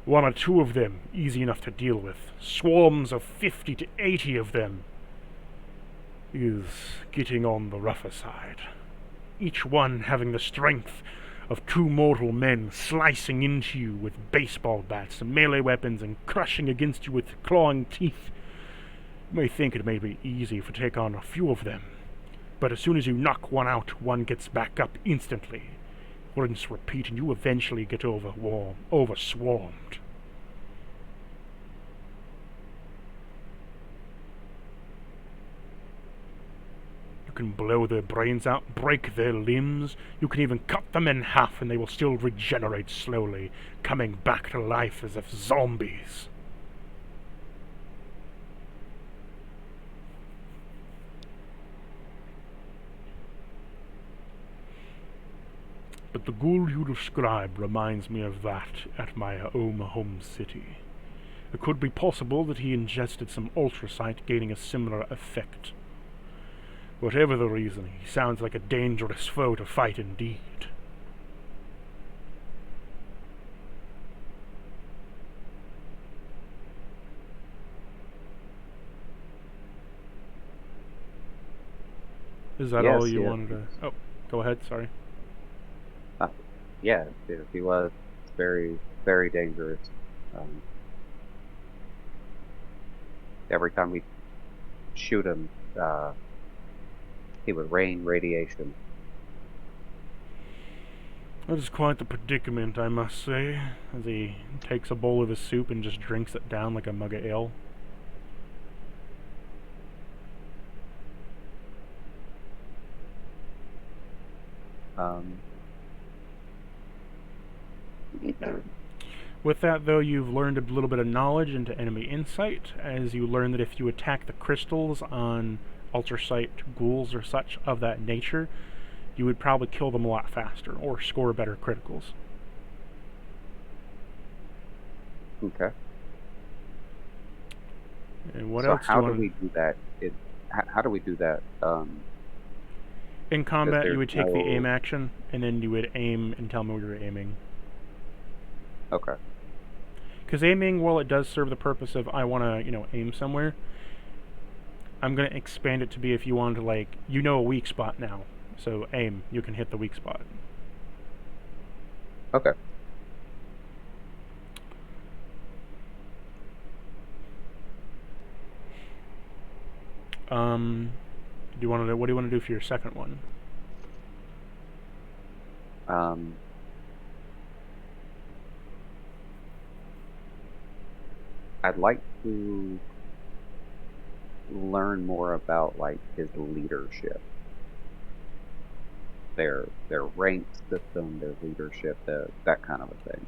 Speaker 1: One or two of them, easy enough to deal with. Swarms of 50 to 80 of them is getting on the rougher side. Each one having the strength of two mortal men slicing into you with baseball bats and melee weapons and crushing against you with clawing teeth. You may think it may be easy to take on a few of them, but as soon as you knock one out, one gets back up instantly. Rinse, repeat, and you eventually get overswarmed. You can blow their brains out, break their limbs, you can even cut them in half and they will still regenerate slowly, coming back to life as if zombies. But the ghoul you describe reminds me of that at my own home city. It could be possible that he ingested some ultrasight, gaining a similar effect. Whatever the reason, he sounds like a dangerous foe to fight indeed. Is that all
Speaker 3: Yes,
Speaker 1: you
Speaker 3: yes.
Speaker 1: wanted to... Oh, go ahead, sorry.
Speaker 3: Yeah, if he was very, very dangerous. Um, every time we shoot him, he would rain radiation.
Speaker 1: That is quite the predicament, I must say, as he takes a bowl of his soup and just drinks it down like a mug of ale.
Speaker 3: Um,
Speaker 1: With that, though, you've learned a little bit of knowledge into enemy insight, as you learn that if you attack the crystals on ultrasight ghouls or such of that nature, you would probably kill them a lot faster, or score better criticals.
Speaker 3: okay.
Speaker 1: And what
Speaker 3: So
Speaker 1: else
Speaker 3: how
Speaker 1: do you
Speaker 3: do
Speaker 1: want
Speaker 3: we do that? How do we do that?
Speaker 1: In combat, you
Speaker 3: there's
Speaker 1: would take the
Speaker 3: no-
Speaker 1: aim action, and then you would aim and tell me where you're aiming.
Speaker 3: Okay.
Speaker 1: Because aiming, while it does serve the purpose of I want to, aim somewhere, I'm going to expand it to be if you wanted to, a weak spot now. So aim, you can hit the weak spot.
Speaker 3: Okay.
Speaker 1: What do you want to do for your second one?
Speaker 3: I'd like to learn more about his leadership, their rank system, their leadership, that kind of a thing.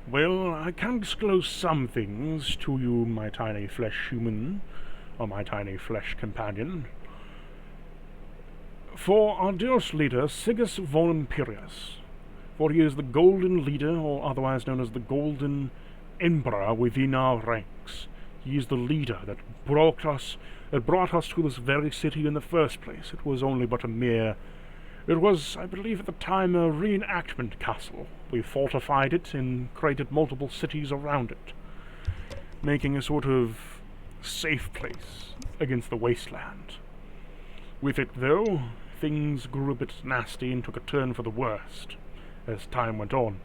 Speaker 1: Well, I can disclose some things to you, my tiny flesh human, or my tiny flesh companion. For our dearest leader, Sigus von Imperius, for he is the golden leader, or otherwise known as the golden emperor within our ranks. He is the leader that brought us to this very city in the first place. It was only but it was, I believe at the time, a reenactment castle. We fortified it and created multiple cities around it, making a sort of safe place against the wasteland. With it, though, things grew a bit nasty and took a turn for the worst as time went on.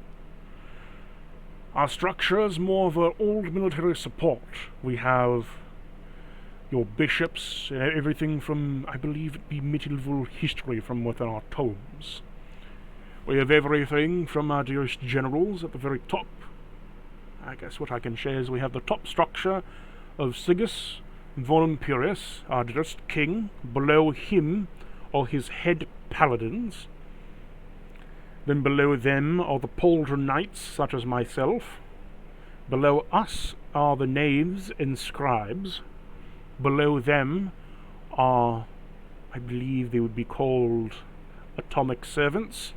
Speaker 1: Our structure is more of an old military support. We have your bishops, everything from, I believe it be medieval history from within our tomes. We have everything from our dearest generals at the very top. I guess what I can share is we have the top structure of Sigus von Imperius, our dearest king. Below him are his head paladins. Then below them are the pauldron knights, such as myself. Below us are the knaves and scribes. Below them are, I believe they would be called atomic servants.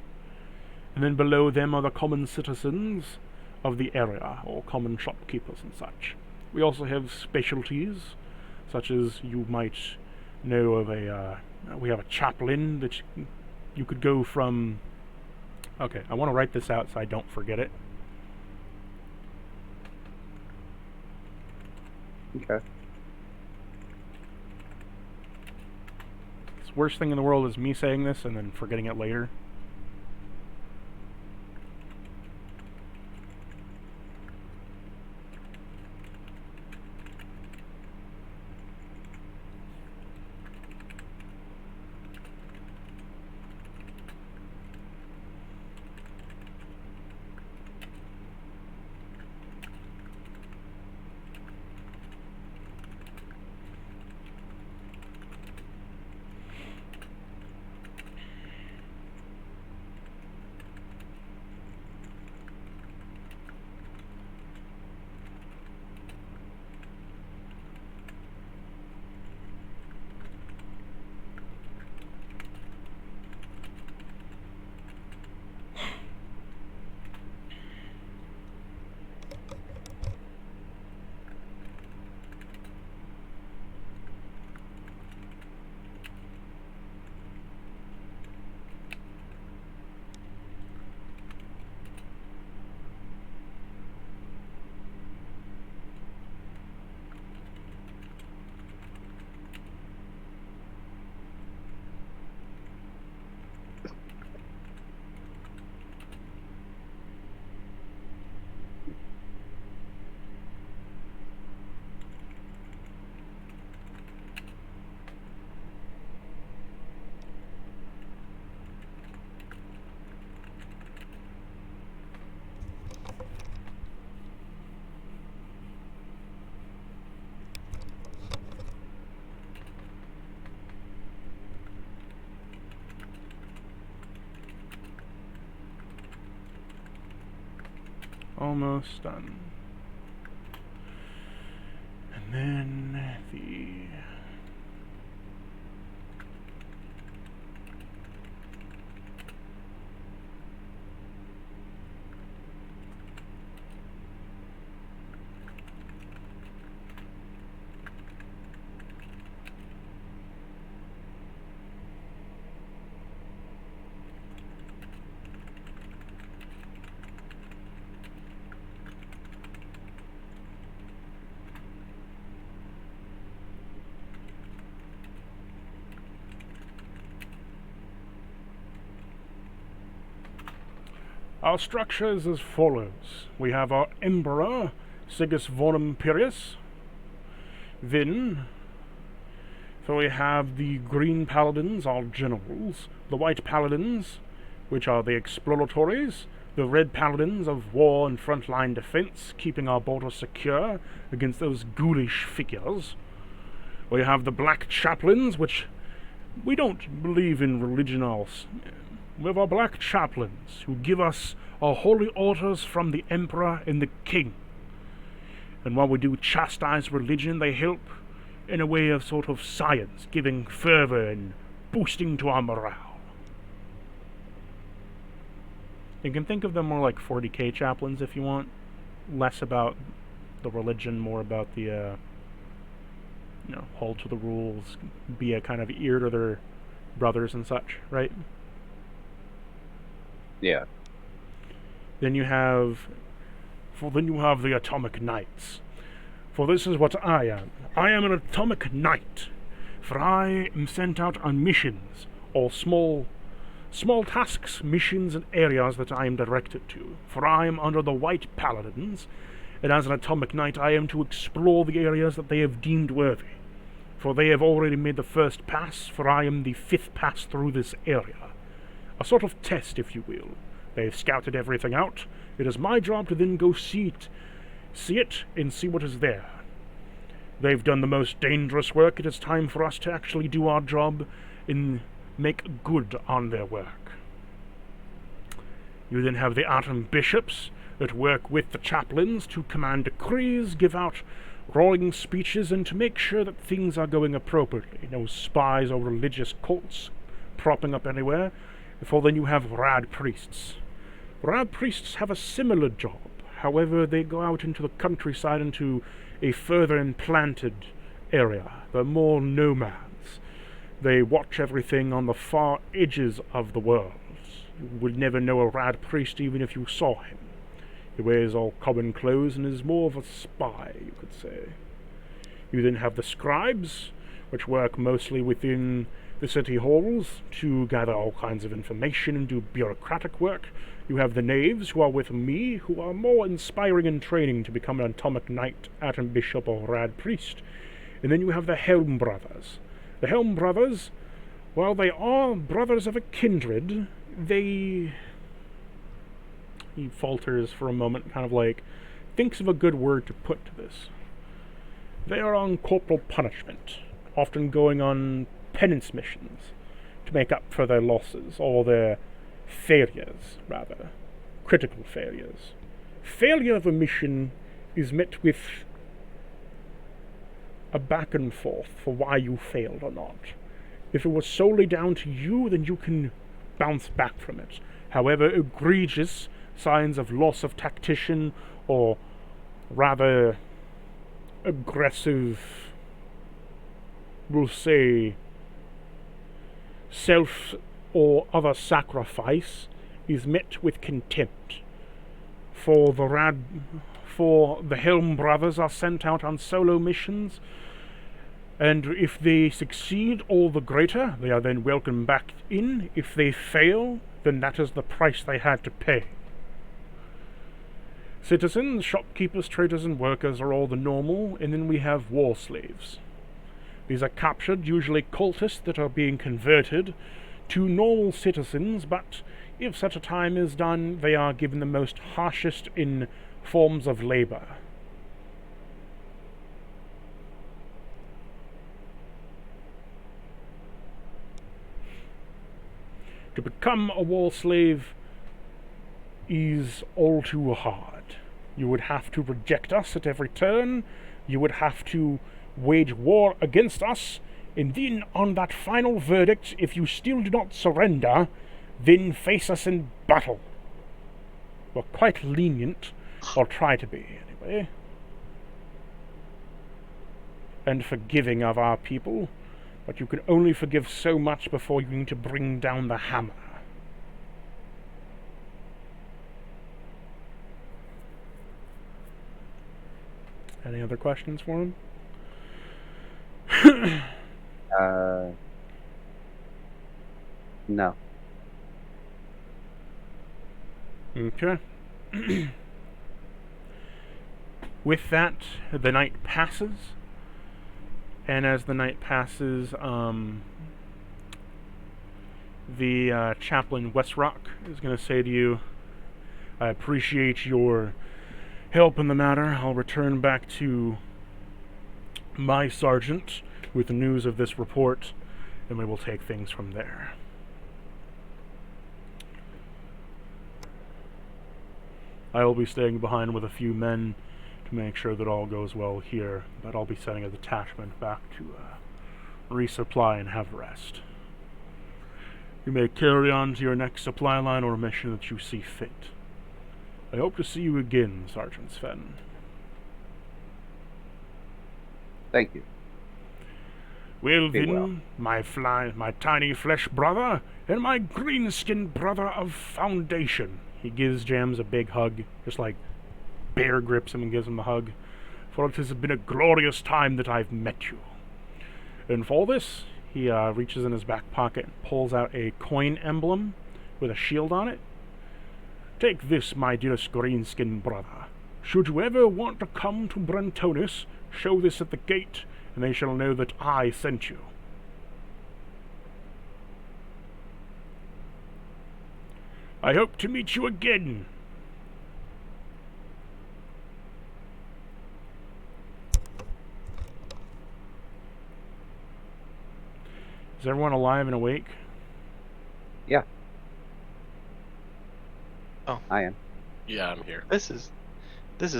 Speaker 1: And then below them are the common citizens of the area, or common shopkeepers and such. We also have specialties, such as you might know of we have a chaplain that you could go from... Okay, I want to write this out so I don't forget it.
Speaker 3: Okay.
Speaker 1: The worst thing in the world is me saying this and then forgetting it later. almost done. And then the... Our structure is as follows. We have our Emperor, Sigus Vonum Imperius. Then, so we have the Green Paladins, our generals, the White Paladins, which are the exploratories, the Red Paladins of war and frontline defense, keeping our borders secure against those ghoulish figures. We have the Black Chaplains, which we don't believe in religion else. We have our Black Chaplains, who give us our holy orders from the Emperor and the King. And while we do chastise religion, they help in a way of sort of science, giving fervor and boosting to our morale. You can think of them more like 40k chaplains if you want. Less about the religion, more about the, hold to the rules, be a kind of ear to their brothers and such, right?
Speaker 3: Yeah.
Speaker 1: Then you have the Atomic Knights. For this is what I am. I am an Atomic Knight. For I am sent out on missions, or small tasks, missions, and areas that I am directed to. For I am under the White Paladins, and as an Atomic Knight I am to explore the areas that they have deemed worthy. For they have already made the first pass, for I am the 5th pass through this area. A sort of test, if you will. They've scouted everything out. It is my job to then go see it, and see what is there. They've done the most dangerous work. It is time for us to actually do our job and make good on their work. You then have the Atom Bishops that work with the chaplains to command decrees, give out roaring speeches, and to make sure that things are going appropriately. No spies or religious cults propping up anywhere. For then you have Rad Priests. Rad Priests have a similar job. However, they go out into the countryside, into a further implanted area. They're more nomads. They watch everything on the far edges of the world. You would never know a Rad Priest even if you saw him. He wears all common clothes and is more of a spy, you could say. You then have the Scribes, which work mostly within the city halls to gather all kinds of information and do bureaucratic work. You have the Knaves, who are with me, who are more inspiring in training to become an Atomic Knight, Atom Bishop, or Rad Priest. And then you have the Helm Brothers. The Helm Brothers, while they are brothers of a kindred, they... He falters for a moment, kind of like, thinks of a good word to put to this. They are on corporal punishment, often going on penance missions to make up for their losses, or their failures, rather. Critical failures. Failure of a mission is met with a back and forth for why you failed or not. If it was solely down to you, then you can bounce back from it. However, egregious signs of loss of tactician, or rather aggressive, we'll say, self or other sacrifice, is met with contempt. For the Helm Brothers are sent out on solo missions, and if they succeed, all the greater. They are then welcomed back in. If they fail, then that is the price they had to pay. Citizens, shopkeepers, traders, and workers are all the normal, and then we have war slaves. These are captured, usually cultists that are being converted to normal citizens, but if such a time is done, they are given the most harshest in forms of labor. To become a war slave is all too hard. You would have to reject us at every turn. You would have to wage war against us. And then, on that final verdict, if you still do not surrender, then face us in battle. We're quite lenient, or try to be, anyway. And forgiving of our people, but you can only forgive so much before you need to bring down the hammer. Any other questions for him?
Speaker 3: No.
Speaker 1: Okay. With that, the night passes. And as the night passes, the chaplain Westrock is going to say to you, I appreciate your help in the matter. I'll return back to my sergeant with the news of this report, and we will take things from there. I will be staying behind with a few men to make sure that all goes well here, but I'll be sending a detachment back to resupply and have rest. You may carry on to your next supply line or mission that you see fit. I hope to see you again, Sergeant Sven.
Speaker 3: Thank you.
Speaker 1: Well
Speaker 3: Be
Speaker 1: then,
Speaker 3: well.
Speaker 1: my tiny flesh brother, and my green-skinned brother of Foundation. He gives Jams a big hug, just like bear grips him and gives him a hug. For it has been a glorious time that I've met you. And for this, he reaches in his back pocket and pulls out a coin emblem with a shield on it. Take this, my dearest green-skinned brother. Should you ever want to come to Brentonis, show this at the gate, and they shall know that I sent you. I hope to meet you again. Is everyone alive and awake?
Speaker 3: Yeah.
Speaker 2: Oh.
Speaker 3: I am.
Speaker 4: Yeah, I'm here.
Speaker 2: This has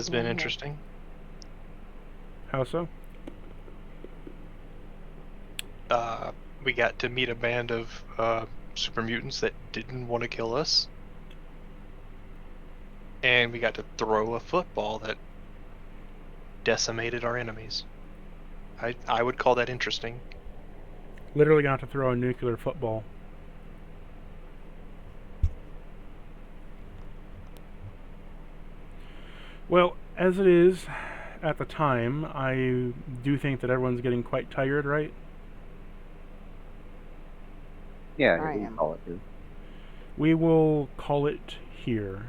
Speaker 2: been interesting.
Speaker 1: How so?
Speaker 2: We got to meet a band of super mutants that didn't want to kill us. And we got to throw a football that decimated our enemies. I would call that interesting.
Speaker 1: Literally got to throw a nuclear football. Well, as it is, at the time, I do think that everyone's getting quite tired, right?
Speaker 3: Yeah,
Speaker 6: I
Speaker 3: you can
Speaker 6: am.
Speaker 3: call it too.
Speaker 1: We will call it here.